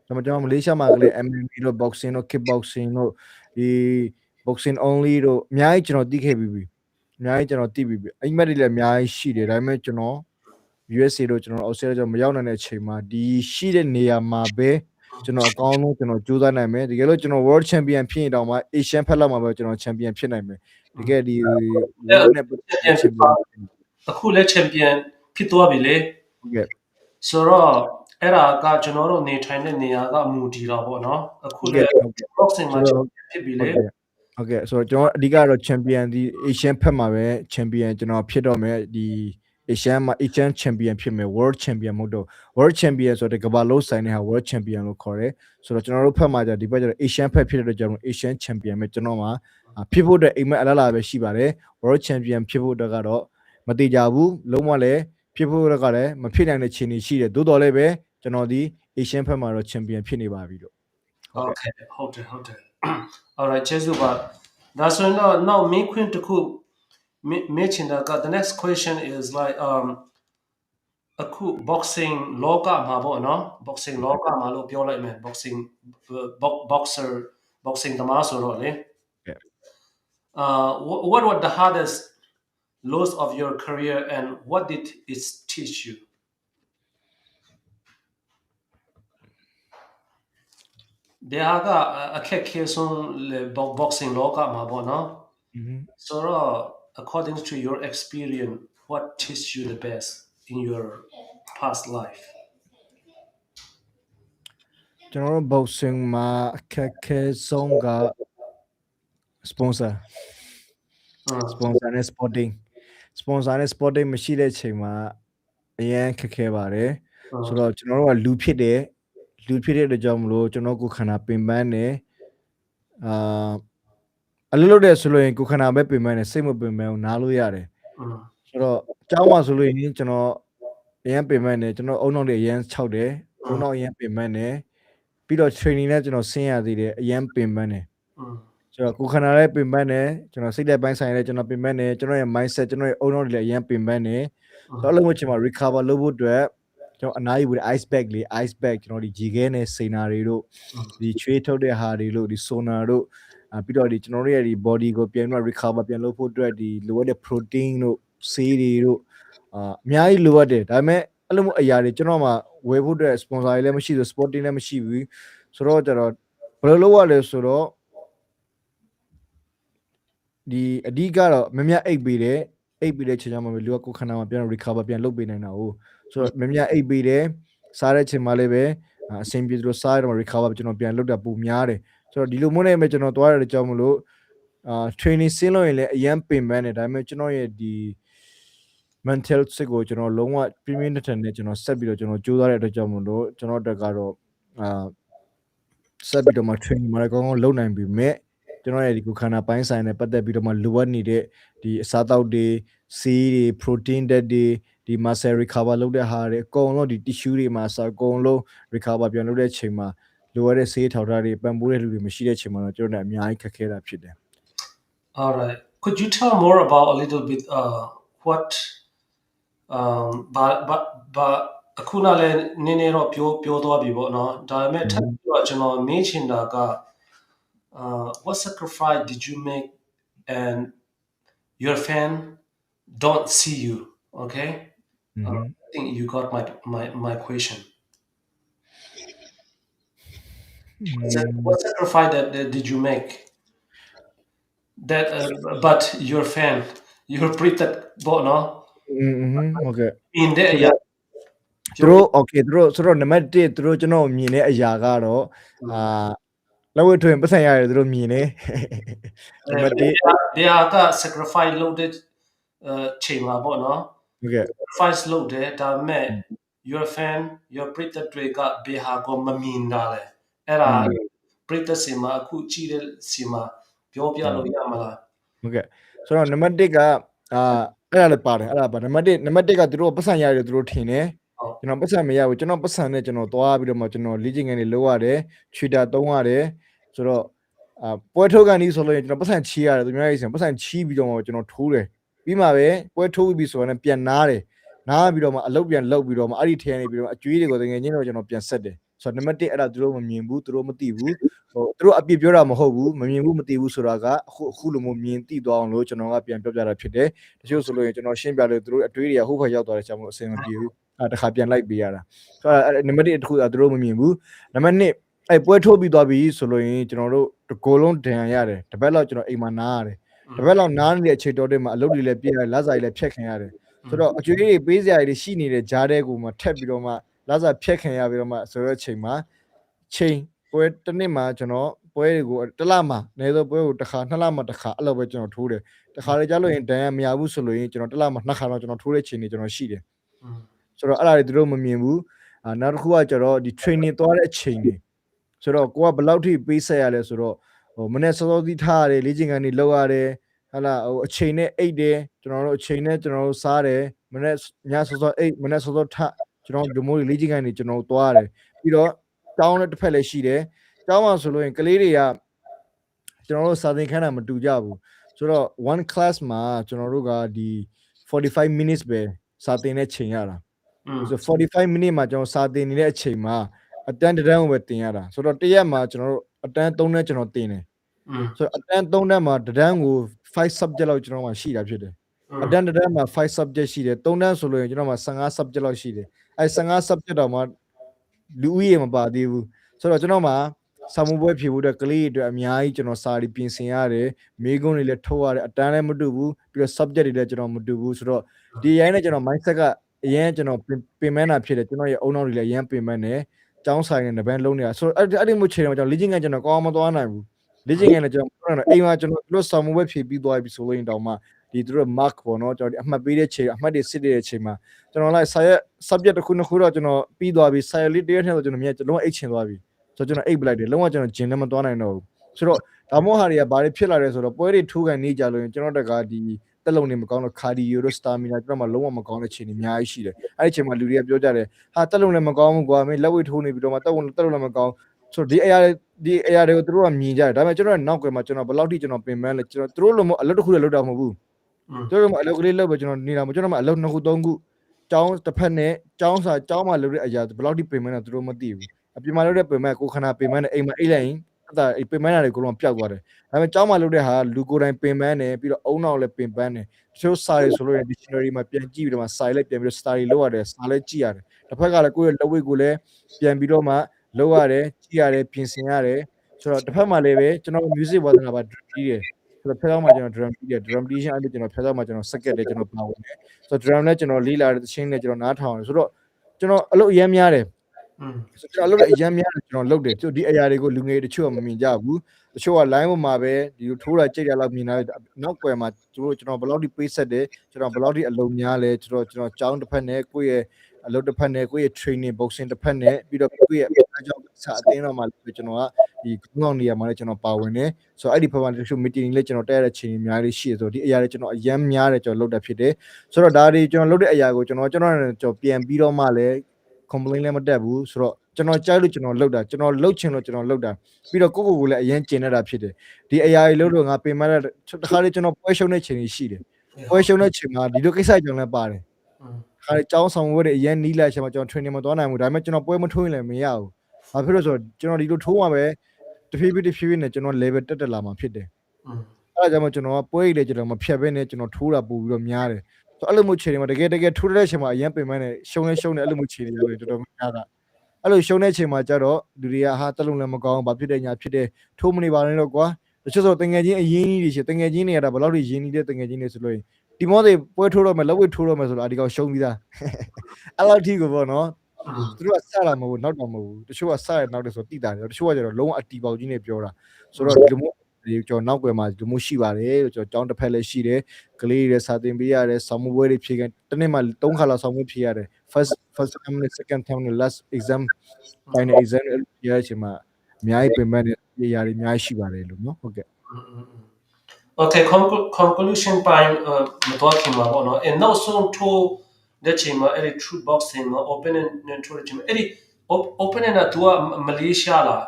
ဒါမှကျွန်တော်မလေးရှားမှာကလည်း MMA တို့ boxing တို့ kickboxing တို့ဒီ boxing only တို့အများကြီးကျွန်တော်သိခဲ့ပြီးပြီအများကြီးကျွန်တော်သိပြီးပြီအိမ်မက်တွေလည်းအများကြီးရှိတယ်ဒါပေမဲ့ကျွန်တော် USA တို့ကျွန်တော် Australia ကျွန်တော်မရောက်နိုင်တဲ့အချိန်မှာဒီရှိတဲ့နေရာမှာပဲကျွန်တော်အကောင်းဆုံးကျွန်တော်ကြိုးစားနိုင်မယ်တကယ်လို့ကျွန်တော် world champion ဖြစ်ရင်တောင်မှ Asian ဖက်လောက်မှာပဲကျွန်တော် champion ဖြစ်နိုင်မယ်တကယ်ဒီ world နဲ့ champion အခုလည်း champion ဖြစ်သွားပြီလေ ဟုတ်ကဲ့ ဆိုတော့အဲ့ဒါကကျွန်တော်တို့နေထိုင်တဲ့နေရာကမူတည်တာပေါ့နော်အခုလည်း boxing မှာဖြစ်ပြီလေဟုတ်ကဲ့ဆိုတော့ကျွန်တော်အဓိကတော့ champion ဒီ Asian ဖက်မှာပဲ champion ကျွန်တော်ဖြစ်တော့မယ်ဒီ Asian မှာ Asian champion ဖြစ်မယ် world champion မဟုတ်တော့ world champion ဆိုတဲ့ကမ္ဘာလုံးဆိုင်တဲ့ဟာ world champion လို့ခေါ်တယ်ဆိုတော့ကျွန်တော်တို့ဖက်မှာじゃဒီဘက်ကျတော့ Asian ဖက်ဖြစ်တဲ့ကြောင့် Asian champion ပဲကျွန်တော်မှာဖြစ်ဖို့အတွက်အိမ်မက်အလားလားပဲရှိပါတယ် world champion ဖြစ်ဖို့အတွက်ကတော့မတိကြဘူးလုံးဝလည်းဖြစ်ဖို့အတွက်ကလည်းမဖြစ်နိုင်တဲ့ခြေနေရှိတယ်သို့တော်လည်းပဲကျွန်တော်ဒီ Asian ဖက်မှာတော့ champion ဖြစ်နေပါပြီလို့ Okay ဟုတ်တယ် Alright ကျေးဇူးပါဒါဆိုရင်တော့နောက်မင်းခွင့်တစ်ခုမေးချင်တာက the next question is likeအခု boxing လောကမှာပေါ့နော် boxing လောကမှာလို့ပြောလိုက်မယ် boxing boxing သမားဆိုတော့လေ what was the hardest loss of your career and what did it teach you ဒါကအခက်ခဲဆုံး boxing လောကမှာပေါ့နော် so according to your experience what teach you the best in your past life ကျွန်တော်တို့ boxing မှာအခက်ခဲဆုံးက sponsor နဲ့ sporting မရှိတဲ့ချိန်မှာအရင်ခက်ခဲပါတယ်ဆိုတော့ကျွန်တော်တို့ကလူဖြစ်တဲ့အတွက်ကြောင့်မလို့ကျွန်တော်ကိုခန္ဓာပင်ပန်းတယ်အလုပ်လုပ်တဲ့ဆိုလို့ရင်ကိုခန္ဓာပဲပင်ပန်းတယ်စိတ်မပင်ပန်းဘူးနားလို့ရတယ်ဆိုတော့အကြောင်းပါဆိုလို့ရင်ကျွန်တော်အရင်ပင်ပန်းတယ်ကျွန်တော်အုံနောက်တွေအရင်6တယ်အုံနောက်အရင်ပင်ပန်းတယ်ပြီးတော့ training နဲ့ကျွန်တော်ဆင်းရသေးတယ်အရင်ပင်ပန်းတယ်ဆိုတော့ကိုခန္ဓာလည်းပင်ပန်းတယ်ကျွန်တော်စိတ်တဲ့ပိုင်းဆိုင်လည်းကျွန်တော်ပင်ပန်းတယ်ကျွန်တော်ရဲ့ mindset ကျွန်တော်ရဲ့အုံနောက်တွေလည်းအရင်ပင်ပန်းတယ်ဆိုတော့အလုံးဝချိန်မှာ recover လုပ်ဖို့အတွက်ကျွန်တော်အနားယူပြီး ice bag ကျွန်တော်ဒီဂျီခဲနဲ့စိနာတွေတို့ဒီချွေးထုတ်တဲ့ဟာတွေလို့ဒီ sonar တို့ပြီးတော့ဒီကျွန်တော်တို့ရဲ့ဒီ body ကိုပြန်ပြီး recover ပြန်လုပ်ဖို့အတွက်ဒီလိုအပ်တဲ့ protein တို့ဆေးတွေတို့အများကြီးလိုအပ်တယ်ဒါပေမဲ့အဲ့လိုမျိုးအရာတွေကျွန်တော်မှဝယ်ဖို့အတွက် sponsor တွေလည်းမရှိဘူး sporting လည်းမရှိဘူးဆိုတော့ကျတော့ဘယ်လိုလုပ်ရလဲဆိုတော့ဒီအဓိကတော့မမြအိတ်ပေးတယ်ချိန်ချမှာလူကကိုခန္ဓာမှာပြန် recover ပြန်လုပ်ပေးနိုင်တာဟုတ်ဆိုတော့မမြအိတ်ပေးတယ်စားတဲ့ချိန်မှာလည်းပဲအဆင်ပြေလို့စားရတော့ recover ကျွန်တော်ပြန်လုပ်တာပုံများတယ်ဆိုတော့ဒီလိုမျိုးနဲ့ပဲကျွန်တော်သွားရတဲ့ကြောင့်မလို့training ဆင်းလို့ရင်လည်းအရင်ပင်ပန်းတယ်ဒါပေမဲ့ကျွန်တော်ရဲ့ဒီ mental စိတ်ကိုကျွန်တော်လုံးဝပြင်းပြင်းထန်ထန်နဲ့ကျွန်တော်ဆက်ပြီးတော့ကျွန်တော်ကြိုးစားတဲ့အတွက်ကြောင့်မလို့ကျွန်တော်တက်ကတော့ဆက်ပြီးတော့မှ training မှာလည်းကောင်းကောင်းလုပ်နိုင်ပြီမဲ့ကျွန်တော်ရဲ့ဒီကိုခန္ဓာပိုင်းဆိုင်နဲ့ပတ်သက်ပြီးတော့မှလိုအပ်နေတဲ့ဒီအစားအသောက်တွေဆေးတွေ protein တွေဒီ muscle recover လုပ်တဲ့ဟာတွေအကုန်လုံးဒီ tissue တွေမှာအကုန်လုံး recover ပြန်လုပ်တဲ့ချိန်မှာလိုအပ်တဲ့ဆေးထောက်ထားတွေပံ့ပိုးတဲ့လူတွေမရှိတဲ့ချိန်မှာတော့ကျွန်တော်တို့အများကြီးခက်ခဲတာဖြစ်တယ် All right could you tell more about a little bit what but အခုနလည်းနည်းနည်းတော့ပြောသွားပြီပေါ့နော်ဒါပေမဲ့ထပ်ပြီးတော့ကျွန်တော်မေးချင်တာကwhat sacrifice did you make and your fan don't see you okay I think you got my question what sacrifice that did you make that but your fan your pretty but no okay in there yeah သူတို့ okay သူတို့ဆိုတော့နံပါတ်1သူတို့ကျွန်တော်မြင်တဲ့အရာကတော့ လောက်ဝထွင်ပတ်စံရတယ်သူတို့မြင်နေနံပါတ်1 they are က sacrifice လုပ်တဲ့ချိန်မှာပေါ့နော် ဟုတ်ကဲ့ sacrifice လုပ်တယ်ဒါပေမဲ့ your fan your ပရိသတ်တွေကဘယ်ဟာကိုမမြင်တာလဲအဲ့ဒါပရိသတ်စီမှာအခုကြည့်တဲ့စီမှာပြောပြလို့ရမလား ဟုတ်ကဲ့ဆိုတော့နံပါတ်1ကအဲ့ဒါလည်းပါတယ်အဲ့ဒါပါနံပါတ်1ကသူတို့ပတ်စံရတယ်သူတို့ထင်တယ်ကျွန်တော်ပတ်စံမရဘူးကျွန်တော်ပတ်စံနဲ့ကျွန်တော်သွားပြီးတော့မှကျွန်တော်လေ့ကျင့်ခန်းတွေလုပ်ရတယ် Twitter သုံးရတယ်ဆိုတော့ပွဲထုတ်ကန်ဒီဆိုလို့ကျွန်တော်ပတ်စံချီရတယ်သူများရေးစံပတ်စံချီပြီးတော့မှကျွန်တော်ထိုးတယ်ပြီးမှပဲပွဲထိုးပြီးဆိုတော့ပြန်နားတယ်နားပြီးတော့မှအလုပ်ပြန်လုပ်ပြီးတော့မှအဲ့ဒီထဲနေပြီးတော့အကျွေးတွေကိုတကယ်ချင်းတော့ကျွန်တော်ပြန်ဆက်တယ်ဆိုတော့နံပါတ်1အဲ့ဒါသူတို့မမြင်ဘူးသူတို့မသိဘူးဟိုသူတို့အပြစ်ပြောတာမဟုတ်ဘူးမမြင်ဘူးမသိဘူးဆိုတာကအခုလိုမျိုးမြင်သိသွားအောင်လို့ကျွန်တော်ကပြန်ပြောပြတာဖြစ်တယ်တချို့ဆိုလို့ရင်ကျွန်တော်ရှင်းပြလို့သူတို့အတွေးတွေကဟိုဘက်ရောက်သွားတဲ့ကြောင့်မို့အဆင်မပြေဘူးတခါပြန်လိုက်ပေးရတာဆိုတော့နံပါတ်1တစ်ခုကသူတို့မမြင်ဘူးနံပါတ်2အဲ့ပွဲထိုးပြီးသွားပြီဆိုလို့ရင်ကျွန်တော်တို့တကိုယ်လုံးဒဏ်ရတယ်တပတ်လောက်ကျွန်တော်အိမ်မှာနားရတယ်တပတ်လောက်နားနေတဲ့အခြေတော်တွေမှာအလုပ်တွေလည်းပြည့်ရတယ်လစာတွေလည်းဖြတ်ခံရတယ်ဆိုတော့အကျွေးတွေပေးစရာတွေရှိနေတဲ့ကြားတဲ့ကိုမှထက်ပြီးတော့မှလစာဖြတ်ခံရပြီးတော့မှဆိုတော့ချိန်မှာချိန်ပွဲတစ်နှစ်မှာကျွန်တော်ပွဲတွေကိုတစ်လမှာအနည်းဆုံးပွဲကိုတစ်ခါနှစ်လမှာတစ်ခါအဲ့လိုပဲကျွန်တော်ထိုးတယ်တစ်ခါလေကြားလို့ရင်ဒဏ်ရမရဘူးဆိုလို့ရင်ကျွန်တော်တစ်လမှာနှစ်ခါတော့ကျွန်တော်ထိုးတဲ့ချိန်တွေကျွန်တော်ရှိတယ်ဆိုတော့အဲ့ဒါတွေသူတို့မမြင်ဘူးနောက်တစ်ခုကကျတော့ဒီ training သွားတဲ့အချိန်တွေဆိုတော့ကိုကဘယ်လောက်ထိပေးဆက်ရလဲဆိုတော့ဟိုမနေ့စောစောသီးထားရတယ်လေ့ကျင့်ခန်းတွေလုပ်ရတယ်ဟာလာဟိုအချိန်နဲ့အိတ်တယ်ကျွန်တော်တို့အချိန်နဲ့ကျွန်တော်တို့စားတယ်မနေ့ညစောစောအိတ်မနေ့စောစောထကျွန်တော်ဒီမိုးလေ့ကျင့်ခန်းတွေကျွန်တော်တို့သွားရတယ်ပြီးတော့တောင်းလည်းတစ်ဖက်လည်းရှိတယ်တောင်းမှဆိုလို့ရင်ကလေးတွေကကျွန်တော်တို့စာသင်ခန်းတာမတူကြဘူးဆိုတော့ one class မှာကျွန်တော်တို့ကဒီ45 minutes ပဲစာသင်တဲ့ချိန်ရတာဆို45 minutes မှာကျွန်တော်စာသင်နေတဲ့အချိန်မှာအတန်းတန်းကိုပဲတင်ရတာဆိုတော့တရက်မှာကျွန်တော်တို့အတန်း3နဲ့ကျွန်တော်တင်တယ်ဆိုတော့အတန်း3နဲ့မှာတန်းကို5 subject လောက်ကျွန်တော်မှာရှိတာဖြစ်တယ်အတန်းတန်းမှာ5 subject ရှိတယ်3တန်းဆိုလို့ရင်ကျွန်တော်မှာ15 subject လောက်ရှိတယ်အဲ15 subject တော့မှလူဦးရေမပါသေးဘူးဆိုတော့ကျွန်တော်မှာစာမှုပွဲဖြေဖို့အတွက်ကလေးတွေအတွက်အများကြီးကျွန်တော်စာရီပြင်ဆင်ရတယ်မေးခွန်းတွေလည်းထုတ်ရတယ်အတန်းလည်းမတူဘူးပြီးတော့ subject တွေလည်းကျွန်တော်မတူဘူးဆိုတော့ဒီရိုင်းနဲ့ကျွန်တော် mindset ကအရင်ကျွန်တော်ပင်ပန်းတာဖြစ်တယ်ကျွန်တော်ရဲ့အုံနောက်တွေလည်းအရင်ပင်ပန်းတယ်ကျောင်းဆိုင်နဲ့ဗန်းလုံးနေတာဆိုတော့အဲ့ဒီမျိုးချိန်တော့ကျွန်တော်လေ့ကျင့်ခန်းကျွန်တော်ကောင်းမသွားနိုင်ဘူးလေ့ကျင့်ခန်းလည်းကျွန်တော်အိမ်မှာကျွန်တော်တို့စာမှုပွဲဖြေပြီးသွားပြီဆိုလို့ရင်တောင်မှဒီသူတို့ mark ပေါ့နော်ကျွန်တော်ဒီအမှတ်ပေးတဲ့ချိန်အမှတ်တွေစစ်တဲ့ချိန်မှာကျွန်တော်လိုက်စာရဲ့ subject တစ်ခုနှစ်ခုတော့ကျွန်တော်ပြီးသွားပြီစာရလေးတရက်နဲ့တော့ကျွန်တော်မြင်လုံးဝအိတ်ချင်သွားပြီဆိုတော့ကျွန်တော်အိတ်ပလိုက်တယ်လုံးဝကျွန်တော်ဂျင်လည်းမသွားနိုင်တော့ဘူးဆိုတော့ဒါမှမဟုတ်ဟာတွေကဘာတွေဖြစ်လာလဲဆိုတော့ပွဲတွေထိုးကန်နေကြလို့ရင်ကျွန်တော်တက်ကဒီတက်လုံနေမကောင်းတော့ကာဒီယိုတို့စတာမီနာကျွန်တော်မှလုံးဝမကောင်းတဲ့ချိန်တွေအများကြီးရှိတယ်အဲ့ဒီချိန်မှာလူတွေကပြောကြတယ်ဟာတက်လုံလည်းမကောင်းဘူးကွာမင်းလက်ဝဲထိုးနေပြီးတော့မှတက်လုံလည်းမကောင်းဆိုတော့ဒီအရာတွေကိုသူတို့ကမြင်ကြတယ်ဒါပေမဲ့ကျွန်တော်နောက်ကွယ်မှာကျွန်တော်ဘယ်လောက်ထိကျွန်တော်ပင်ပန်းလဲကျွန်တော်သူတို့လိုမျိုးအလုပ်တစ်ခုလည်းလုပ်တာမဟုတ်ဘူးသူတို့ကအလုပ်ကလေးလုပ်ပဲကျွန်တော်နေတာမကျွန်တော်မှအလုပ်2ခု3ခုကျောင်းတစ်ဖက်နဲ့ကျောင်းမှာလုပ်တဲ့အရာဘယ်လောက်ထိပင်ပန်းလဲသူတို့မသိဘူးအပြင်မှာလုပ်တဲ့ပင်ပန်းကိုခဏပင်ပန်းနဲ့အိမ်မှာအိတ်လိုက်ရင်အဲ့ဒါပင်ပန်းတာတွေအကုန်လုံးပျောက်သွားတယ်ဒါပေမဲ့ကျောင်းမှာလုပ်တဲ့ဟာလူကိုယ်တိုင်ပင်ပန်းတယ်ပြီးတော့အုံနောက်လည်းပင်ပန်းတယ်တချို့စာတွေဆိုလို့ရင် dictionary မှာပြန်ကြည့်ပြီးတော့မှစာလိုက်ပြန်ပြီးတော့ study လုပ်ရတယ်စာလည်းကြည့်ရတယ်တစ်ဖက်ကလည်းကိုယ့်ရဲ့လက်ဝဲကိုလည်းပြန်ပြီးတော့မှလုပ်ရတယ်ကြည့်ရတယ်ပြင်ဆင်ရတယ်ဆိုတော့တစ်ဖက်မှာလည်းပဲကျွန်တော် music ဝါသနာပါတီးတယ်ဆိုတော့ဖျောက်တော့မှကျွန်တော် drum တီးတယ် drum teacher အဲ့ဒီကျွန်တော်ဖျောက်တော့မှကျွန်တော်စက်ကက်တယ်ကျွန်တော်ပါဝင်တယ်ဆိုတော့ drum နဲ့ကျွန်တော်လေးလာတဲ့သချင်းနဲ့ကျွန်တော်နားထောင်တယ်ဆိုတော့ကျွန်တော်အလုပ်အများများတယ်ဆိုတော့အလုပ်အများများကျွန်တော်လုပ်တယ်ဒီအရာတွေကိုလူငယ်တချို့ကမမြင်ကြဘူးတချို့က line ပေါ်မှာပဲဒီလိုထိုးတာကြိတ်တာလောက်မြင်လာနောက်ကွယ်မှာကျွန်တော်ဘယ်လောက်ထိပေးဆက်တယ်ကျွန်တော်ဘယ်လောက်ထိအလုံးများလဲကျွန်တော်ကျောင်းတစ်ဖက်နဲ့ကိုယ့်ရဲ့အလုပ်တစ်ဖက်နဲ့ကိုယ့်ရဲ့ training boxing တစ်ဖက်နဲ့ပြီးတော့ကိုယ့်ရဲ့အကြောင်းစာအသင်းတော်မှာကျွန်တော်ကဒီကောင်းနေရာမှာလည်းကျွန်တော်ပါဝင်တယ်ဆိုတော့အဲ့ဒီဘက်မှာတချို့ meeting လေးကျွန်တော်တက်ရတဲ့ချိန်အများကြီးရှိတယ်ဆိုတော့ဒီအရာတွေကျွန်တော်အရင်များတယ်ကျွန်တော်လုပ်တာဖြစ်တယ်ဆိုတော့ဒါတွေကျွန်တော်လုပ်တဲ့အရာကိုကျွန်တော်ပြန်ပြီးတော့မှလည်း complain လည်းမတက်ဘူးဆိုတော့ကျွန်တော်ကြိုက်လို့ကျွန်တော်လုပ်တာကျွန်တော်လုပ်ချင်လို့ကျွန်တော်လုပ်တာပြီးတော့ကိုလည်းအရင်ကျင်နေတာဖြစ်တယ်ဒီအရာတွေလုပ်လို့ငါပင်မတဲ့တစ်ခါလေကျွန်တော်ပွဲရှုံးတဲ့ချိန်ကြီးရှိတယ်ပွဲရှုံးတဲ့ချိန်မှာဒီလိုကိစ္စကြောင့်လည်းပါတယ်ခါလေကျောင်းဆောင်ဝဲတဲ့အရင်နီးလိုက်ချက်မှာကျွန်တော် training မသွားနိုင်ဘူးဒါပေမဲ့ကျွန်တော်ပွဲမထိုးရင်လည်းမရဘူးဘာဖြစ်လို့ဆိုတော့ကျွန်တော်ဒီလိုထိုးမှပဲတဖြည်းဖြည်းနဲ့ကျွန်တော် level တက်လာမှာဖြစ်တယ်အဲ့ဒါကြောင့်ကျွန်တော်ကပွဲရည်လေကျွန်တော်မဖြတ်ဘဲနဲ့ကျွန်တော်ထိုးတာပို့ပြီးတော့များတယ်ဆိုအဲ့လိုမျိုးခြေတွေမှာတကယ်ထိုးတဲ့အချိန်မှာအရင်ပင်မနဲ့ရှုံးတယ်အဲ့လိုမျိုးခြေတွေလို့တော်တော်များတာအဲ့လိုရှုံးတဲ့အချိန်မှာကျတော့လူတွေကဟာတက်လုံးလည်းမကောင်းဘာဖြစ်တဲ့ညာဖြစ်တဲ့ထိုးမနေပါနဲ့တော့ကွာတချို့ဆိုတငယ်ချင်းအရင်ကြီးတွေရှိတငယ်ချင်းတွေကဘယ်လောက်ထိရင်းနေတဲ့တငယ်ချင်းတွေဆိုလို့ဒီမောတွေပွဲထိုးတော့မယ်လက်ဝဲထိုးတော့မယ်ဆိုတော့ဒီကောင်ရှုံးပြီးသားအဲ့လောက်ထိကိုပေါ့နော် သူတို့ကစလာမဟုတ်နောက်တော့မဟုတ်တချို့ကစရနောက်တယ်ဆိုတိတာတယ်တချို့ကကျတော့လုံးဝအတီပေါက်ကြီးနဲ့ပြောတာဆိုတော့ဒီလိုမျိုးကျွန်တော်နောက်ွယ်မှာဒီလိုမျိုးရှိပါတယ်လို့ကျွန်တော်ကျောင်းတစ်ဖက်လည်းရှိတယ်ကလေးတွေစာသင်ပေးရတယ်ဆောင်းမွေးတွေဖြေကန်တနေ့မှ3ခါလောက်ဆောင်းမွေးဖြေရတယ် first term နဲ့ second term နဲ့ last exam final exam ရရချင်မှာအများကြီးပြင်ပန်းနေရရအများကြီးရှိပါတယ်လို့နော်ဟုတ်ကဲ့ Okay conclusion ပိုင်းမတော်ခင်မှာပေါ့နော်အဲနောက်ဆုံးထိုးတဲ့ချိန်မှာအဲ့ဒီ true boxing မှာ open နဲ့ထိုးတဲ့ချိန်မှာအဲ့ဒီ open နဲ့ तू ကမလေးရှားလား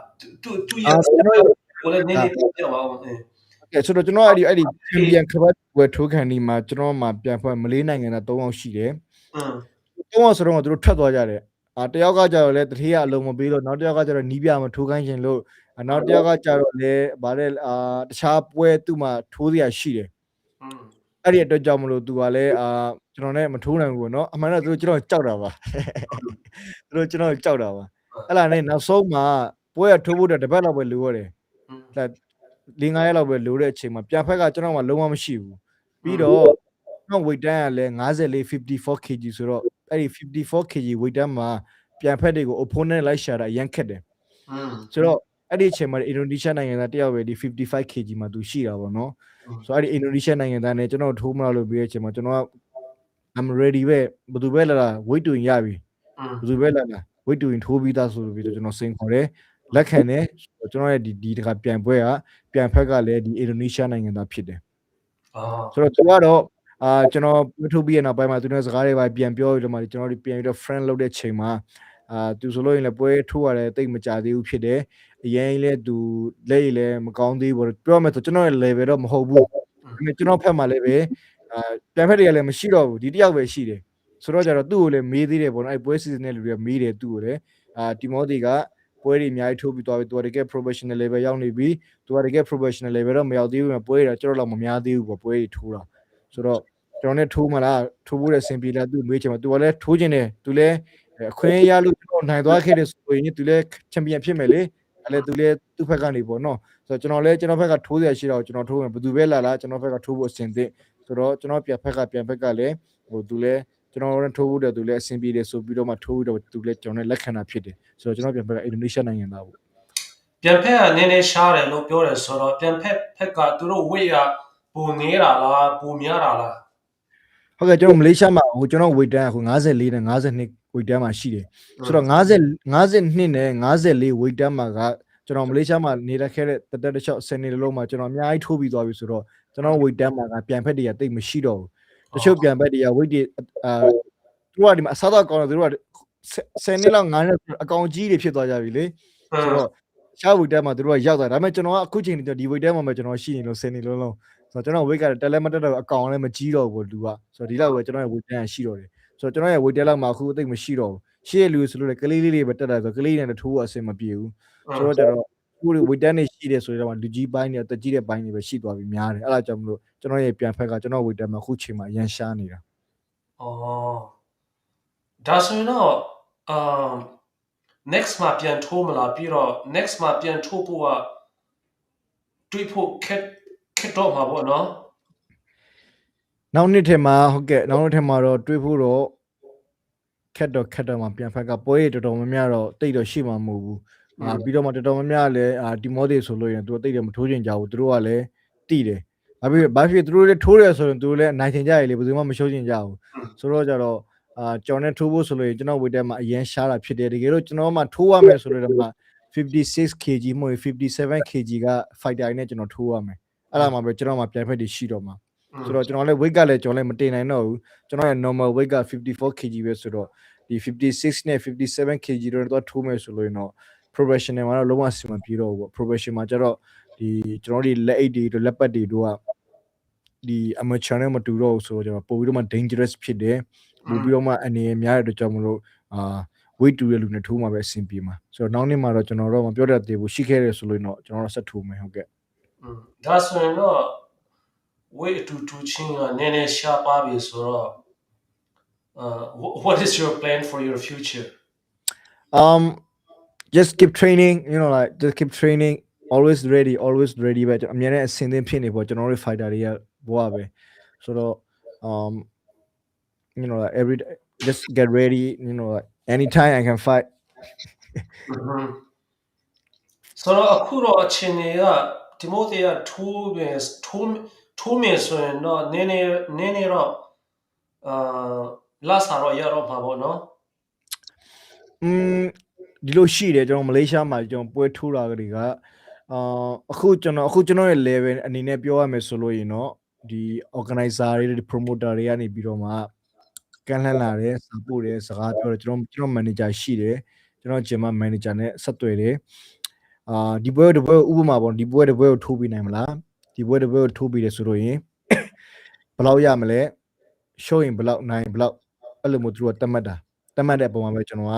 तू ရကိုလည်းနေနေပြောပါအောင်ကဲဆိုတော့ကျွန်တော်အဲ့ဒီ champion ကပတ်ဝယ်ထိုးခံဒီမှာကျွန်တော်မှပြန်ဖွဲ့မလေးနိုင်ငံသား3ယောက်ရှိတယ်3ယောက်ဆိုတော့သူတို့ထွက်သွားကြတယ်တယောက်ကကြတော့လေတထေးကအလုံးမပေးလို့နောက်တယောက်ကကြတော့နီးပြမထိုးခိုင်းခြင်းလို့နောက်တယောက်ကကြတော့လေဗါတဲ့တခြားပွဲသူ့မှာထိုးစရာရှိတယ်အဲ့ဒီအတွက်ကြောင့်မလို့သူကလည်းကျွန်တော်နဲ့မထိုးနိုင်ဘူးပေါ့နော်အမှန်တော့သူတို့ကျွန်တော်ကြောက်တာပါသူတို့ကျွန်တော်ကြောက်တာပါအဲ့လားနဲ့နောက်ဆုံးမှာပွဲထိုးဖို့တပတ်လောက်ပဲလိုရတယ်5 ရက်လောက်ပဲလိုတဲ့အချိန်မှာပြန်ဖက်ကကျွန်တော်မှလုံးဝမရှိဘူးပြီးတော့ကျွန်တော် weight တန်းကလည်း54 kg ဆိုတော့အဲ့ဒီ54 kg weight တန်းမှာပြန်ဖက်တွေကို opponent လိုက်ရှာတာအရင်ခက်တယ်ဆိုတော့အဲ့ဒီအချိန်မှာအင်ဒိုနီးရှားနိုင်ငံသားတယောက်ပဲဒီ55 kg မှာသူရှိတာပေါ့နော်ဆိုတော့အဲ့ဒီအင်ဒိုနီးရှားနိုင်ငံသားနဲ့ကျွန်တော်ထိုးမလို့ပြီးတဲ့အချိန်မှာကျွန်တော်က I'm ready ပဲဘယ်သူပဲလာ weight တူရင်ရပြီဘယ်သူပဲလာ weight တူရင်ထိုးပြီးသားဆိုပြီးတော့ကျွန်တော်စိန်ခေါ်တယ်လက်ခံတယ်ကျွန်တော်ရဲ့ဒီတခါပြန်ပွဲကပြန်ဖက်ကလည်းဒီအင်ဒိုနီးရှားနိုင်ငံသားဖြစ်တယ်ဆိုတော့သူကတော့ကျွန်တော်ထိုးပြီးရနောက်ပိုင်းမှာသူနဲ့စကားတွေပါပြန်ပြောပြီးတော့မှကျွန်တော်ဒီပြန်ပြီးတော့ friend လုပ်တဲ့ချိန်မှာသူဆိုလို့ရင်လည်းပွဲထိုးရတယ်တိတ်မကြသေးဘူးဖြစ်တယ်အရင်လည်းသူလက်ရည်လည်းမကောင်းသေးဘူးပြောမယ်ဆိုကျွန်တော်ရဲ့ level တော့မဟုတ်ဘူးဒါပေမဲ့ကျွန်တော်ဖက်မှာလည်းပဲပြန်ဖက်တွေကလည်းမရှိတော့ဘူးဒီတယောက်ပဲရှိတယ်ဆိုတော့ကြတော့သူ့ကိုလည်းမေးသေးတယ်ပေါ့နော်အဲ့ပွဲ season နဲ့လူတွေမေးတယ်သူ့ကိုလည်းတီမောသီကပွဲတွေအများကြီးထိုးပြီးသွားပြီသူကတကယ် professional level ရောက်နေပြီသူကတကယ် professional level တော့မရောက်သေးဘူးပွဲတွေတော့ကျွန်တော်တော့မများသေးဘူးပေါ့ပွဲတွေထိုးတာဆိုတော့ကျွန်တော်နဲ့ထိုးမလားထိုးဖို့တဲ့စင်ပြေလာသူ့မေးချင်မှာသူကလည်းထိုးခြင်းတယ်သူလည်းအခွင့်အရေးလို့ကျွန်တော်နိုင်သွားခဲ့တယ်ဆိုရင်သူလည်းချန်ပီယံဖြစ်မယ်လေအဲ့လေသူလည်းသူ့ဘက်ကနေပေါ့နော်ဆိုတော့ကျွန်တော်လည်းကျွန်တော်ဘက်ကထိုးရရှိတော့ကျွန်တော်ထိုးရင်ဘယ်သူပဲလာကျွန်တော်ဘက်ကထိုးဖို့အဆင်သင့်ဆိုတော့ကျွန်တော်ပြန်ဘက်ကလည်းသူလည်းကျွန်တော်တို့ထိုးဖို့တဲ့သူလည်းအဆင်ပြေတယ်ဆိုပြီးတော့မှထိုးပြီးတော့သူလည်းကျွန်တော်နဲ့လက်ခံတာဖြစ်တယ်ဆိုတော့ကျွန်တော်ပြန်ဘက်က အင်ဒိုနီးရှားနိုင်ငံသားပေါ့ပြန်ဖက်ကနည်းနည်းရှားတယ်လို့ပြောတယ်ဆိုတော့ပြန်ဖက်ကသူတို့ weight ကပိုနေတာလားပိုများတာလားဟုတ်ကဲ့ကျွန်တော်မလေးရှားမှာကျွန်တော် weight တန်းက54နဲ့52 weight တန်းမှာရှိတယ်ဆိုတော့52နဲ့54 weight တန်းမှာကကျွန်တော်မလေးရှားမှာနေရခဲ့တဲ့တက်တစ်ချောက်10နှစ်လုံးမှာကျွန်တော်အများကြီးထိုးပြီးသွားပြီဆိုတော့ကျွန်တော် weight တန်းမှာကပြန်ဖက်တွေကတိတ်မရှိတော့ဘူးတချို့ပြန်ဖက်တွေက weight တွေသူကဒီမှာအစားတော့ကောင်းတယ်သူတို့က10နှစ်လောက်9နှစ်အကောင်ကြီးတွေဖြစ်သွားကြပြီလေဆိုတော့ရှား weight တန်းမှာသူတို့ကရောက်သွားဒါပေမဲ့ကျွန်တော်ကအခုချိန်ဒီ weight တန်းမှာပဲကျွန်တော်ရှိနေလို့10နှစ်လုံးဆိုတော့ကျွန်တော် weight ကတက်လည်းမတက်တော့အကောင်လည်းမကြီးတော့ဘူးလူကဆိုတော့ဒီလောက်ပဲကျွန်တော်ရဲ့ weight တန်းရှိတော့တယ်ဆိုတော့ကျွန်တော်ရဲ့ weight တန်းလောက်မှာအခုအသိမရှိတော့ဘူးရှေ့လူဆိုလို့လည်းကလေးလေးတွေပဲတက်တာဆိုကလေးနဲ့ထိုးအဆင်မပြေဘူးဆိုတော့ကျတော့ခုတွေ weight တန်းနေရှိတယ်ဆိုတော့လူကြီးပိုင်းတွေတက်ကြီးတဲ့ပိုင်းတွေပဲရှိသွားပြီများတယ်အဲ့ဒါကြောင့်မလို့ကျွန်တော်ရဲ့ပြန်ဖက်ကကျွန်တော် weight တန်းမှာအခုချိန်မှာရန်ရှားနေတာဒါဆိုရင်တော့next မှာပြန်ထိုးမလားပြီးတော့ next မှာပြန်ထိုးဖို့ကတွေးဖို့ခက်တော့မှာပေါ့နော်နောက်နှစ်ထဲမှာဟုတ်ကဲ့နောက်နှစ်ထဲမှာတော့တွေးဖို့တော့ခက်တော့မှာပြန်ဖက်ကပွဲရတော်တော်များများတော့တိတ်တော့ရှိမှာမဟုတ်ဘူးပြီးတော့မှတော်တော်များများလည်းတီမောသေးဆိုလို့ရင်သူကတိတ်တယ်မထိုးချင်ကြဘူးသူတို့ကလည်းတိတယ်ဘာဖြစ်သူတို့လည်းထိုးတယ်ဆိုရင်သူတို့လည်းနိုင်ချင်ကြရလေဘယ်သူမှမရှုံးချင်ကြဘူးဆိုတော့ကြတော့ကျွန်တော်နဲ့ထိုးဖို့ဆိုလို့ကျွန်တော် weight မှာအရင်ရှားတာဖြစ်တယ်တကယ်လို့ကျွန်တော်မှထိုးရမယ်ဆိုတော့မှ56 kg မဟုတ်57 kg က fighter နဲ့ကျွန်တော်ထိုးရမယ်အဲ့ဒါမှပဲကျွန်တော်မှပြန်ဖက်တွေရှိတော့မှာဆိုတော့ကျွန်တော်လည်း weight ကလည်းကျွန်တော်လည်းမတင်နိုင်တော့ဘူးကျွန်တော်ရဲ့ normal weight က54 kg ပဲဆိုတော့ဒီ56နဲ့57 kg တော့ထိုးမယ်ဆိုလို့ရင်တော့ professional မှာတော့လုံးဝအဆင်မပြေတော့ဘူးပေါ့ professional မှာကျတော့ဒီကျွန်တော်တို့လက်အိတ်တွေတို့လက်ပတ်တွေတို့ကဒီ amateur နဲ့မတူတော့ဘူးဆိုတော့ကျွန်တော်ပို့ပြီးတော့မှ dangerous ဖြစ်တယ်ပို့ပြီးတော့မှအနေနဲ့များတဲ့အတွက်ကြောင့်မလို့weight တူတဲ့လူနဲ့ထိုးမှာပဲအဆင်ပြေမှာဆိုတော့နောက်နေ့မှာတော့ကျွန်တော်တို့မပြောတတ်သေးဘူးရှိခဲ့တယ်ဆိုလို့တော့ကျွန်တော်တို့ဆက်ထိုးမယ်ဟုတ်ကဲ့ဒါဆိုရင်တော့ weight တူချင်းကနည်းနည်းရှားပါပြီဆိုတော့ what is your plan for your future just keep training like just keep training always ready ပဲအမြဲတမ်းအဆင်သင့်ဖြစ်နေပေါ့ကျွန်တော်တို့ fighter တွေကဘွားပဲဆိုတော့like every day just get ready like anytime I can fight ဆိုတော့အခုတော့အချိန်တွေကဒီမိုတီကထိုးမယ်ဆိုရင်တော့နည်းနည်းတော့လာစားတော့ရတော့မှာပေါ့နော် ဒီလိုရှိတယ်ကျွန်တော်မလေးရှားမှာကျွန်တော်ပွဲထိုးတာကလေးကအခုကျွန်တော်ရဲ့ level အနေနဲ့ပြောရမယ်ဆိုလို့ရင်တော့ဒီ organizer တွေ promoter တွေကနေပြီးတော့မှကန်လှမ်းလာတယ် support တယ်စကားပြောတယ်ကျွန်တော် manager ရှိတယ်ကျွန်တော်ဂျင်မ manager နဲ့ဆက်သွယ်တယ်ဒီပွဲဥပမာပေါ့ဒီပွဲကိုထိုးပြီးနိုင်မလားဒီပွဲကိုထိုးပြီးတယ်ဆိုလို့ရင်ဘယ်လောက်ရမလဲ show ရင်ဘယ်လောက်နိုင်ဘယ်လောက်အဲ့လိုမျိုးသူတို့ကတတ်မှတ်တဲ့ပုံမှာပဲကျွန်တော်က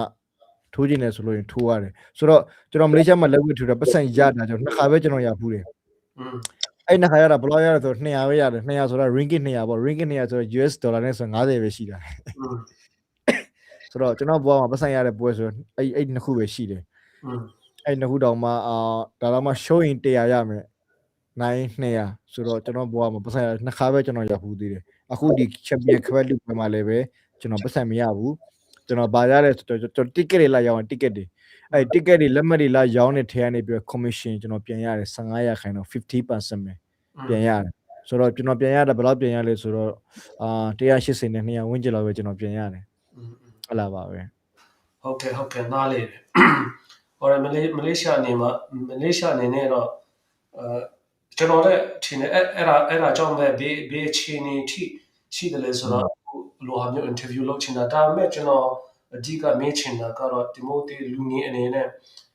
ထိုးခြင်းနဲ့ဆိုလို့ရင်ထိုးရတယ်ဆိုတော့ကျွန်တော်မလေးရှားမှာလက်ဝဲထိုးတာပတ်စံရတာကျွန်တော်နှစ်ခါပဲကျွန်တော်ရဖူးတယ်အဲ့နှစ်ခါရတာဘယ်လောက်ရလဲဆိုတော့200ပဲရတယ်200ဆိုတာ ringgit 200ပေါ့ ringgit 200ဆိုတော့ US ဒေါ်လာနဲ့ဆို50ပဲရှိတာဆိုတော့ကျွန်တော်ဘွားမှာပတ်စံရတဲ့ပွဲဆိုတော့အဲ့နှစ်ခုပဲရှိတယ်အဲ့နှစ်ခုတောင်မှဒါတော့မှ show ရင်100ရမယ်နိုင်200ဆိုတော့ကျွန်တော်ဘွားမှာပတ်စံရနှစ်ခါပဲကျွန်တော်ရဖူးသေးတယ်အခုဒီ champion ခွဲလူပွဲမှာလည်းပဲကျွန်တော်ပတ်စံမရဘူးကျွန်တော်ဗာရတဲ့ကျွန်တော် ticket တွေလာရောင်း ticket တွေအဲ့ ticket တွေလက်မှတ်တွေလာရောင်းတဲ့ထဲကနေပြီး commission ကျွန်တော်ပြန်ရတယ်15%ခိုင်တော့ 50% ပဲပြန်ရတယ်ဆိုတော့ကျွန်တော်ပြန်ရတာဘယ်လောက်ပြန်ရလဲဆိုတော့180နဲ့200ဝန်းကျင်လောက်ပဲကျွန်တော်ပြန်ရတယ်ဟုတ်လားပါပဲဟုတ်ကဲ့နားလေဟောရမလေးရှားအနေနဲ့တော့ကျွန်တော်လည်းထင်တယ်အဲ့ဒါကြောင့်ပဲဘေးချင်းနေထိရှိတယ်လေဆိုတော့လိုဟာမျိုး interview လုပ်ချင်တာဒါပေမဲ့ကျွန်တော်အဓိကမေးချင်တာကတော့ဒီမိုတီလူငယ်အနေနဲ့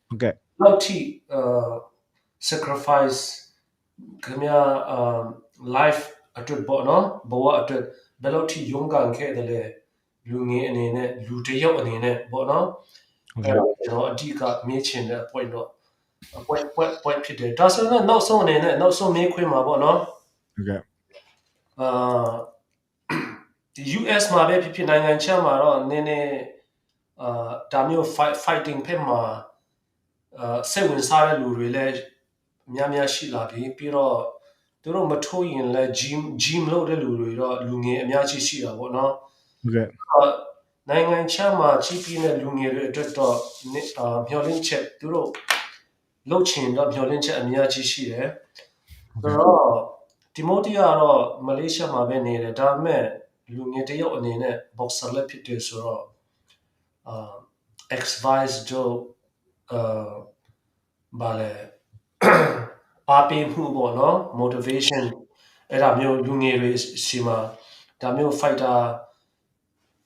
ဟုတ်ကဲ့လောက်ထိsacrifice ခင်ဗျာlife အတွက်ပေါ့နော်ဘဝအတွက်ဘယ်လောက်ထိ勇敢ခဲ့တယ်လဲလူငယ်အနေနဲ့လူတစ်ယောက်အနေနဲ့ပေါ့နော်အဲ့တော့ကျွန်တော်အဓိကမေးချင်တဲ့ point တော့ point ဖြစ်တယ်ဒါဆိုတော့နောက်ဆုံးအနေနဲ့နောက်ဆုံးမေးခွန်းမှာပေါ့နော်ဟုတ်ကဲ့ဒီ US မှာပဲဖြစ်နိုင်ငံခြားမှာတော့နည်းနည်းဒါမျိုး fighting ဖက်မှာစိတ်ဝင်စားတဲ့လူတွေလည်းများရှိလာပြီပြီးတော့သူတို့မထိုးရင်လည်း gym လုပ်တဲ့လူတွေတော့လူငယ်အများကြီးရှိတာပေါ့နော်ဟုတ်ကဲ့နိုင်ငံခြားမှာကြီးပြင်းတဲ့လူငယ်တွေအတွက်တော့မျှော်လင့်ချက်သူတို့လှုပ်ချင်တော့မျှော်လင့်ချက်အများကြီးရှိတယ်ဆိုတော့ဒီမိုတီကတော့မလေးရှားမှာပဲနေတယ်ဒါပေမဲ့လူငယ်တယောက်အနေနဲ့ boxer လည်းဖြစ်တယ်ဆိုတော့advice တို့ဘာလဲအားပေးမှုပေါ့နော် motivation အဲ့ဒါမျိုးလူငယ်တွေစီမှာဒါမျိုး fighter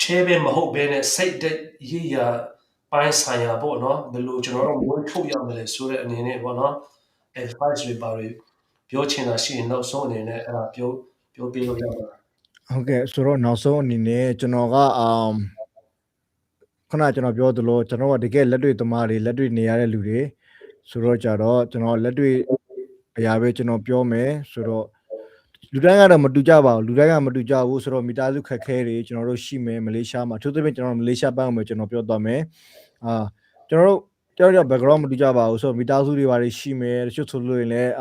ချဲပဲမဟုတ်ဘဲနဲ့စိတ်သက်ရည်ရပိုင်းဆိုင်ရာပေါ့နော်ဘယ်လိုကျွန်တော်တို့ဝေးထုတ်ရမလဲဆိုတဲ့အနေနဲ့ပေါ့နော် advice တွေပါပြောချင်တာရှိရင်နောက်ဆုံးအနေနဲ့အဲ့ဒါပြောပြလို့ရပါဟုတ်ကဲ့ဆိုတော့နောက်ဆုံးအနေနဲ့ကျွန်တော်ကခုနကျွန်တော်ပြောသလိုကျွန်တော်ကတကယ်လက်တွေ့သမားတွေလက်တွေ့နေရတဲ့လူတွေဆိုတော့ကြတော့ကျွန်တော်လက်တွေ့အရာပဲကျွန်တော်ပြောမယ်ဆိုတော့လူတိုင်းကတော့မတူကြပါဘူးလူတိုင်းကမတူကြဘူးဆိုတော့မိသားစုခက်ခဲတွေကျွန်တော်တို့ရှိမယ်မလေးရှားမှာအထူးသဖြင့်ကျွန်တော်မလေးရှားပိုင်းမှာကျွန်တော်ပြောသွားမယ်ကျွန်တော်တို့ background မတူကြပါဘူးဆိုတော့မိသားစုတွေဘာတွေရှိမယ်တချို့ဆိုလို့ရင်လည်း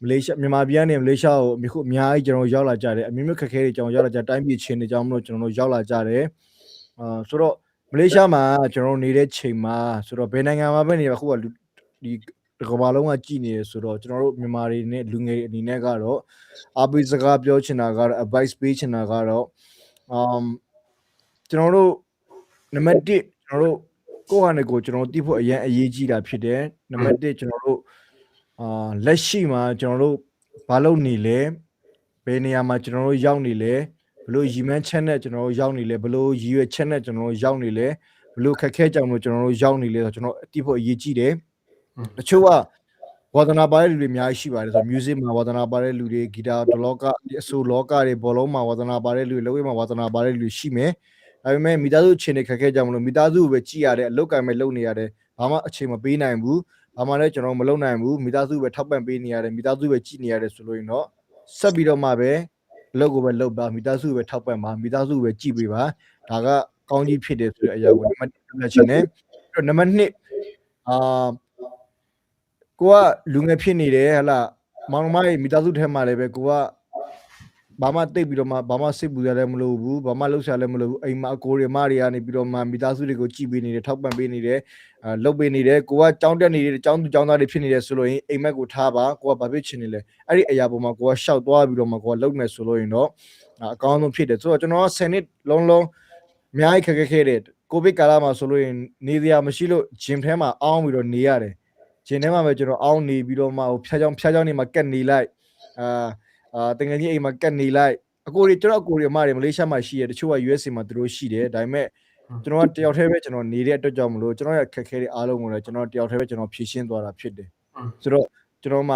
မလေးရှားမြန်မာပြည်ကနေမလေးရှားကိုအခုအများကြီးကျွန်တော်ရောက်လာကြတယ်အမျိုးမျိုးခက်ခဲတွေကျွန်တော်ရောက်လာကြတိုင်းပြည်ချင်းတွေကြောင့်မလို့ကျွန်တော်တို့ရောက်လာကြတယ်ဆိုတော့မလေးရှားမှာကျွန်တော်တို့နေတဲ့ချိန်မှာဆိုတော့ဘယ်နိုင်ငံမှာပဲနေပါခုကဒီကမ္ဘာလုံးကကြည်နေရဆိုတော့ကျွန်တော်တို့မြန်မာတွေနဲ့လူငယ်အနေနဲ့ကတော့အားပေးစကားပြောချင်တာကတော့ advice ပေးချင်တာကတော့ကျွန်တော်တို့နံပါတ်1ကျွန်တော်တို့ကိုယ့်ဟာနဲ့ကိုယ်ကျွန်တော်တို့သိဖို့အရင်အရေးကြီးတာဖြစ်တယ်နံပါတ်1ကျွန်တော်တို့လက်ရှိမှာကျွန်တော်တို့ဘာလုပ်နေလဲဘယ်နေရာမှာကျွန်တော်တို့ရောက်နေလဲဘလို့ရည်မှန်းချက်နဲ့ကျွန်တော်တို့ရောက်နေလဲဘလို့ရည်ရွယ်ချက်နဲ့ကျွန်တော်တို့ရောက်နေလဲဘလို့ခက်ခဲကြောင်လို့ကျွန်တော်တို့ရောက်နေလဲဆိုတော့ကျွန်တော်သိဖို့အရေးကြီးတယ်တချို့ကဝါသနာပါတဲ့လူတွေအများကြီးရှိပါတယ်ဆိုတော့ music မှာဝါသနာပါတဲ့လူတွေဂီတာဒလောကအဆိုလောကတွေဘောလုံးမှာဝါသနာပါတဲ့လူတွေလက်ဝဲမှာဝါသနာပါတဲ့လူတွေရှိမယ်ဒါပေမဲ့မိသားစုအချိန်တွေခက်ခဲကြမလို့မိသားစုကိုပဲကြည်ရတဲ့အလုပ်ကံပဲလုပ်နေရတယ်ဘာမှအချိန်မပေးနိုင်ဘူးဘာမှလည်းကျွန်တော်မလုပ်နိုင်ဘူးမိသားစုပဲထောက်ပံ့ပေးနေရတယ်မိသားစုပဲကြည်နေရတယ်ဆိုလို့ရင်တော့ဆက်ပြီးတော့မှပဲအလုပ်ကိုပဲလုပ်ပါမိသားစုပဲထောက်ပံ့ပါမိသားစုပဲကြည်ပေးပါဒါကကောင်းကြီးဖြစ်တယ်ဆိုတဲ့အရာကိုနံပါတ်1ပြောချင်တယ်ပြီးတော့နံပါတ်2ကိုကလူငယ်ဖြစ်နေတယ်ဟလာမောင်နှမရဲ့မိသားစုထဲမှာလည်းပဲကိုက ဘာမှတိတ်ပြီးတော့မှဘာမှစိတ်ပူရတယ်မလို့ဘူးဘာမှလှုပ်ရှားလည်းမလို့ဘူးအိမ်မှာအကိုတွေမတွေကနေပြီးတော့မှမိသားစုတွေကိုကြည်ပေးနေတယ်ထောက်ပံ့ပေးနေတယ်လှုပ်ပေးနေတယ်ကိုကကြောင်းတက်နေတယ်ကြောင်းသူကြောင်းသားတွေဖြစ်နေတယ်ဆိုလို့ရင်အိမ်မက်ကိုထားပါကိုကဘာဖြစ်ချင်နေလဲအဲ့ဒီအရာပေါ်မှာကိုကရှောက်သွားပြီးတော့မှကိုကလှုပ်မယ်ဆိုလို့ရင်တော့အကောင်းဆုံးဖြစ်တယ်ဆိုတော့ကျွန်တော်က10နှစ်လုံးအများကြီးခက်ခဲခဲ့တယ်ကိုဗစ်ကာလမှာဆိုလို့ရင်နေစရာမရှိလို့ဂျင်ထဲမှာအောင်းပြီးတော့နေရတယ်ဂျင်ထဲမှာပဲကျွန်တော်အောင်းနေပြီးတော့မှဟိုဖျားချောင်းနေမှာကက်နေလိုက်တကယ်ကြီးအိမ်မှာကက်နေလိုက်အကိုတွေကျွန်တော်အကိုတွေအမတွေမလေးရှားမှာရှိရတချို့က USA မှာသူတို့ရှိတယ်ဒါပေမဲ့ကျွန်တော်ကတယောက်တည်းပဲကျွန်တော်နေတဲ့အတွက်ကြောင့်မလို့ကျွန်တော်ရဲ့ခက်ခဲတဲ့အားလုံးကိုလည်းကျွန်တော်တယောက်တည်းပဲကျွန်တော်ဖြည့်ရှင်းသွားတာဖြစ်တယ်ဆိုတော့ကျွန်တော်မှ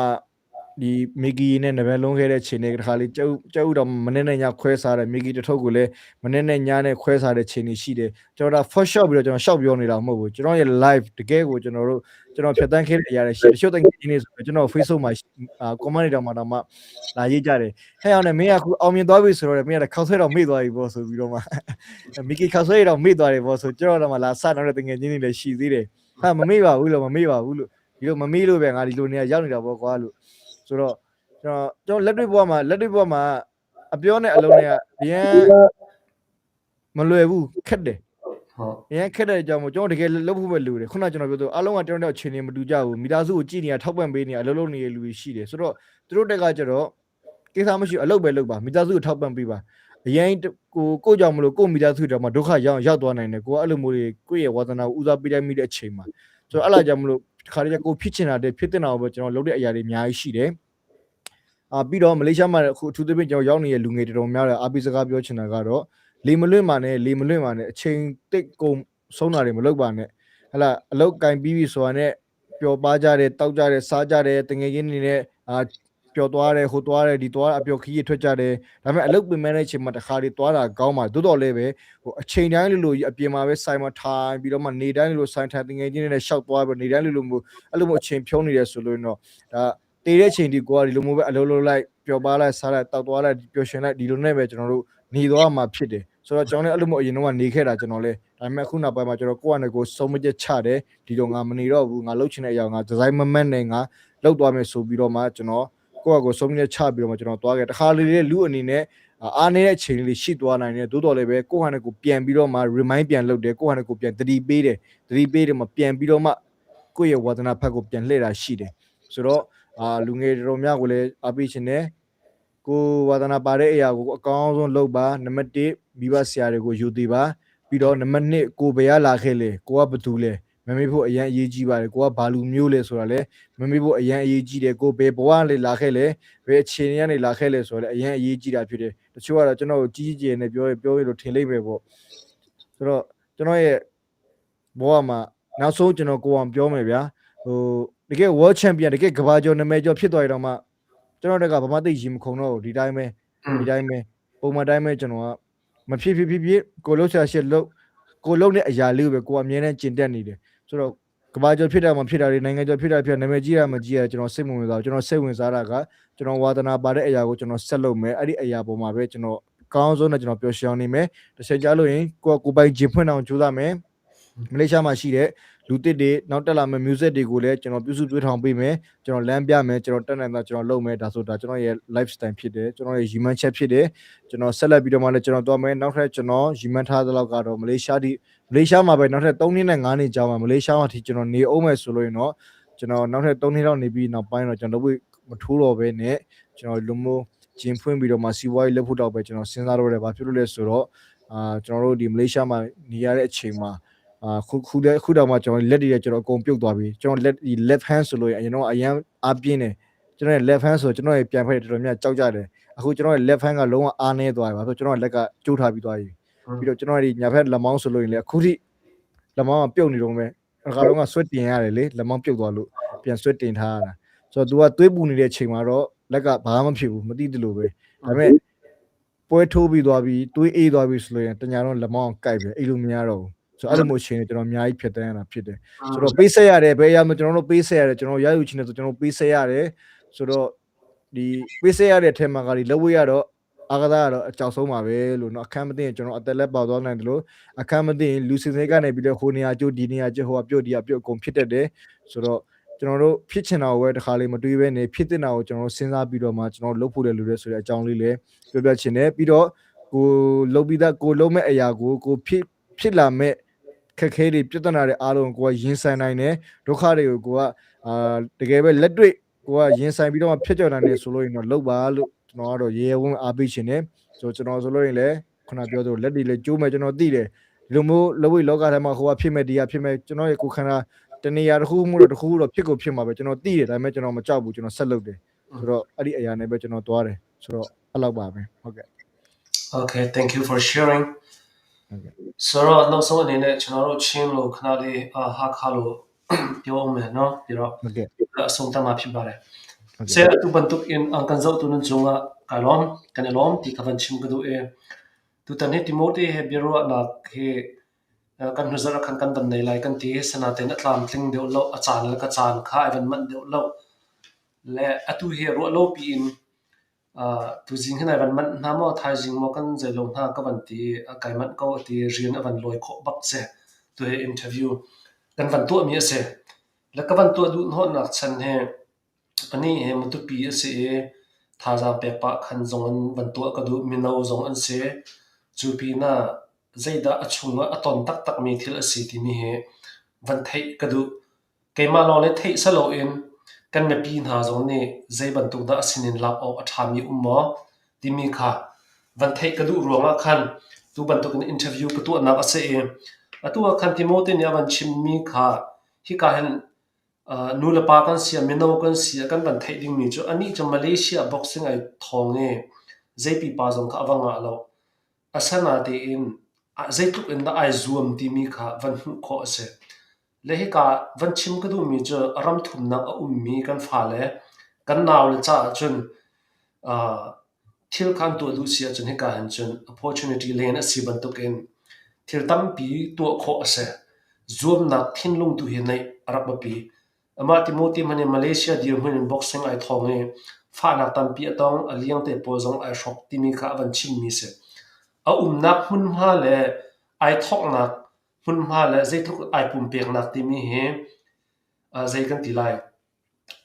ဒီမီဂီနဲ့နဘဲလုံးခဲ့တဲ့ချိန်တွေတခါလေးကျုပ်တော့မနေ့နဲ့ညခွဲစားတယ်မီဂီတထုပ်ကိုလည်းမနေ့နဲ့ညနဲ့ခွဲစားတဲ့ချိန်တွေရှိတယ်ကျွန်တော်ဒါ first shot ပြီးတော့ကျွန်တော်ရှောက်ပြောနေတာမဟုတ်ဘူးကျွန်တော်ရဲ့ live တကယ်ကိုကျွန်တော်ဖြတ်တန်းခဲ့တဲ့အရာတွေရှိတယ်တချို့တကယ်ကြီးနေဆိုကျွန်တော် Facebook မှာ comment တွေတောင်မှလာရေးကြတယ်ဟဲ့အောင်နဲ့မင်းကအခုအောင်မြင်သွားပြီဆိုတော့မင်းကခောက်ဆွဲတော့မေ့သွားပြီပေါ့ဆိုပြီးတော့မှမီဂီခောက်ဆွဲတော့မေ့သွားတယ်ပေါ့ဆိုကျွန်တော်တော့မှလာစတော့တဲ့တကယ်ကြီးနေလည်းရှိသေးတယ်ဟာမမေ့ပါဘူးလို့မမေ့ပါဘူးလို့ဒီလိုမမေ့လို့ပဲငါဒီလိုနေရာရောက်နေတာပေါ့ကွာလို့ဆိုတော့ကျွန်တော်လက်တွေ့ဘဝမှာအပြောနဲ့အလုံးနဲ့အရင်မလွယ်ဘူးခက်တယ်ဟုတ်အရင်ခက်တဲ့အကြောင်းမို့ကျွန်တော်တကယ်လုပ်ဖို့ပဲလိုတယ်ခုနကကျွန်တော်ပြောသူအားလုံးကကျွန်တော်တို့အချိန်နေမတူကြဘူးမိသားစုကိုကြည်နေရထောက်ပံ့ပေးနေရအလုပ်လုပ်နေတဲ့လူတွေရှိတယ်ဆိုတော့သူတို့တက်ကကျတော့ကိစ္စမရှိအလုပ်ပဲလုပ်ပါမိသားစုကိုထောက်ပံ့ပေးပါအရင်ကိုကြောင့်မလို့ကိုမိသားစုတော်မှာဒုက္ခရောက်သွားနိုင်တယ်ကိုကအဲ့လိုမျိုးတွေကိုယ့်ရဲ့ဝါသနာကိုဦးစားပေးတိုင်းမိတဲ့အချိန်မှာဆိုတော့အဲ့လာကြောင့်မလို့ခါတည်းကကိုဖြစ်ချင်တာတဲ့ဖြစ်တဲ့နာကိုပဲကျွန်တော်လုပ်တဲ့အရာတွေအများကြီးရှိတယ်ပြီးတော့မလေးရှားမှာအခုအထူးသဖြင့်ကျွန်တော်ရောက်နေတဲ့လူငယ်တော်များတယ်အားပေးစကားပြောချင်တာကတော့လေမလွင့်ပါနဲ့အချိန်တိတ်ကုန်ဆုံးတာတွေမလုပ်ပါနဲ့ဟလာအလောက်ကင်ပြီးပြီဆိုတာနဲ့ပျော်ပါကြတယ်တောက်ကြတယ်စားကြတယ်တငယ်ချင်းတွေနဲ့ပျော်သွားတယ်ဟိုသွားတယ်ဒီသွားအပျော်ခီးထွက်ကြတယ်ဒါပေမဲ့အလုပ်ပင်မဲ့တဲ့အချိန်မှာတစ်ခါတည်းသွားတာကောင်းပါတိုးတော်လည်းပဲဟိုအချိန်တိုင်းလိုအပြင်မှာပဲဆိုင်မှာထိုင်ပြီးတော့မှနေတိုင်းလိုဆိုင်ထိုင်တငယ်ချင်းတွေနဲ့ရှောက်သွားပြီးနေတိုင်းလိုအဲ့လိုမျိုးအချိန်ဖြုံးနေတယ်ဆိုလို့တော့ဒါတေးတဲ့ချိန်ဒီကိုကဒီလိုမျိုးပဲအလုပ်လုပ်လိုက်ပျော်ပါလိုက်စားလိုက်တောက်သွားလိုက်ပျော်ရွှင်လိုက်ဒီလိုနဲ့ပဲကျွန်တော်တို့နေသွားမှာဖြစ်တယ်ဆိုတော့ကျွန်တော်လည်းအဲ့လိုမျိုးအရင်တော့ကနေခဲ့တာကျွန်တော်လည်းဒါပေမဲ့အခုနောက်ပိုင်းမှာကျွန်တော်ကိုယ့်အနေကိုစုံမချက်ချတယ်ဒီတော့ငါမနေတော့ဘူးငါလှုပ်ချင်တဲ့အရာငါဒီဇိုင်းမမတ်နဲ့ငါလှုပ်သွားမယ်ဆိုပြီးတော့မှကျွန်တော်ကိုယ့်အကိုစုံမချက်ချပြီးတော့မှကျွန်တော်သွားခဲ့တခါလေလူအနေနဲ့အားနေတဲ့အချိန်လေးရှိသွားနိုင်တယ်သို့တော်လည်းပဲကိုယ့်ဟာနဲ့ကိုပြန်ပြီးတော့မှ remind ပြန်လုပ်တယ်ကိုယ့်ဟာနဲ့ကိုပြန်သတိပေးတယ်မှပြန်ပြီးတော့မှကိုယ့်ရဲ့ဝါသနာဖက်ကိုပြန်လှည့်တာရှိတယ်ဆိုတော့လူငယ်တော်များကိုလည်းအားပေးခြင်းနဲ့ကိုဝါသနာပါတဲ့အရာကိုအကောင်းဆုံးလုပ်ပါနံပါတ်1မိဘဆရာတွေကိုယူတည်ပါပြီးတော့နံပါတ်2ကိုဘယ်ရလာခဲ့လဲကိုကဘာတူလဲမမေ့ဖို့အရန်အရေးကြီးပါတယ်ကိုကဘာလူမျိုးလဲဆိုတာလဲမမေ့ဖို့အရန်အရေးကြီးတယ်ကိုဘယ်ဘဝလေးလာခဲ့လဲဘယ်အခြေအနေကနေလာခဲ့လဲဆိုတော့အရန်အရေးကြီးတာဖြစ်တယ်တချို့ကတော့ကျွန်တော်ကိုကြီးကြီးနဲ့ပြောရလို့ထင်လိမ့်မယ်ပေါ့ဆိုတော့ကျွန်တော်ရဲ့ဘဝမှာနောက်ဆုံးကျွန်တော်ကိုအောင်ပြောမယ်ဗျာဟိုတကယ် world champion တကယ်ကမ္ဘာကျော်နာမည်ကျော်ဖြစ်သွားရတော့မှကျွန်တော်တက်ကဘာမှသိရင်မခုံတော့ဘူးဒီတိုင်းပဲပုံမှန်တိုင်းပဲကျွန်တော်ကမဖြစ်ကိုလှုပ်ရှားရှစ်လို့ကိုလှုပ်တဲ့အရာလေးပဲကိုအမြဲတမ်းကျင်တက်နေတယ်ဆိုတော့ကဘာကျော်ဖြစ်တာမှဖြစ်တာတွေနိုင်ငံကျော်ဖြစ်တာဖြစ်နာမည်ကြီးတာမကြီးရကျွန်တော်စိတ်ဝင်စားကျွန်တော်စိတ်ဝင်စားတာကကျွန်တော်ဝါသနာပါတဲ့အရာကိုကျွန်တော်ဆက်လုပ်မယ်အဲ့ဒီအရာပေါ်မှာပဲကျွန်တော်ကောင်းဆုံးနဲ့ကျွန်တော်ပျော်ရွှင်အောင်နေမယ်တစ်ချိန်ကြာလို့ရင်ကိုပိုင်ဂျင်ဖွင့်အောင်ကြိုးစားမယ်မလေးရှားမှာရှိတဲ့လူတစ်တွေနောက်တက်လာမယ့် music တွေကိုလည်းကျွန်တော်ပြုစုတွေးထောင်ပေးမယ်ကျွန်တော်လမ်းပြမယ်ကျွန်တော်တက်နိုင်တာကျွန်တော်လုပ်မယ်ဒါဆိုတာကျွန်တော်ရဲ့ lifestyle ဖြစ်တယ်ကျွန်တော်ရဲ့ရည်မှန်းချက်ဖြစ်တယ်ကျွန်တော်ဆက်လက်ပြီးတော့မှလည်းကျွန်တော်သွားမယ်နောက်ထပ်ကျွန်တော်ရည်မှန်းထားသလောက်ကတော့မလေးရှားမှာပဲနောက်ထပ်3နှစ်နဲ့5နှစ်ကြာမှာမလေးရှားမှာထိကျွန်တော်နေအောင်မယ်ဆိုလို့ရင်တော့ကျွန်တော်နောက်ထပ်3နှစ်လောက်နေပြီးနောက်ပိုင်းတော့ကျွန်တော်လုပ်မထိုးတော့ဘဲနဲ့ကျွန်တော်လူမျိုးဂျင်ဖွင့်ပြီးတော့မှစီးပွားရေးလုပ်ဖို့တော့ပဲကျွန်တော်စဉ်းစားတော့တယ်ဘာဖြစ်လို့လဲဆိုတော့ကျွန်တော်တို့ဒီမလေးရှားမှာနေရတဲ့အချိန်မှာခုတော့မှကျွန်တော်လက်တွေကျွန်တော်အကုန်ပြုတ်သွားပြီကျွန်တော်လက်ဒီ left hand ဆိုလို့အရင်တော့အရန်အားပြင်းတယ်ကျွန်တော်ရဲ့ left hand ဆိုကျွန်တော်ရဲ့ပြန်ဖက်တော်တော်များကြောက်ကြတယ်အခုကျွန်တော်ရဲ့ left hand ကလုံးဝအားနေသွားပြီဘာလို့ကျွန်တော်လက်ကကျိုးထားပြီးသွားပြီပြီးတော့ကျွန်တော်ဒီညာဖက်လက်မောင်းဆိုလို့ရင်လေအခုထိလက်မောင်းကပြုတ်နေတော့မယ်အခါတော့ကဆွတ်တင်ရတယ်လေလက်မောင်းပြုတ်သွားလို့ပြန်ဆွတ်တင်ထားရတာဆိုတော့ तू ကသွေးပူနေတဲ့အချိန်မှာတော့လက်ကဘာမှမဖြစ်ဘူးမသိတယ်လို့ပဲဒါပေမဲ့ပွဲထိုးပြီးသွားပြီးသွေးအေးသွားပြီးဆိုလို့ရင်တညာတော့လက်မောင်းကိုက်ပဲအဲ့လိုမရတော့ဘူးဆိုအဲ့လိုမျိုးရှင်ကျွန်တော်အများကြီးဖြစ်တန်းရတာဖြစ်တယ်ဆိုတော့ပေးဆက်ရတယ်ဘယ်ရမှာကျွန်တော်တို့ပေးဆက်ရတယ်ကျွန်တော်ရယူချင်တယ်ဆိုကျွန်တော်ပေးဆက်ရတယ်ဆိုတော့ဒီပေးဆက်ရတဲ့အထက်မှာကဒီလက်ဝဲရတော့အာကစားကတော့အကြောက်ဆုံးပါပဲလို့เนาะအခမ်းမသိရင်ကျွန်တော်အသက်လက်ပေါက်သွားနိုင်တယ်လို့အခမ်းမသိရင်လူစင်စိတ်ကနေပြီးတော့ဟိုနေရာကျိုးဒီနေရာကျိုးဟိုကပြုတ်ဒီကပြုတ်အကုန်ဖြစ်တတ်တယ်ဆိုတော့ ကျွန်တော်တို့ဖြစ်ချင်တာကိုပဲတစ်ခါလေးမတွေးဘဲနေဖြစ်တဲ့နာကိုကျွန်တော်တို့စဉ်းစားပြီးတော့မှကျွန်တော်တို့လုပ်ဖို့တဲ့လူတွေဆိုတဲ့အကြောင်းလေးလည်းပြောပြချင်တယ်ပြီးတော့ကိုလုပ်ပြီးသားကိုလုံးမဲ့အရာကိုဖြစ်လာမဲ့ခက်ခဲတွေပြဿနာတွေအားလုံးကိုကရင်ဆိုင်နိုင်တယ်ဒုက္ခတွေကိုကိုကတကယ်ပဲလက်တွေ့ကိုကရင်ဆိုင်ပြီးတော့မှဖြစ်ကြတာနေဆိုလို့ရင်တော့လုပ်ပါလို့ကျွန်တော်ကတော့ရေဝန်းအားပေးရှင်တယ်ဆိုကျွန်တော်ဆိုလို့ရင်လည်းခုနပြောသလိုလက်တွေလည်းကျိုးမယ်ကျွန်တော်သိတယ်ဒီလိုမျိုးလောဘလောကထဲမှာဟိုကဖြစ်မဲ့ဒီကဖြစ်မဲ့ကျွန်တော်ရဲ့ကိုခန္ဓာတနေရာတစ်ခုမှတော့တစ်ခုတော့ဖြစ်မှာပဲကျွန်တော်သိတယ်ဒါပေမဲ့ကျွန်တော်မကြောက်ဘူးကျွန်တော်ဆက်လုပ်တယ်ဆိုတော့အဲ့ဒီအရာနဲ့ပဲကျွန်တော်သွားတယ်ဆိုတော့အဲ့လောက်ပါပဲဟုတ်ကဲ့ Okay, thank you for sharing. ဟုတ်ကဲ့ ဆိုတော့နောက်ဆုံးအနေနဲ့ကျွန်တော်တို့ချင်းလို့ခဏလေးဟာခါလို့ပြောအောင်မယ်နော်ပြီးတော့ ဟုတ်ကဲ့ အဆုံးသတ်မှာဖြစ်ပါတယ်ဆဲတူဘန်တုကင်အကန်ဇောတူနဂျုံကကလောမ်ကန်လောမ်တီကဗန်ချင်ကဒူအေတူတနေ့တီမိုတီဟေဘီရောနာခေkan huzar kan dan nei lai kan ti sana te na tlam tling deu lo a chan la ka chan kha even man deu lo le atu he ro lo pi in tu jing hna ban man na mo thai jing mo kan je lo na ka ban ti kai man ko ti rian avan loi kho bak se tu he interview kan van tu mi se le ka van tu du ho na chan he ani he mu tu pi se tha za pe pa khan zong van tu ka du mi no zong an se chu pi na zaida achunga aton tak mi thil asi ti mi he van thei kadu keima lo le thei salo in kan me pi na zong ni zai ban tu da asinin lap o athami ummo ti mi kha van thei kadu ronga khan tu ban tu kan interview ka tu na ase e atu khan timothy ne van chim mi kha hi ka hen nu la pa kan sia mino kan sia kan ban thei ding mi chu ani chu malaysia boxing ai thong e zai pi pa zong kha awanga lo asana te in zai tuk in da ai zoom ti mi kha van hu kho se le hi ka van chim ka du mi chu aram thum na a mi kan fa le kan naw le cha chun thil khan tu du sia chun hi ka han chun opportunity len a si ban tuk in thil tam pi tu kho se zoom na thin lung tu hi nei arab pi ama timothy mane malaysia dir hun boxing ai thong e fa na tam pi atong aliang te po zong ai shop ti mi kha van chim mi se a nak hun ma le ai thok nak hun ma le zai thuk ai pum pek nak ti mi he zai kan ti lai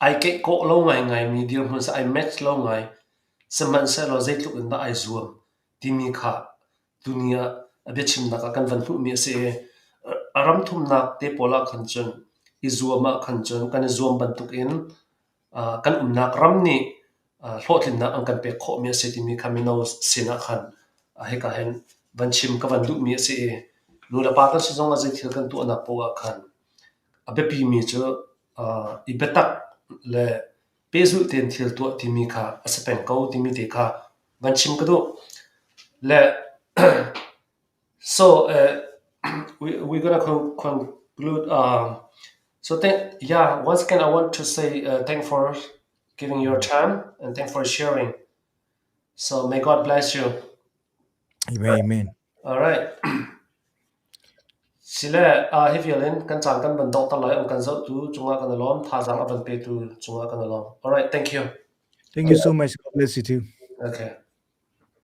ai ke ko lo ngai mi dir hun sa ai match lo ngai seman se lo zai thuk in da ai zuam ti mi kha dunia abe chim nak kan van hu mi se aram thum nak te pola khan chun i zuama khan chun kan zuam ban tuk in kan nak ram ni hlotlin na ang kan pe kho mi se ti mi khamino sina khan he ka hen van chim ka van du mi se nu la pa ka si zong a zai thil kan tu na po a khan abe pi mi chu i betak le pezu ten thil tu ti mi kha asapen ko ti mi te kha van chim ka du le so we're gonna conclude so once again I want to say thank for giving your time and thank for sharing so may God bless you. Amen. All right. Sile hivialin kan chang kan ban dok ta lai om kan zau tu chunga kan lom tha jang avan pe tu chunga kan lom. All right, thank you. Thank you so much. God bless you too. Okay.